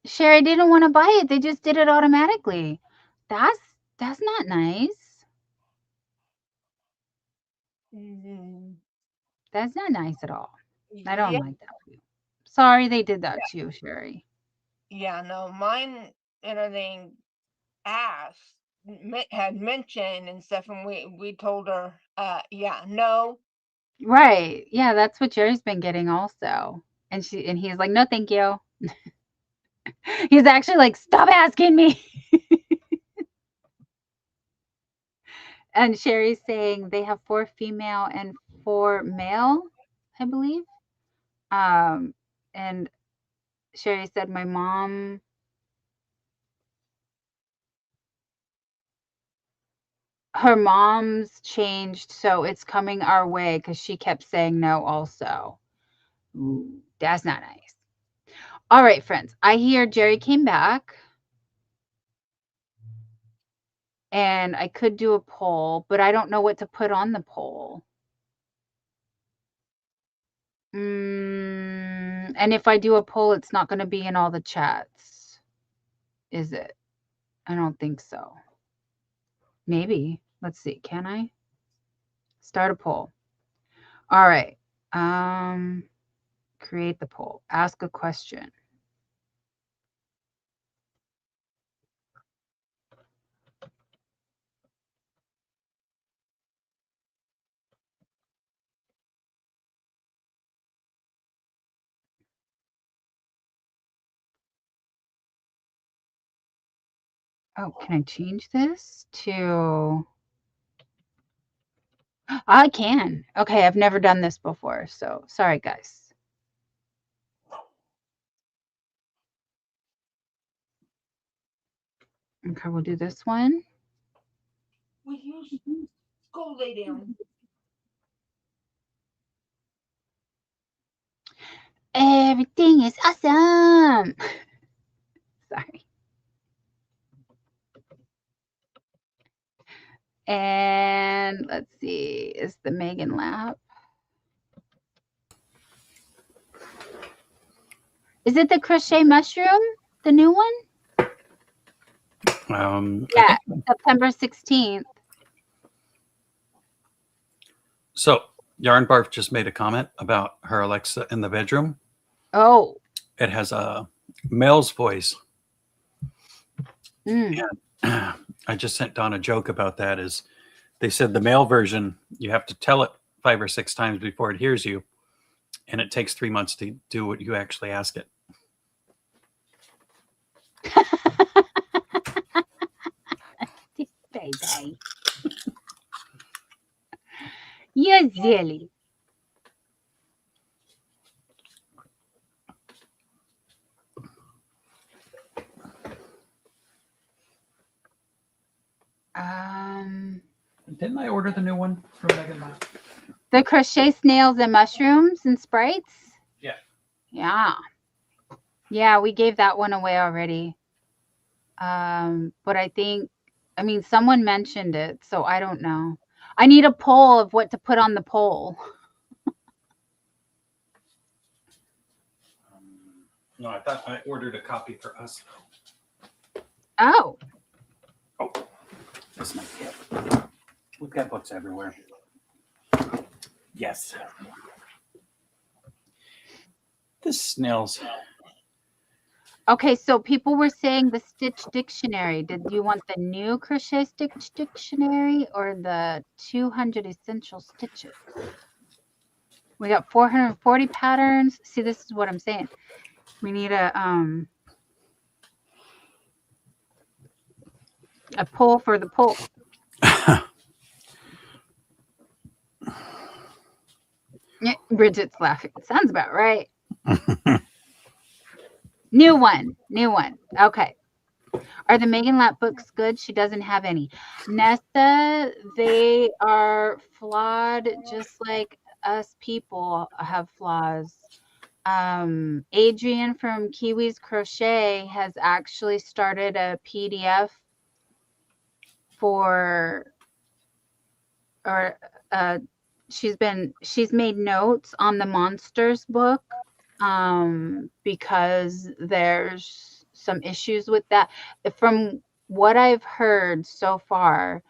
Sherry didn't want to buy it. They just did it automatically. That's not nice. That's not nice at all. I don't Yeah, like that for you. Sorry they did that to you, Sherry. yeah, no, mine and everything asked had mentioned and stuff, and we told her, yeah, no. Right. Yeah, that's what Jerry's been getting also. And he's like, no, thank you. He's actually like, stop asking me. And Sherry's saying they have 4 female and 4 male, I believe. And Sherry said, my mom her mom's changed, so it's coming our way because she kept saying no also. Ooh, that's not nice. All right, friends. I hear Jerry came back. And I could do a poll, but I don't know what to put on the poll. And if I do a poll, it's not going to be in all the chats, is it? I don't think so. Maybe. Let's see. Can I? Start a poll. All right. Create the poll. Ask a question. Oh, can I change this to... I can. Okay, I've never done this before, so sorry, guys. Okay, we'll do this one. Will you go lay down? Everything is awesome. Sorry. And let's see, is the Megan lap? Is it the crochet mushroom, the new one? Yeah, September 16th. So Yarn Barf just made a comment about her Alexa in the bedroom. Oh. It has a male's voice. Mm. And I just sent Don a joke about that. Is they said the male version, you have to tell it 5 or 6 times before it hears you. And it takes 3 months to do what you actually ask it. Baby. You're silly. Didn't I order the new one from Megan? The crochet snails and mushrooms and sprites? Yeah. Yeah. Yeah, we gave that one away already. But I think, I mean, someone mentioned it, so I don't know. I need a poll of what to put on the poll. No, I thought I ordered a copy for us. Oh. Oh, this might be it. We've got books everywhere. Yes. The snails. Okay, so people were saying the Stitch Dictionary. Did you want the new Crochet Stitch Dictionary or the 200 Essential Stitches? We got 440 patterns. See, this is what I'm saying. We need a poll for the poll. Yeah, Bridget's laughing. Sounds about right. New one. Okay. Are the Megan Lap books good? She doesn't have any. Nesta, they are flawed just like us people have flaws. Adrian from Kiwi's Crochet has actually started a PDF for, or she's made notes on the monsters book because there's some issues with that. From what I've heard so far,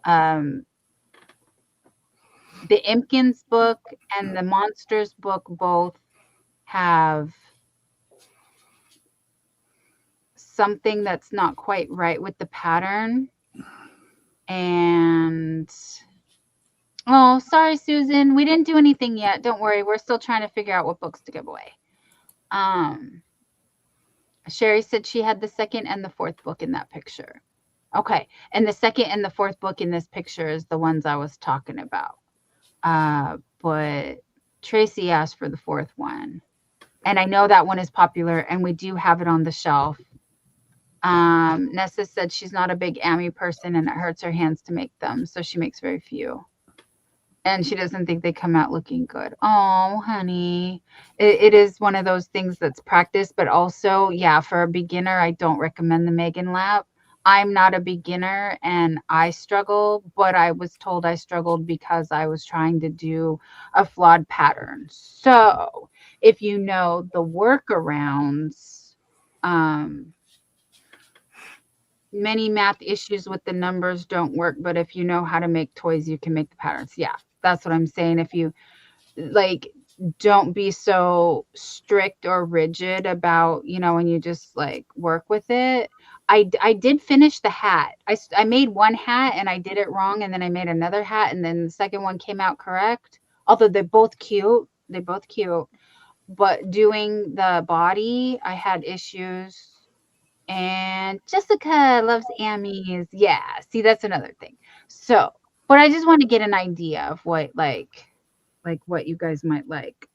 the Impkins book and the monsters book both have something that's not quite right with the pattern. And oh, sorry, Susan, we didn't do anything yet. Don't worry, we're still trying to figure out what books to give away. Sherry said she had the second and the fourth book in that picture. Okay, and the second and the fourth book in this picture is the ones I was talking about. But Tracy asked for the fourth one. And I know that one is popular, and we do have it on the shelf. Nessa said she's not a big Amy person and it hurts her hands to make them, so she makes very few. And she doesn't think they come out looking good. Oh, honey. It is one of those things that's practice, but also, yeah, for a beginner, I don't recommend the Megan Lap. I'm not a beginner and I struggle, but I was told I struggled because I was trying to do a flawed pattern. So if you know the workarounds, many math issues with the numbers don't work, but if you know how to make toys, you can make the patterns. Yeah, that's what I'm saying. If you like, don't be so strict or rigid about, when you just like work with it. I did finish the hat. I made one hat and I did it wrong. And then I made another hat. And then the second one came out correct. Although they're both cute. They're both cute. But doing the body, I had issues. And Jessica loves Amy's. Yeah, see, that's another thing. So, but I just want to get an idea of what like what you guys might like.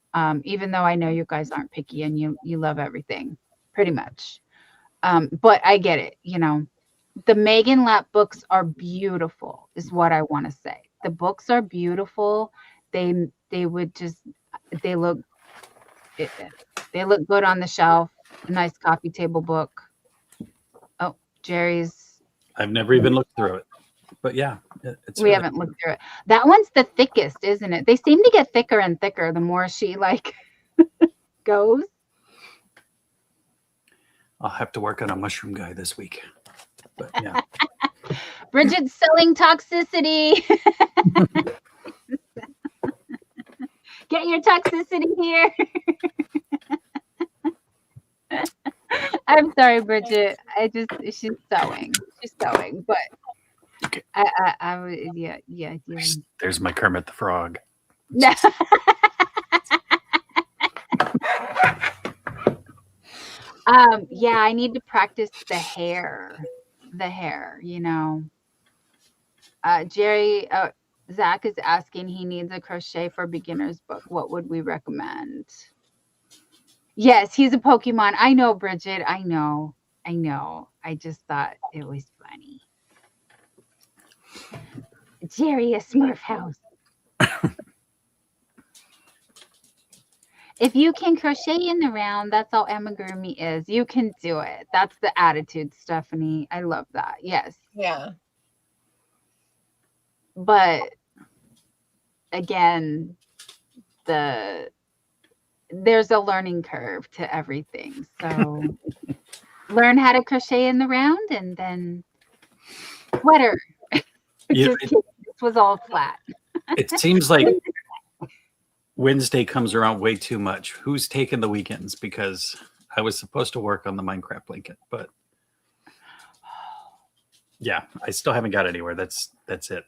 Even though I know you guys aren't picky and you love everything, pretty much. But I get it. The Megan Lap books are beautiful, is what I want to say. The books are beautiful. They would just they look they look good on the shelf. A nice coffee table book. Oh, Jerry's. I've never even looked through it, but yeah, it's We haven't looked through it. That one's the thickest, isn't it? They seem to get thicker and thicker the more she like goes. I'll have to work on a mushroom guy this week. But yeah. Bridget's selling toxicity. Get your toxicity here. I'm sorry, Bridget. She's sewing. She's sewing, but Okay. I would, yeah. There's my Kermit the Frog. No. Yeah, I need to practice the hair. Jerry, Zach is asking, he needs a crochet for beginners book. What would we recommend? Yes, he's a Pokemon. I know, Bridget. I know. I just thought it was funny. Jerry, a Smurf house. If you can crochet in the round, that's all amigurumi is. You can do it. That's the attitude, Stephanie. I love that. Yes. Yeah. But again, there's a learning curve to everything. So learn how to crochet in the round and then sweater. Yeah, This was all flat. it seems like Wednesday comes around way too much. Who's taking the weekends? Because I was supposed to work on the Minecraft blanket, but yeah, I still haven't got anywhere. That's it.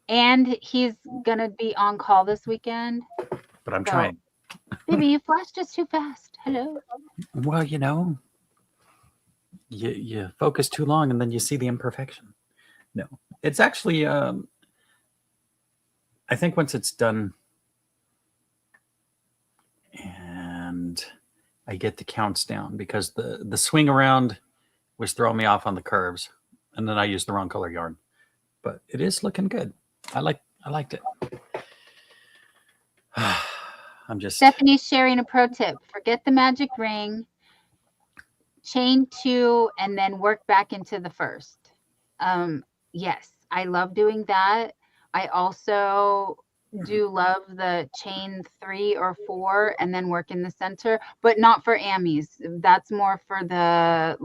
And he's gonna be on call this weekend. But I'm So- trying. Baby, you flashed just too fast. Hello. Well, you focus too long and then you see the imperfection. No, it's actually, I think once it's done and I get the counts down, because the swing around was throwing me off on the curves, and then I used the wrong color yarn, but it is looking good. I liked it. I'm just Stephanie's sharing a pro tip. Forget the magic ring, chain 2, and then work back into the first. Yes, I love doing that. I also do love the chain 3 or 4 and then work in the center, but not for Amy's. That's more for the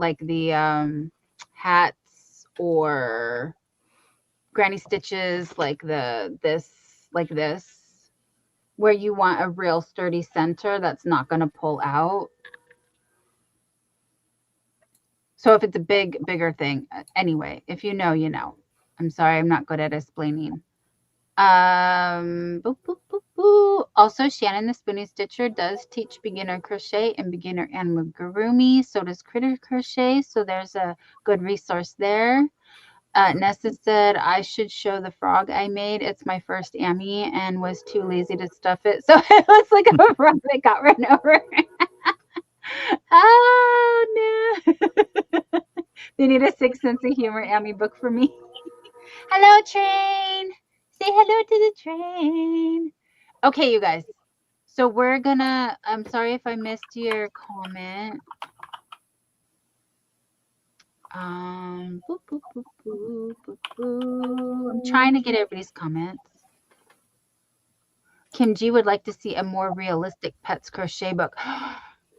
hats or granny stitches, like this, where you want a real sturdy center that's not going to pull out. So if it's a bigger thing, anyway, if you know, you know. I'm sorry, I'm not good at explaining. Boop, boop, boop, boop. Also, Shannon the Spoonie Stitcher does teach beginner crochet and beginner amigurumi. So does Critter Crochet. So there's a good resource there. Nessa said I should show the frog I made. It's my first Amy and was too lazy to stuff it. So it looks like a frog that got run over. Oh no. They need a Sixth Sense of Humor Amy book for me. Hello, train. Say hello to the train. Okay, you guys. So we're gonna, I'm sorry if I missed your comment. Boop, boop, boop, boop, boop, boop. I'm trying to get everybody's comments. Kim G would like to see a more realistic pets crochet book.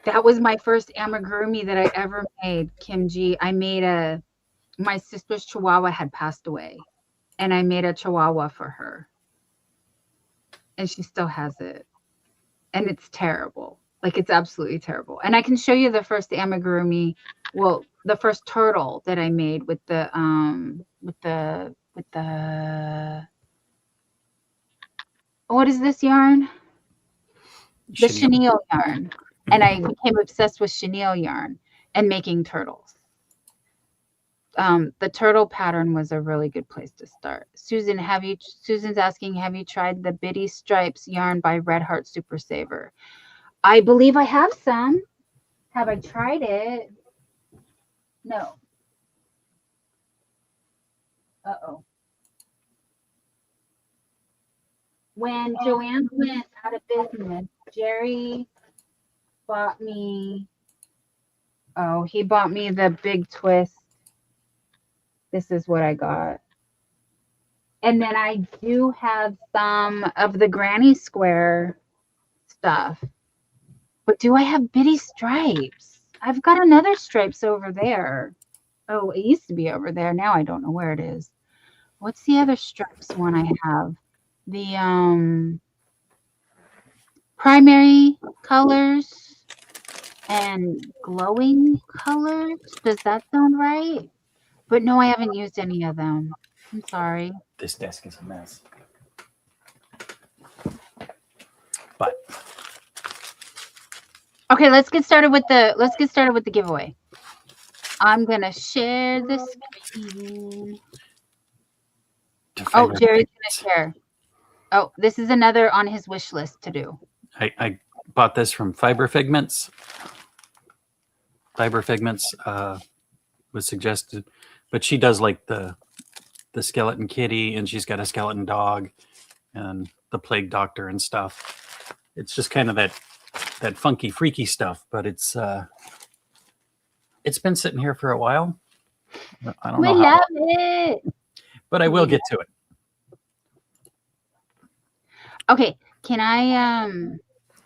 That was my first amigurumi that I ever made, Kim G. I made my sister's chihuahua had passed away, and I made a chihuahua for her. And she still has it. And it's terrible. Like, it's absolutely terrible. And I can show you the first amigurumi, well, the first turtle that I made with the what is this yarn? The chenille yarn. And I became obsessed with chenille yarn and making turtles. The turtle pattern was a really good place to start. Susan's asking, have you tried the Bitty Stripes yarn by Red Heart Super Saver? I believe I have some. Have I tried it? No. Uh-oh. When Joanne went out of business, Jerry bought me, he bought me the big twist. This is what I got. And then I do have some of the Granny Square stuff. But do I have Bitty Stripes? I've got another Stripes over there. Oh, it used to be over there. Now I don't know where it is. What's the other Stripes one I have? The primary colors and glowing colors. Does that sound right? But no, I haven't used any of them. I'm sorry. This desk is a mess. But okay, let's get started with the giveaway. I'm gonna share the screen. Oh, Jerry's gonna share. Oh, this is another on his wish list to do. I bought this from Fiber Figments. Fiber Figments was suggested, but she does like the skeleton kitty, and she's got a skeleton dog and the plague doctor and stuff. It's just kind of that funky, freaky stuff, but it's been sitting here for a while. I don't know. We love it. But I will get to it. Okay, can I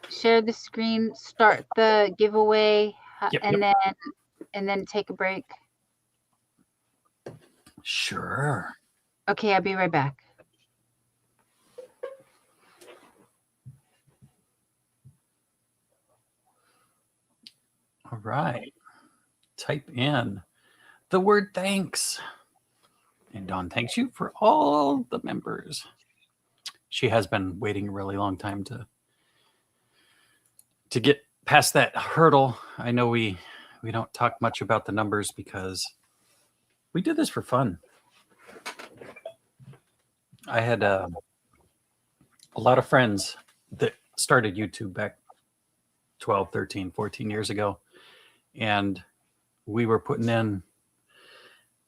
share the screen, start the giveaway, and then take a break? Sure. Okay, I'll be right back. All right. Type in the word thanks. And Dawn thanks you for all the members. She has been waiting a really long time to get past that hurdle. I know we don't talk much about the numbers because we did this for fun. I had a lot of friends that started YouTube back 12, 13, 14 years ago. And we were putting in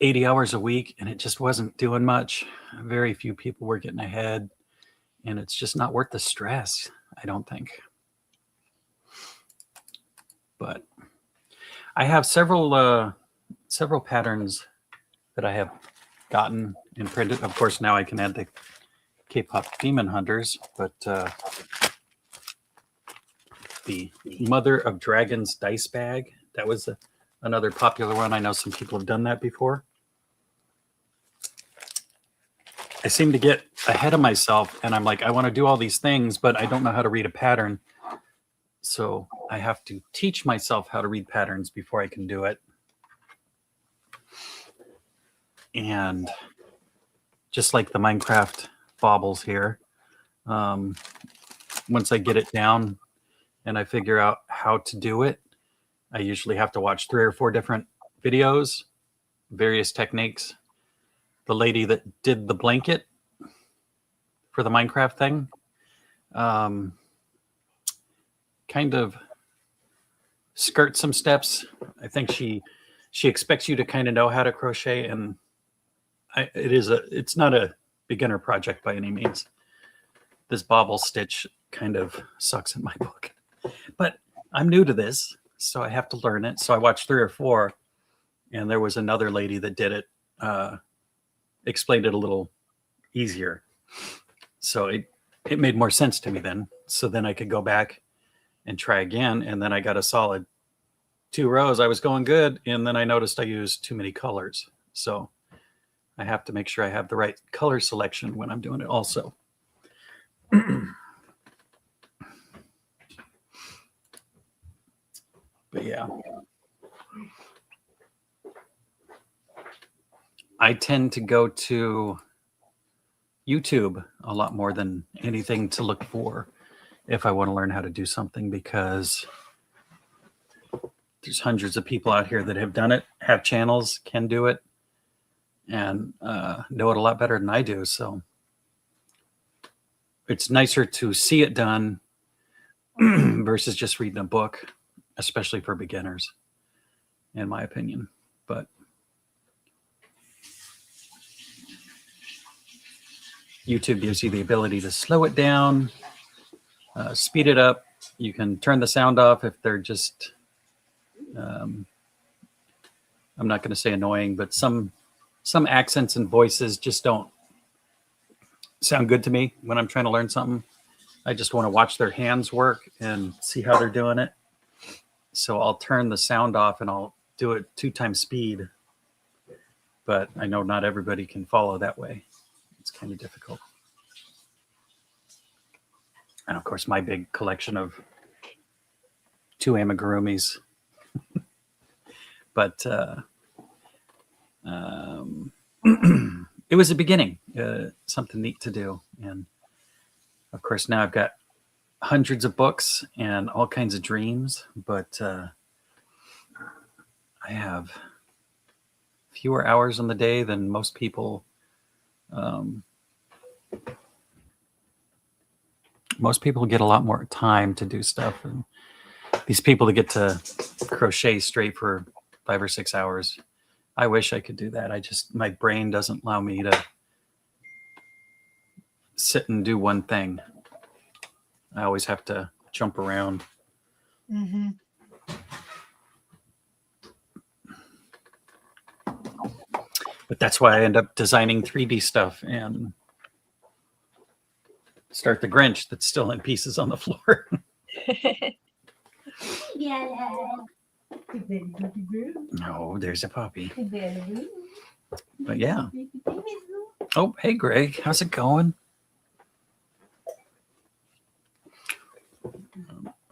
80 hours a week, and it just wasn't doing much. Very few people were getting ahead, and it's just not worth the stress, I don't think. But I have several patterns that I have gotten and printed. Of course, now I can add the K-pop Demon Hunters, but the Mother of Dragons dice bag, that was another popular one. I know some people have done that before. I seem to get ahead of myself, and I'm like, I want to do all these things, but I don't know how to read a pattern. So I have to teach myself how to read patterns before I can do it. And just like the Minecraft baubles here, once I get it down and I figure out how to do it, I usually have to watch 3 or 4 different videos, various techniques. The lady that did the blanket for the Minecraft thing kind of skirt some steps. I think she expects you to kind of know how to crochet, and it's not a beginner project by any means. This bobble stitch kind of sucks in my book, but I'm new to this, so I have to learn it. So I watched 3 or 4, and there was another lady that did it, explained it a little easier. So it made more sense to me then. So then I could go back and try again. And then I got a solid 2 rows. I was going good. And then I noticed I used too many colors. So I have to make sure I have the right color selection when I'm doing it also. But yeah. I tend to go to YouTube a lot more than anything to look for if I want to learn how to do something, because there's hundreds of people out here that have done it, have channels, can do it, and know it a lot better than I do. So it's nicer to see it done versus just reading a book, especially for beginners, in my opinion. But YouTube gives you the ability to slow it down, speed it up. You can turn the sound off if they're just, I'm not going to say annoying, but some accents and voices just don't sound good to me when I'm trying to learn something. I just want to watch their hands work and see how they're doing it. So I'll turn the sound off and I'll do it 2 times speed. But I know not everybody can follow that way. It's kind of difficult. And of course, my big collection of 2 amigurumis. But it was a beginning, something neat to do. And of course, now I've got hundreds of books and all kinds of dreams, but I have fewer hours in the day than most people. Most people get a lot more time to do stuff, and these people that get to crochet straight for 5 or 6 hours, I wish I could do that. My brain doesn't allow me to sit and do one thing. I always have to jump around. Mm-hmm. But that's why I end up designing 3D stuff and start the Grinch that's still in pieces on the floor. No, there's a puppy. But yeah. Oh, hey, Greg. How's it going?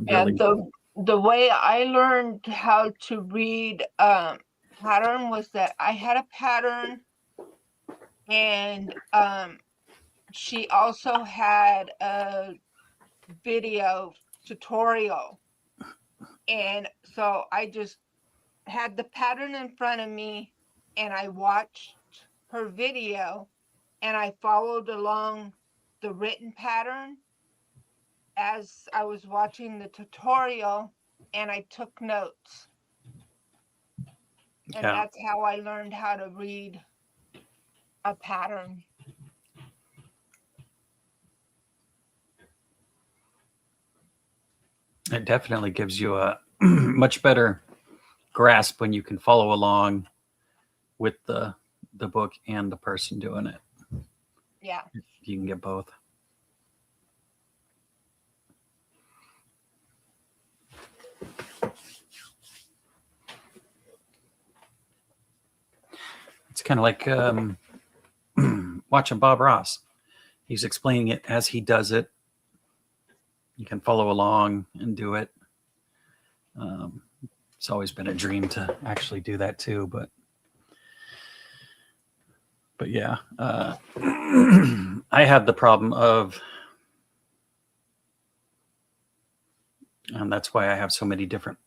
And the way I learned how to read pattern was that I had a pattern, and she also had a video tutorial. And so I just had the pattern in front of me, and I watched her video, and I followed along the written pattern as I was watching the tutorial, and I took notes. And that's how I learned how to read a pattern. It definitely gives you a much better grasp when you can follow along with the book and the person doing it. Yeah. You can get both. It's kind of like watching Bob Ross. He's explaining it as he does it. You can follow along and do it. It's always been a dream to actually do that too, but yeah, I have the problem of, and that's why I have so many different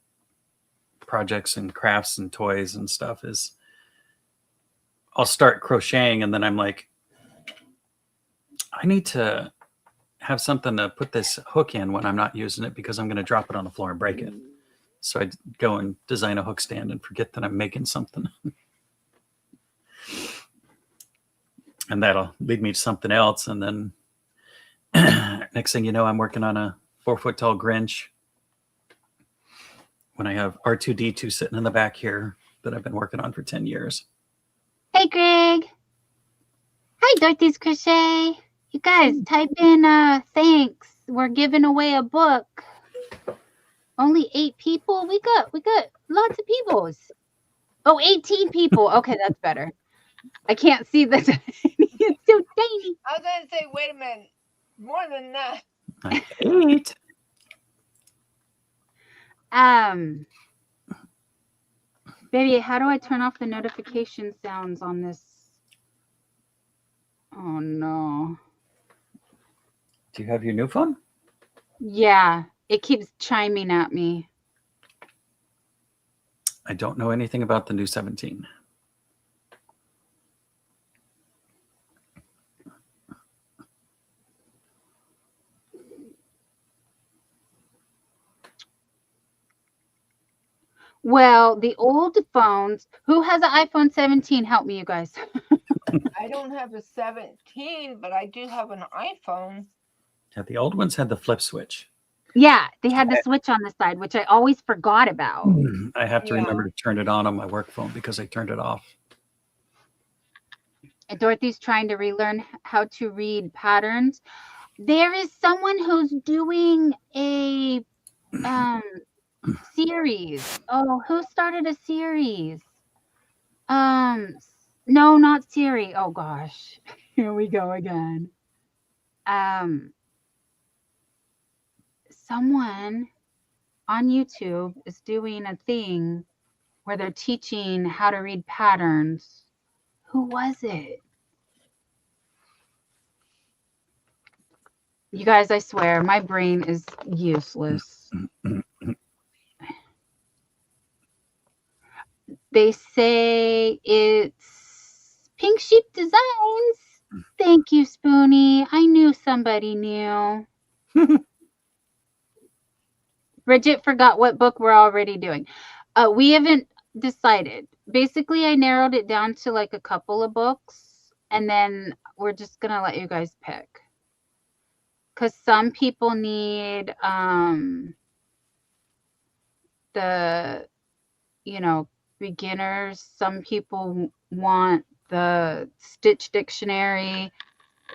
projects and crafts and toys and stuff, is I'll start crocheting and then I'm like, I need to have something to put this hook in when I'm not using it, because I'm going to drop it on the floor and break it. So I'd go and design a hook stand and forget that I'm making something. And that'll lead me to something else. And then next thing you know, I'm working on a 4-foot tall Grinch when I have R2D2 sitting in the back here that I've been working on for 10 years. Hey, Greg. Hi, Dorothy's Crochet. You guys type in thanks. We're giving away a book. Only 8 people. We got lots of peoples. Oh, 18 people. Okay, that's better. I can't see the it's so tiny. I was going to say, wait a minute. More than that. 8. Baby, how do I turn off the notification sounds on this? Oh no. Do you have your new phone? Yeah, it keeps chiming at me. I don't know anything about the new 17. Well, the old phones, who has an iPhone 17? Help me, you guys. I don't have a 17, but I do have an iPhone. Yeah, the old ones had the flip switch. Yeah, they had the switch on the side, which I always forgot about. I have to Yeah. remember to turn it on my work phone because I turned it off. And Dorothy's trying to relearn how to read patterns. There is someone who's doing a series. Oh, who started a series? No, not Siri. Oh gosh. Here we go again. Someone on YouTube is doing a thing where they're teaching how to read patterns. Who was it? You guys, I swear, my brain is useless. They say it's Pink Sheep Designs. Thank you, Spoonie. I knew somebody knew. Bridget forgot what book we're already doing. We haven't decided. Basically, I narrowed it down to like a couple of books, and then we're just going to let you guys pick. Because some people need the, beginners. Some people want the Stitch Dictionary,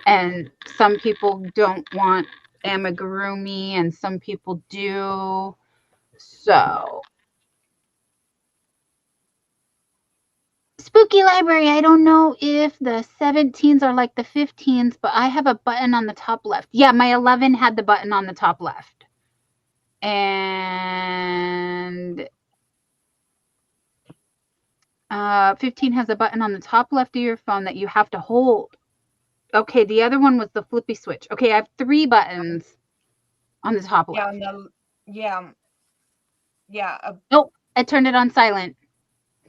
and some people don't want amigurumi, and some people do. So, Spooky Library, I don't know if the 17s are like the 15s, but I have a button on the top left. Yeah, my 11 had the button on the top left. And 15 has a button on the top left of your phone that you have to hold. Okay, the other one was the flippy switch. Okay, I have 3 buttons on the top left. Oh, I turned it on silent.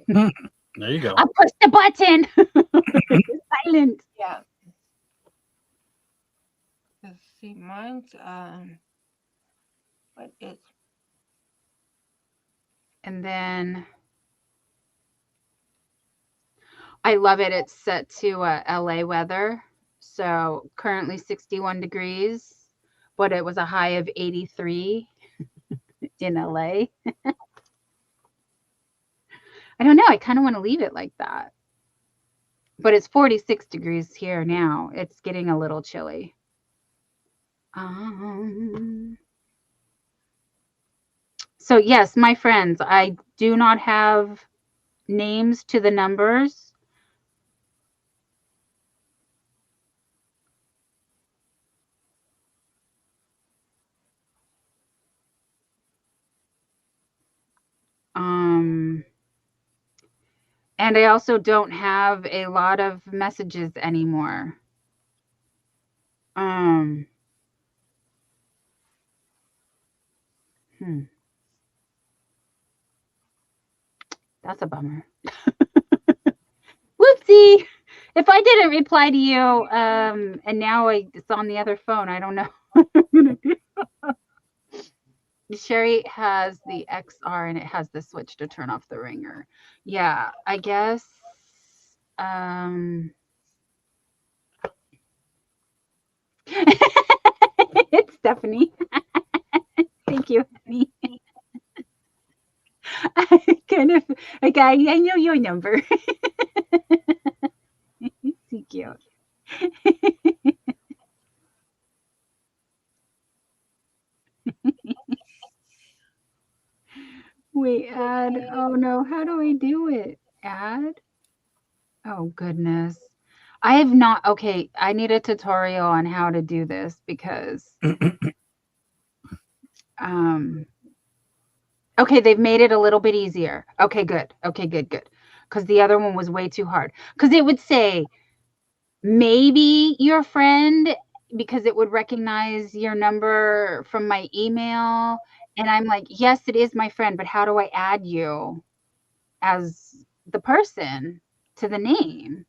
There you go. I pushed the button. Silent. Yeah. Let's see, mine's what is? And then I love it. It's set to LA weather. So currently 61 degrees, but it was a high of 83 in LA. I don't know. I kind of want to leave it like that. But it's 46 degrees here now. It's getting a little chilly. So yes, my friends, I do not have names to the numbers. And I also don't have a lot of messages anymore. That's a bummer. Whoopsie. If I didn't reply to you, and now it's on the other phone, I don't know. Sherry has the XR and it has the switch to turn off the ringer. Yeah, I guess. It's Stephanie. Thank you, honey. I kind of like I know your number. So cute. Wait, add. Oh no, how do I do it? Add? Oh goodness. I have not. Okay, I need a tutorial on how to do this because okay, they've made it a little bit easier. Okay, good. Okay, good, good. Because the other one was way too hard. Because it would say maybe your friend, because it would recognize your number from my email. And I'm like, yes, it is my friend, but how do I add you as the person to the name?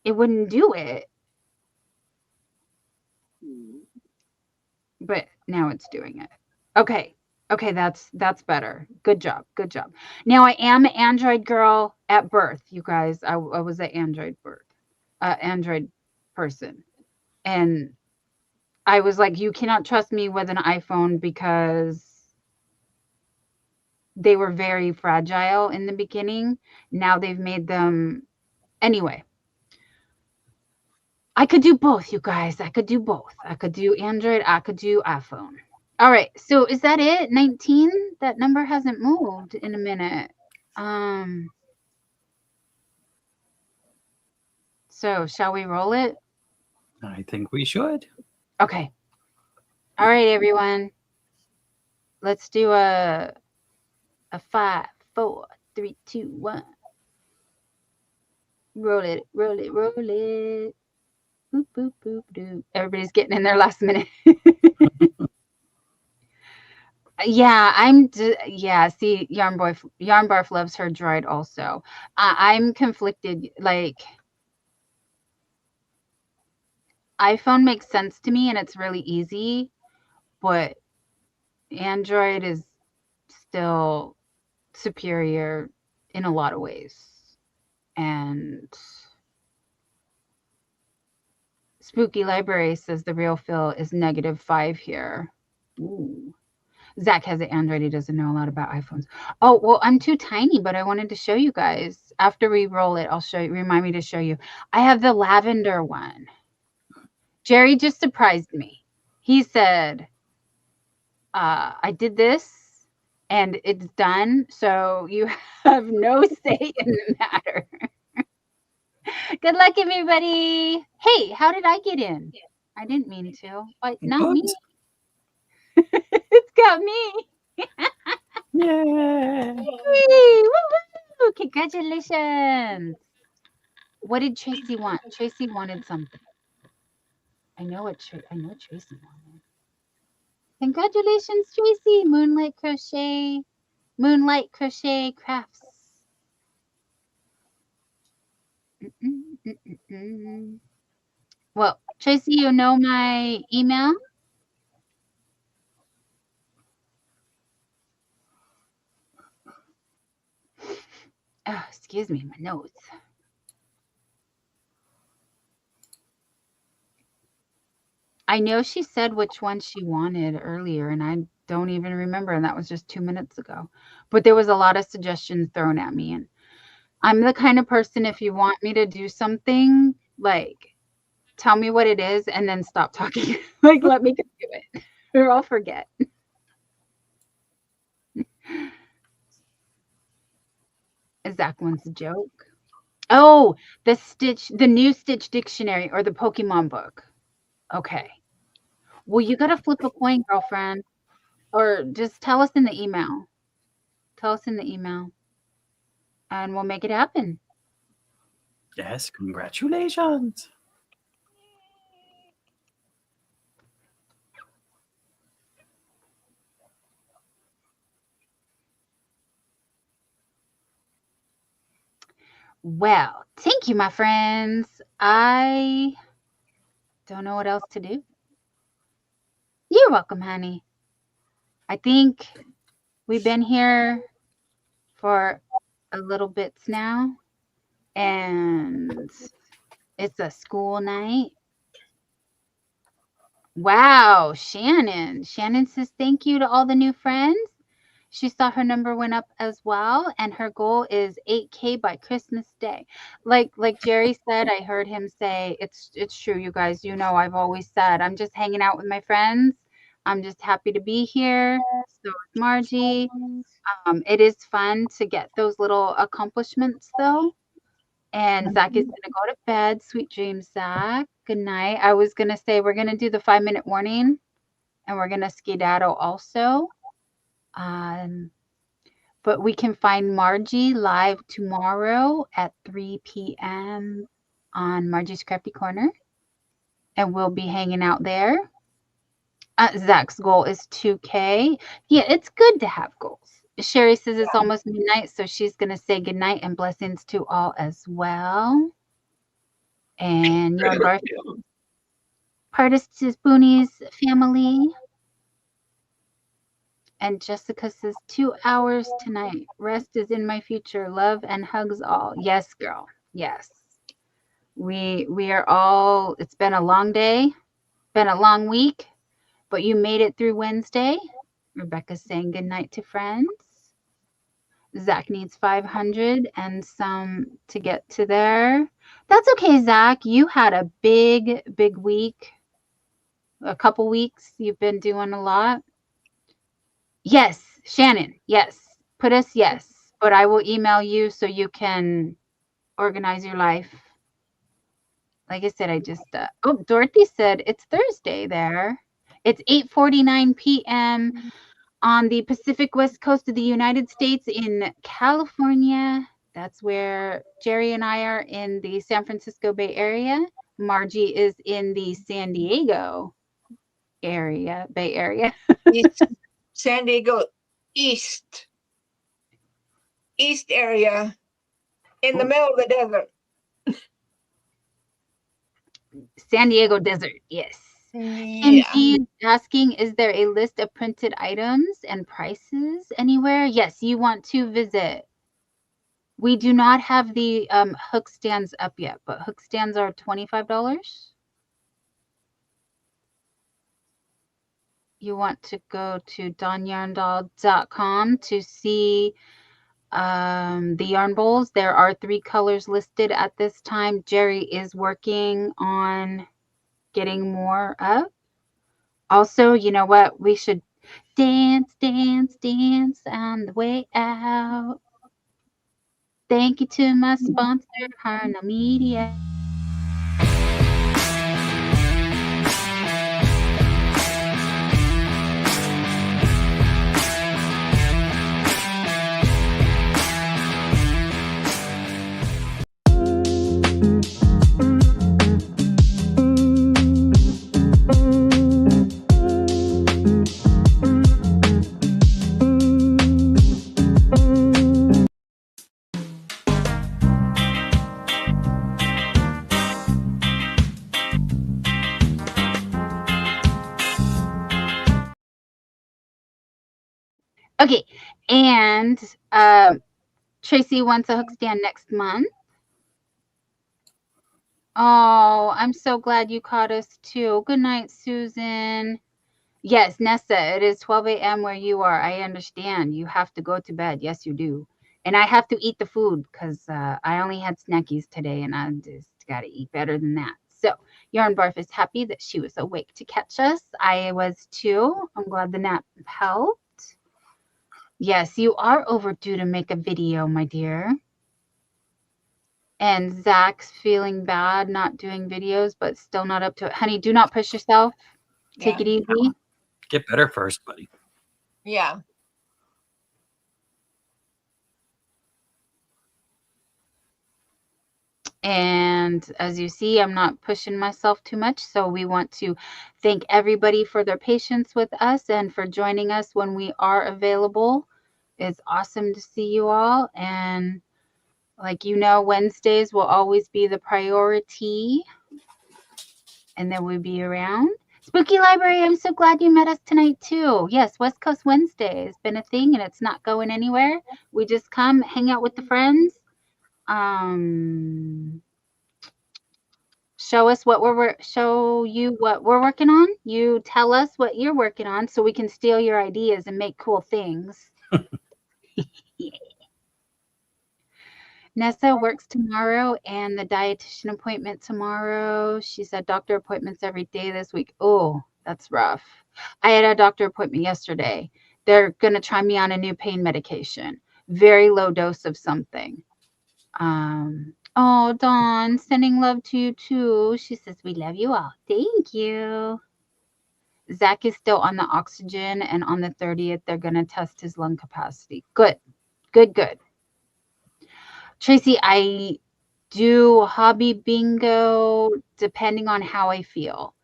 It wouldn't do it. But now it's doing it. Okay. Okay, that's better. Good job. Good job. Now I am an Android girl at birth, you guys. I was an Android birth, Android person. And I was like, you cannot trust me with an iPhone because they were very fragile in the beginning. Now they've made them anyway. I could do both, you guys. I could do both. I could do Android, I could do iPhone. All right. So is that it? 19? That number hasn't moved in a minute. So shall we roll it? I think we should. Okay. All right, everyone. Let's do a 5, 4, 3, 2, 1. Roll it, roll it, roll it. Boop, boop, boop, doop. Everybody's getting in there last minute. Yeah, see, Yarn Barf loves her droid also. I'm conflicted. Like, iPhone makes sense to me and it's really easy, but Android is still superior in a lot of ways. And Spooky Library says the real feel is -5 here. Ooh. Zach has an Android. He doesn't know a lot about iPhones. Oh, well, I'm too tiny, but I wanted to show you guys. After we roll it, I'll show you. Remind me to show you. I have the lavender one. Jerry just surprised me. He said, I did this and it's done. So you have no say in the matter. Good luck, everybody. Hey, how did I get in? I didn't mean to. Not me. It's got me. Yay! Woo-hoo! Congratulations. What did Tracy want? Tracy wanted something. I know what Tracy wanted. Congratulations, Tracy. Moonlight Crochet Crafts. Well, Tracy, you know my email? Oh, excuse me, my notes. I know she said which one she wanted earlier, and I don't even remember, and that was just 2 minutes ago. But there was a lot of suggestions thrown at me, and I'm the kind of person, if you want me to do something, like, tell me what it is and then stop talking. Like, let me go do it, or I'll forget. Zach wants a joke. Oh, the new Stitch dictionary or the Pokemon book. Okay. Well, you got to flip a coin, girlfriend, or just tell us in the email. Tell us in the email, and we'll make it happen. Yes, congratulations. Well, thank you, my friends. I don't know what else to do. You're welcome, honey. I think we've been here for a little bits now, and it's a school night. Wow, Shannon. Shannon says thank you to all the new friends. She saw her number went up as well, and her goal is 8K by Christmas Day. Like Jerry said, I heard him say it's true, you guys. You know, I've always said I'm just hanging out with my friends. I'm just happy to be here. So is Margie. It is fun to get those little accomplishments though. And Zach is gonna go to bed. Sweet dreams, Zach. Good night. I was gonna say we're gonna do the 5-minute warning, and we're gonna skedaddle also. Um, but we can find Margie live tomorrow at 3 p.m. on Margie's Crafty Corner, and we'll be hanging out there. Zach's goal is 2K. Yeah, it's good to have goals. Sherry says it's almost midnight, so she's going to say good night and blessings to all as well. And your birth, Partis is Booney's family. And Jessica says 2 hours tonight. Rest is in my future. Love and hugs all. Yes, girl. Yes. We are all, it's been a long day, been a long week, but you made it through Wednesday. Rebecca's saying good night to friends. Zach needs 500 and some to get to there. That's okay, Zach. You had a big week. A couple weeks. You've been doing a lot. Yes, Shannon. Yes. Put us yes. But I will email you so you can organize your life. Like I said, I just oh, Dorothy said it's Thursday there. It's 8:49 p.m. on the Pacific West Coast of the United States in California. That's where Jerry and I are in the San Francisco Bay Area. Margie is in the San Diego area, Bay Area. East, San Diego East area in the middle of the desert. San Diego Desert, yes. Yeah. Is asking, is there a list of printed items and prices anywhere? Yes, you want to visit. We do not have the hook stands up yet, but hook stands are $25. You want to go to donyarndoll.com to see the yarn bowls. There are 3 colors listed at this time. Jerry is working on getting more up. Also, you know what? We should dance, dance, dance on the way out. Thank you to my sponsor, Harnell Media. Okay, and Tracy wants a hook stand next month. Oh, I'm so glad you caught us too. Good night, Susan. Yes, Nessa, it is 12 a.m. where you are. I understand. You have to go to bed. Yes, you do. And I have to eat the food because I only had snackies today and I just got to eat better than that. So Yarn Barf is happy that she was awake to catch us. I was too. I'm glad the nap helped. Yes, you are overdue to make a video, my dear. And Zach's feeling bad not doing videos, but still not up to it. Honey, do not push yourself. Take it easy. Get better first, buddy. Yeah. And as you see, I'm not pushing myself too much. So we want to thank everybody for their patience with us and for joining us when we are available. It's awesome to see you all. And like you know, Wednesdays will always be the priority. And then we'll be around. Spooky Library, I'm so glad you met us tonight too. Yes, West Coast Wednesday has been a thing and it's not going anywhere. We just come hang out with the friends. Show us what show you what we're working on. You tell us what you're working on so we can steal your ideas and make cool things. Nessa works tomorrow and the dietitian appointment tomorrow. She said doctor appointments every day this week. Oh, that's rough. I had a doctor appointment yesterday. They're going to try me on a new pain medication. Very low dose of something. Oh, Dawn, sending love to you too. She says, we love you all. Thank you. Zach is still on the oxygen, and on the 30th, they're going to test his lung capacity. Good, good, good. Tracy, I do hobby bingo depending on how I feel.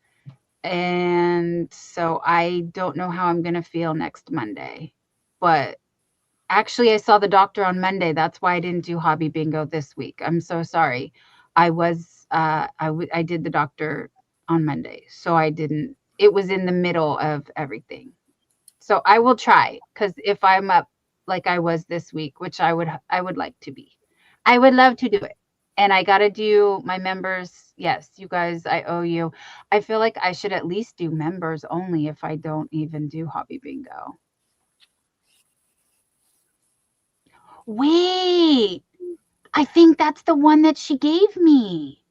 And so I don't know how I'm going to feel next Monday. But actually, I saw the doctor on Monday. That's why I didn't do hobby bingo this week. I'm so sorry. I did the doctor on Monday. So I didn't. It was in the middle of everything. So I will try, because if I'm up like I was this week, which I would like to be. I would love to do it. And I got to do my members. Yes, you guys, I owe you. I feel like I should at least do members only if I don't even do hobby bingo. Wait, I think that's the one that she gave me.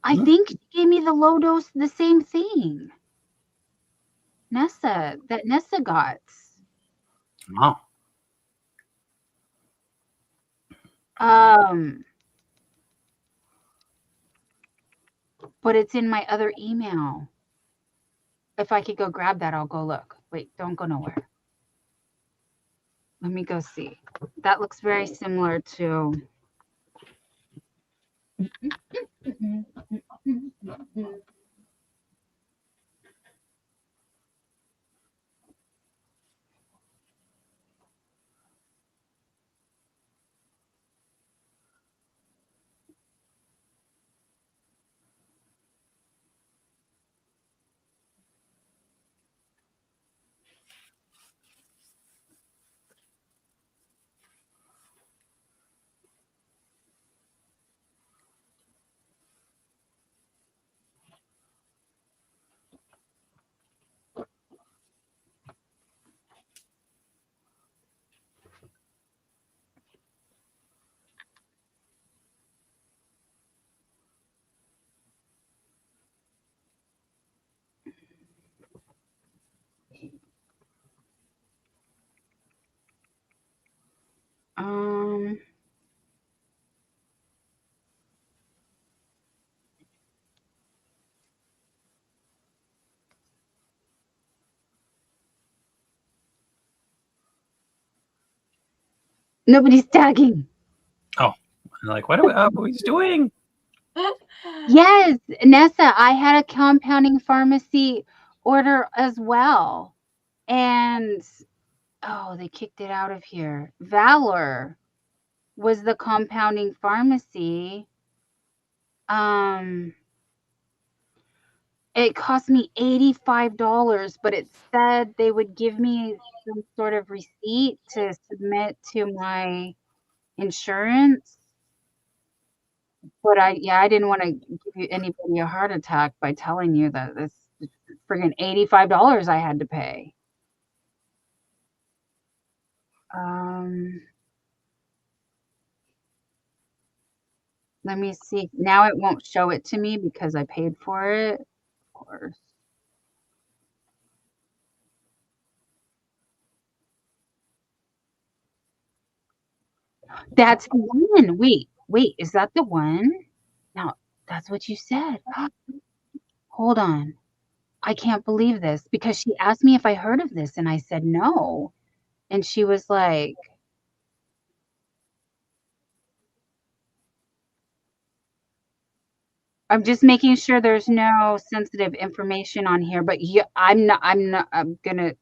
I think she gave me the low dose, the same thing. Nessa got. Wow. But it's in my other email. If I could go grab that, I'll go look. Wait, don't go nowhere. Let me go see. That looks very similar to. Nobody's tagging. Oh, I'm like, what are we doing? Yes, Nessa, I had a compounding pharmacy order as well. And they kicked it out of here. Valor was the compounding pharmacy. It cost me $85, but it said they would give me some sort of receipt to submit to my insurance. But I didn't want to give anybody a heart attack by telling you that this friggin' $85 I had to pay. Let me see. Now it won't show it to me because I paid for it. Of course. That's the one. Wait, is that the one? No, that's what you said. Hold on. I can't believe this, because she asked me if I heard of this and I said no. And she was like, I'm just making sure there's no sensitive information on here, but yeah, I'm gonna.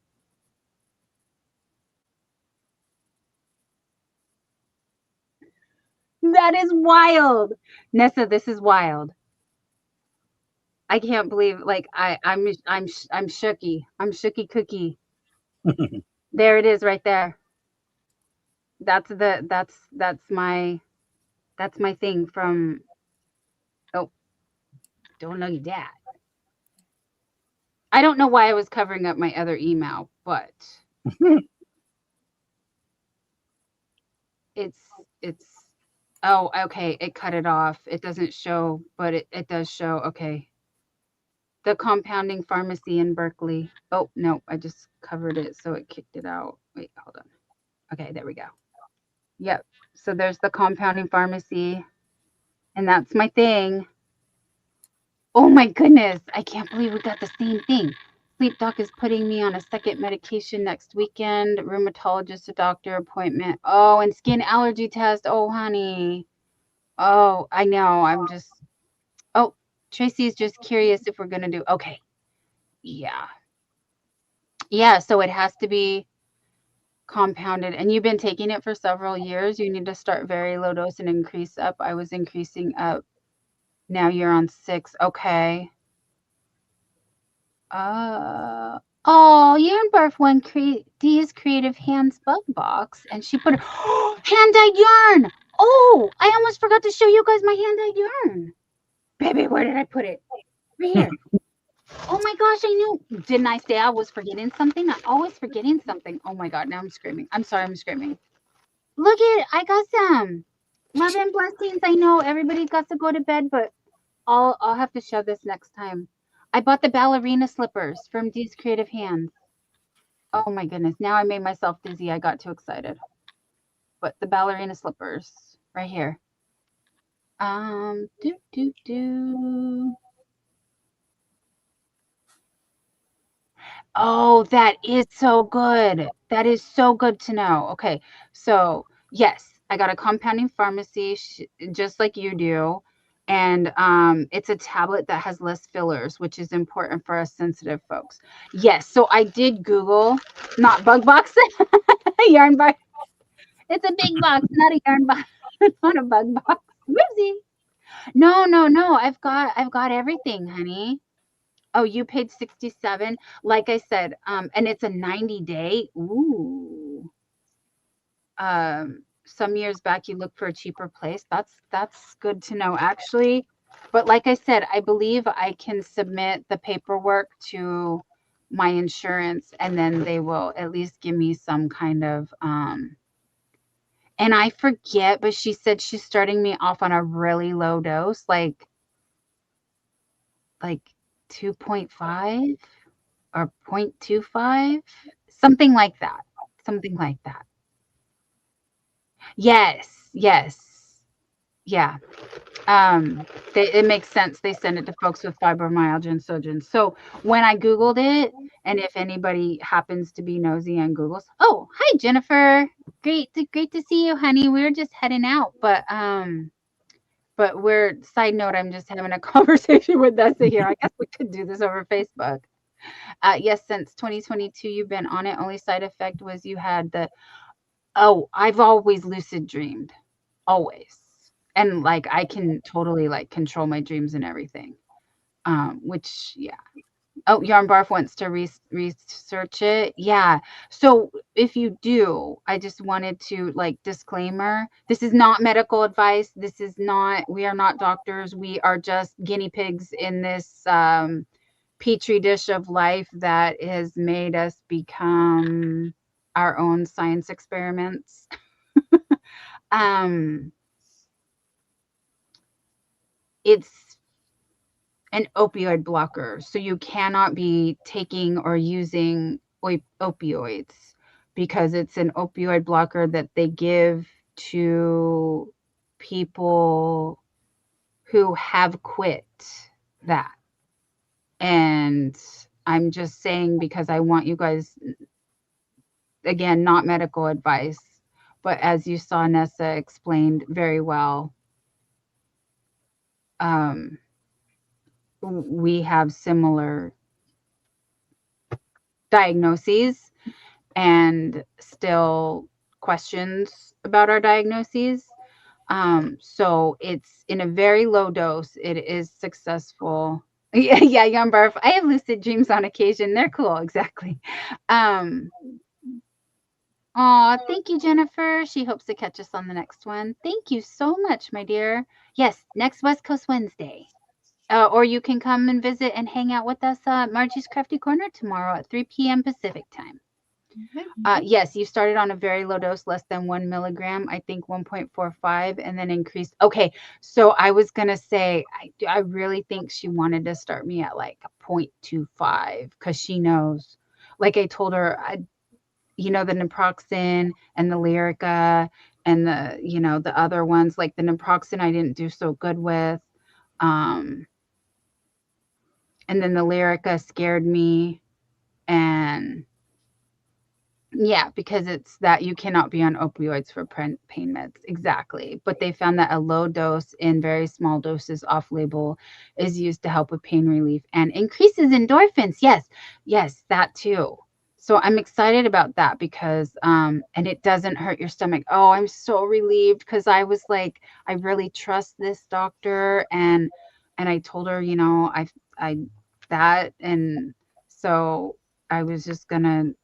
That is wild. Nessa, this is wild. I can't believe, like, I'm shooky. I'm shooky cookie. There it is right there. That's my thing from, oh, don't know you that. I don't know why I was covering up my other email, but it's it's oh, okay, it cut it off. It doesn't show, but it does show. Okay. The compounding pharmacy in Berkeley. Oh, no, I just covered it, so it kicked it out. Wait, hold on. Okay, there we go. Yep. So there's the compounding pharmacy, and that's my thing. Oh my goodness, I can't believe we got the same thing. Sleep doc is putting me on a second medication next weekend. Rheumatologist, a doctor appointment. Oh, and skin allergy test. Oh, honey. Oh, I know. I'm just. Oh, Tracy's just curious if we're gonna do. Okay. Yeah. Yeah. So it has to be compounded, and you've been taking it for several years. You need to start very low dose and increase up. I was increasing up. Now you're on 6. Okay. Oh, Yarn Barf won Dee's Creative Hands bug box, and she put hand dyed yarn. Oh, I almost forgot to show you guys my hand dyed yarn. Baby, where did I put it? Right here. Oh my gosh, I knew. Didn't I say I was forgetting something? I'm always forgetting something. Oh my God, now I'm screaming. I'm sorry, I'm screaming. Look it, I got some. Love and blessings. I know everybody's got to go to bed, but I'll have to show this next time. I bought the ballerina slippers from Dee's Creative Hands. Oh my goodness. Now I made myself dizzy. I got too excited. But the ballerina slippers right here. Do. Oh, that is so good. That is so good to know. Okay. So, yes, I got a compounding pharmacy just like you do. And it's a tablet that has less fillers, which is important for us sensitive folks. Yes. So I did Google, not bug box, yarn box. It's a big box, not a yarn box, not a bug box. Whoopsie. No. I've got everything, honey. Oh, you paid 67. Like I said, and it's a 90-day. Ooh. Some years back you looked for a cheaper place. That's good to know actually. But like I said, I believe I can submit the paperwork to my insurance, and then they will at least give me some kind of and I forget, but she said she's starting me off on a really low dose, like 2.5 or 0.25, something like that. Something like that. Yes. Yeah. It makes sense. They send it to folks with fibromyalgia and Sjögren's. So when I Googled it, and if anybody happens to be nosy and Googles, oh, hi, Jennifer. Great to see you, honey. We were just heading out, but we're, side note, I'm just having a conversation with Dessa here. I guess we could do this over Facebook. Yes, since 2022, you've been on it. Only side effect was you had I've always lucid dreamed. Always. And like, I can totally like control my dreams and everything. Which, yeah. Oh, Yarn Barf wants to research it. Yeah. So if you do, I just wanted to like disclaimer. This is not medical advice. We are not doctors. We are just guinea pigs in this petri dish of life that has made us become our own science experiments. It's an opioid blocker, so you cannot be taking or using opioids because it's an opioid blocker that they give to people who have quit that. And I'm just saying, because I want you guys, again, not medical advice, but as you saw, Nessa explained very well, we have similar diagnoses and still questions about our diagnoses. So it's in a very low dose. It is successful. Yeah, yarn barf. I have lucid dreams on occasion. They're cool, exactly. Aw, thank you, Jennifer. She hopes to catch us on the next one. Thank you so much, my dear. Yes, next West Coast Wednesday. Or you can come and visit and hang out with us at Margie's Crafty Corner tomorrow at 3 p.m. Pacific time. Yes, you started on a very low dose, less than 1 milligram, I think 1.45, and then increased. Okay, so I was going to say, I really think she wanted to start me at like 0.25 because she knows. Like I told her, the naproxen and the Lyrica and the other ones, like the naproxen I didn't do so good with. And then the Lyrica scared me. And yeah, because it's that you cannot be on opioids for pain meds. Exactly. But they found that a low dose in very small doses off label is used to help with pain relief and increases endorphins. Yes, that too. So I'm excited about that because, and it doesn't hurt your stomach. Oh, I'm so relieved because I was like, I really trust this doctor. And I told her, and so I was just going to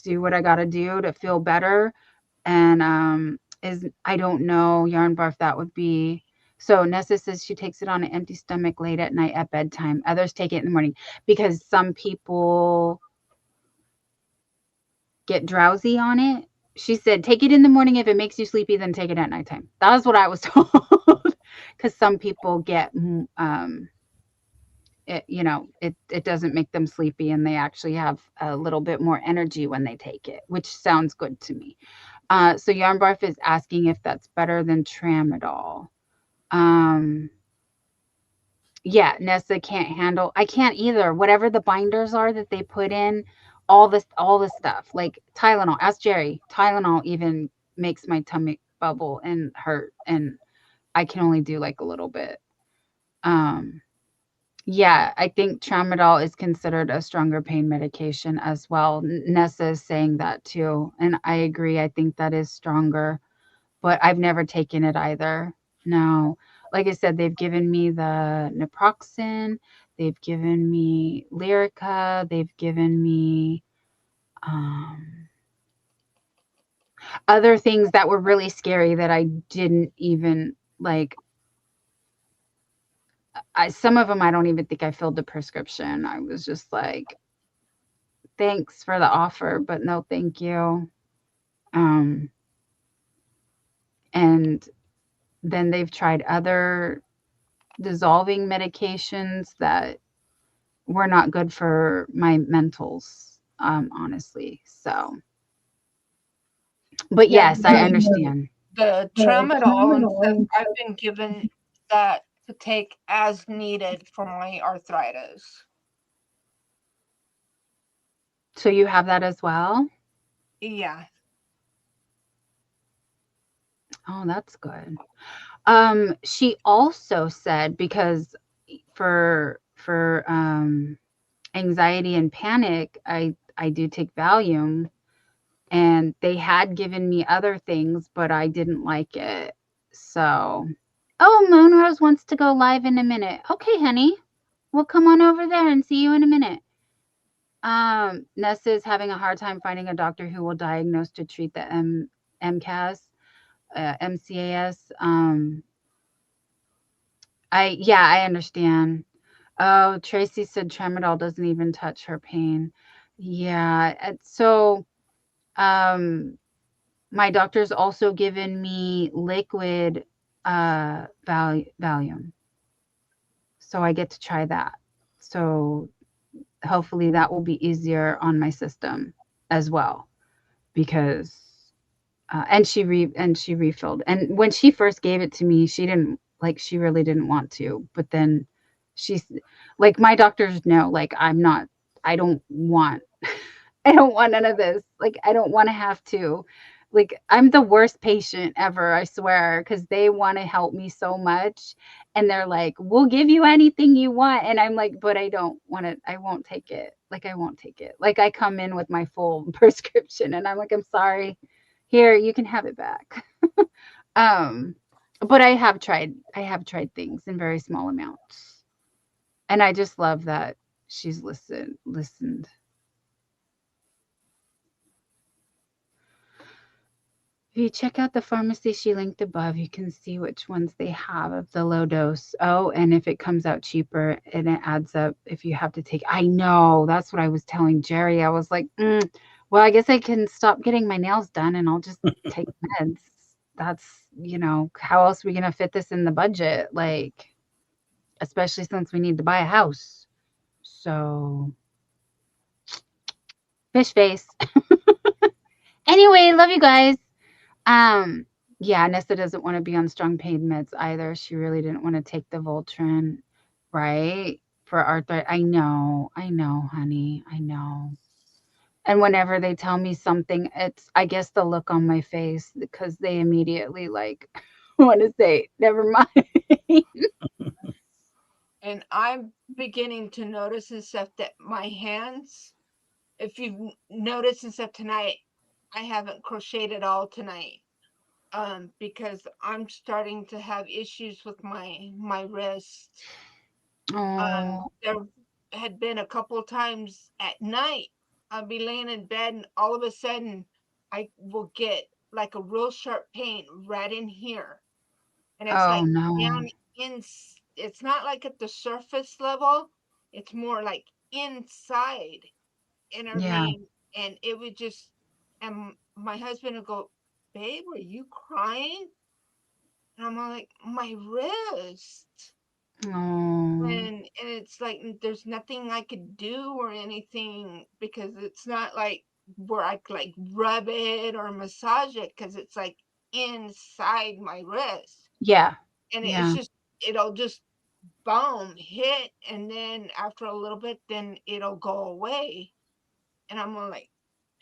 do what I got to do to feel better. And I don't know, yarn barf, that would be. So Nessa says she takes it on an empty stomach late at night at bedtime. Others take it in the morning because some people get drowsy on it. She said, take it in the morning. If it makes you sleepy, then take it at nighttime. That was what I was told. Because some people get it doesn't make them sleepy and they actually have a little bit more energy when they take it, which sounds good to me. So Yarn Barf is asking if that's better than Tramadol. Yeah, Nessa can't handle. I can't either. Whatever the binders are that they put in, all this stuff, like Tylenol. Ask Jerry. Tylenol even makes my tummy bubble and hurt, and I can only do like a little bit. Yeah, I think Tramadol is considered a stronger pain medication as well. Nessa is saying that too, and I agree. I think that is stronger, but I've never taken it either. No. Like I said, they've given me the naproxen, they've given me Lyrica, they've given me other things that were really scary that I didn't even like. Some of them, I don't even think I filled the prescription. I was just like, thanks for the offer, but no, thank you. And then they've tried other dissolving medications that were not good for my mentals, honestly. So, but Yeah, yes, I understand. the tramadol and stuff, I've been given that to take as needed for my arthritis. So you have that as well? Yeah. Oh, that's good. She also said because for anxiety and panic, I do take Valium, and they had given me other things, but I didn't like it. So, oh, Moonrose wants to go live in a minute. Okay, honey, we'll come on over there and see you in a minute. Nessa is having a hard time finding a doctor who will diagnose to treat the MCAS, MCAS. I understand. Oh, Tracy said Tramadol doesn't even touch her pain. Yeah, so my doctor's also given me liquid Valium. So I get to try that. So hopefully that will be easier on my system as well, because and she refilled. And when she first gave it to me, she really didn't want to, but then she's like, my doctors know, like, I don't want I don't want none of this. Like, I don't want to have to. Like, I'm the worst patient ever, I swear, because they want to help me so much. And they're like, we'll give you anything you want. And I'm like, but I don't want it. I won't take it. Like, I won't take it. Like, I come in with my full prescription and I'm like, I'm sorry. Here, you can have it back. But I have tried things in very small amounts. And I just love that she's listened. If you check out the pharmacy she linked above, you can see which ones they have of the low dose. Oh, and if it comes out cheaper and it adds up if you have to take. I know. That's what I was telling Jerry. I was like, well, I guess I can stop getting my nails done and I'll just take meds. That's, how else are we going to fit this in the budget? Like, especially since we need to buy a house. So, fish face. Anyway, love you guys. Yeah, Nessa doesn't want to be on strong pain meds either. She really didn't want to take the Voltaren, right? For arthritis. I know, honey. I know. And whenever they tell me something, it's, I guess, the look on my face because they immediately like want to say, never mind. And I'm beginning to notice and stuff that my hands, if you've noticed and stuff tonight, I haven't crocheted all tonight. Because I'm starting to have issues with my wrist. Oh, There had been a couple of times at night, I'll be laying in bed and all of a sudden I will get like a real sharp pain right in here. And it's oh like no. down in, it's not like at the surface level, it's more like inside. And I Yeah, mean, and it would just, and my husband would go, babe, are you crying? And I'm like, my wrist. oh, And it's like there's nothing I could do or anything because it's not like where I could like rub it or massage it because it's like inside my wrist. yeah, And it's yeah, just it'll just boom hit and then after a little bit then it'll go away. And I'm like,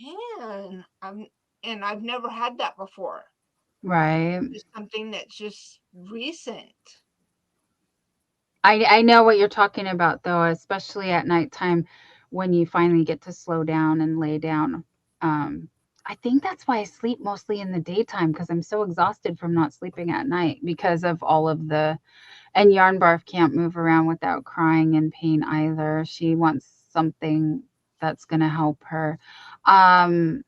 man, I've never had that before. right. It's something that's just recent. I know what you're talking about though, especially at nighttime when you finally get to slow down and lay down. Um, I think that's why I sleep mostly in the daytime because I'm so exhausted from not sleeping at night because of all of the and Yarn Barf can't move around without crying in pain either. She wants something that's gonna help her. Um,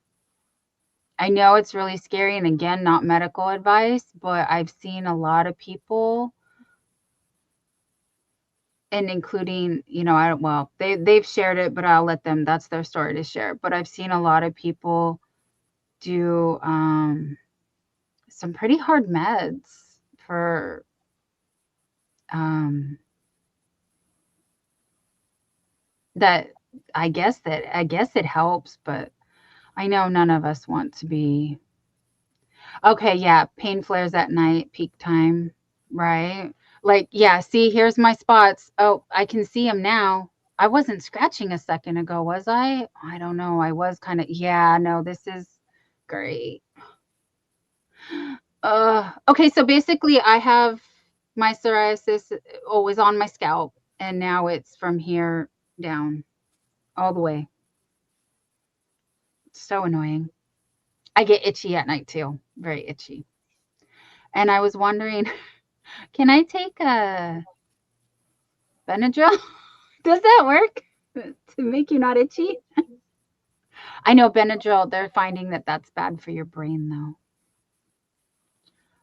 I know it's really scary and again, not medical advice, but I've seen a lot of people and including, I don't, well, they've shared it, but I'll let them, that's their story to share. But I've seen a lot of people do some pretty hard meds for um that I guess it helps, but I know none of us want to be okay, yeah, pain flares at night, peak time, right? Like, yeah, see, here's my spots. Oh, I can see them now. I wasn't scratching a second ago, was I? I don't know. I was kind of, yeah, no, this is great. Okay, so basically I have my psoriasis always on my scalp, and now it's from here down all the way. So annoying. I get itchy at night too, very itchy. And I was wondering, can I take a Benadryl? Does that work to make you not itchy? I know Benadryl, they're finding that that's bad for your brain though.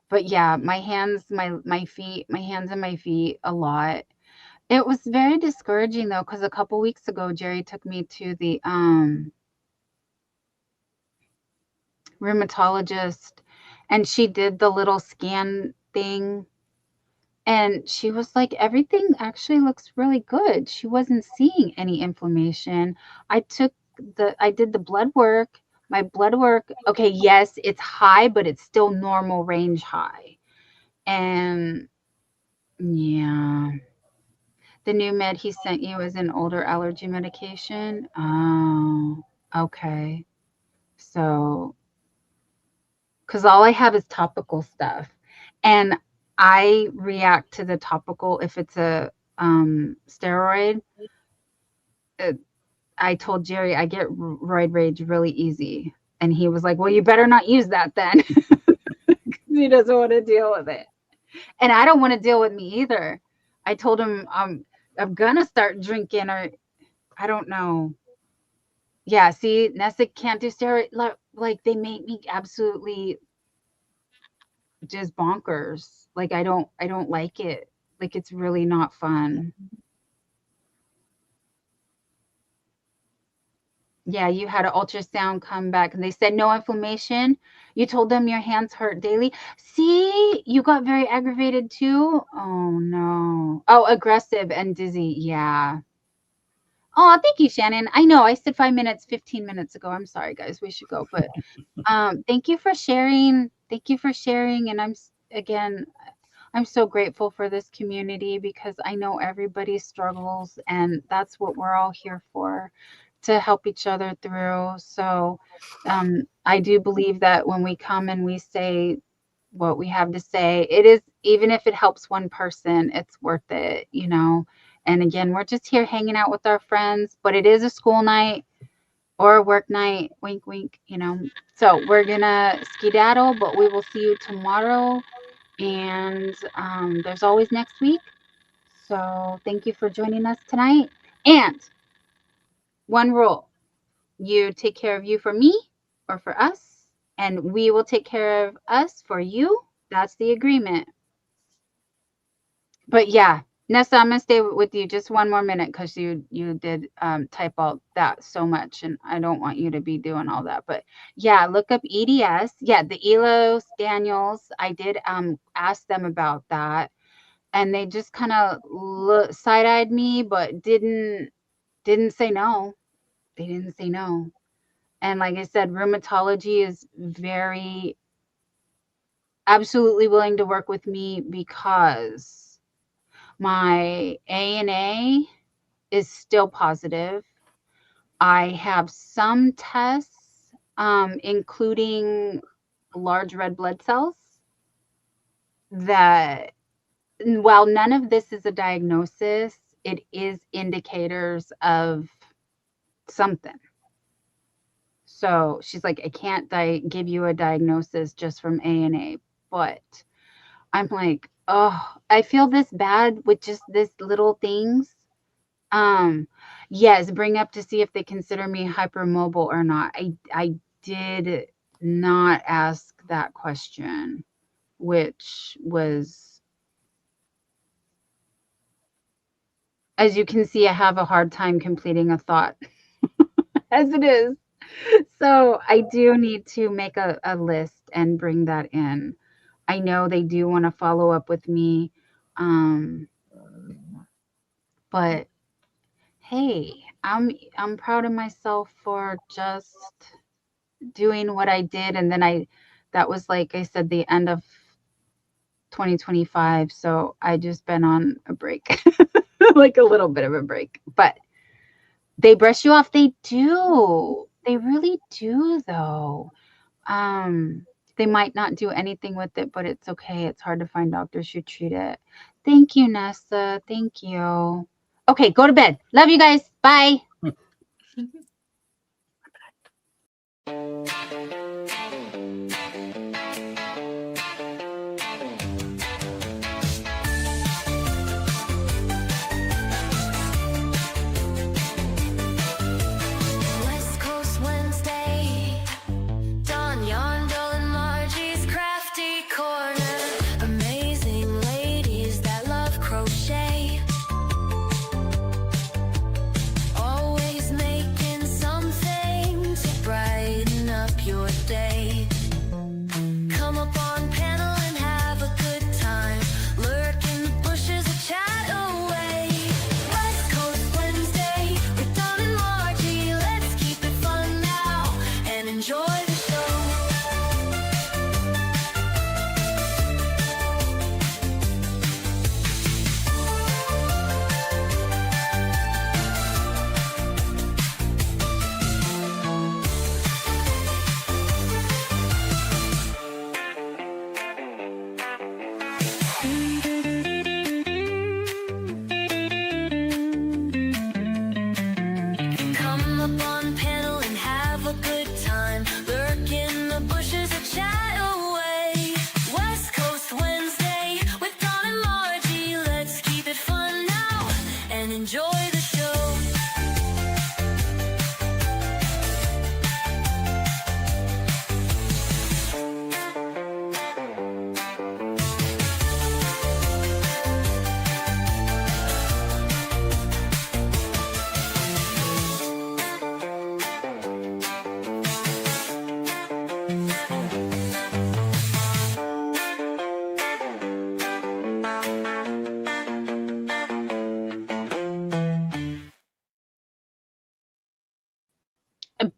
But yeah, my hands, my feet, my hands and my feet a lot. It was very discouraging though cuz a couple weeks ago Jerry took me to the rheumatologist and she did the little scan thing. And she was like, everything actually looks really good. She wasn't seeing any inflammation. I did the blood work. My blood work, okay, yes, it's high, but it's still normal range high. And yeah, the new med he sent you is an older allergy medication. Oh, okay. So, because all I have is topical stuff. And I react to the topical if it's a steroid. uh, I told Jerry I get roid rage really easy. And he was like, well, you better not use that then. He doesn't want to deal with it. And I don't want to deal with me either. I told him I'm gonna start drinking, or I don't know. Yeah, see, Nessa can't do steroid. Like they make me absolutely just bonkers. Like I don't like it. Like it's really not fun. Yeah, you had an ultrasound come back and they said no inflammation. You told them your hands hurt daily. See, you got very aggravated too. Oh no. Oh, aggressive and dizzy. Yeah. Oh, thank you, Shannon. I know I said 5 minutes, 15 minutes ago. I'm sorry, guys. We should go, but thank you for sharing. Thank you for sharing. And again, I'm so grateful for this community because I know everybody struggles, and that's what we're all here for, to help each other through. So I do believe that when we come and we say what we have to say, it is, even if it helps one person, it's worth it, you know. And again, we're just here hanging out with our friends, but it is a school night or a work night, wink, wink, you know. So we're gonna skedaddle, but we will see you tomorrow. And there's always next week. So thank you for joining us tonight. And one rule, you take care of you for me or for us, and we will take care of us for you. That's the agreement. But yeah, Nessa, I'm gonna stay with you just one more minute because you did type all that so much, and I don't want you to be doing all that. But yeah, look up EDS. Yeah, the Elos Daniels. I did ask them about that, and they just kind of side-eyed me, but didn't say no. They didn't say no. And like I said, rheumatology is very absolutely willing to work with me because my ANA is still positive. I have some tests, including large red blood cells, that while none of this is a diagnosis, it is indicators of something. So she's like, I can't give you a diagnosis just from ANA, but I'm like, oh, I feel this bad with just this little things. Yes, bring up to see if they consider me hypermobile or not. I did not ask that question, which was, as you can see, I have a hard time completing a thought as it is. So I do need to make a list and bring that in. I know they do want to follow up with me. But hey, I'm proud of myself for just doing what I did. And then that was, like I said, the end of 2025. So I just been on a break, like a little bit of a break, but they brush you off. They do. They really do though. They might not do anything with it, but it's okay. It's hard to find doctors who treat it. Thank you, Nessa. Thank you. Okay, go to bed. Love you guys. Bye. West Coast Wednesday, Don Yondell and Margie's crafty corner. Amazing ladies that love crochet. Always making something to brighten up your day. Come up on panel and have a good time. Lurk in the bushes and chat away. West Coast Wednesday with Don and Margie. Let's keep it fun now and enjoy the show.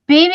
baby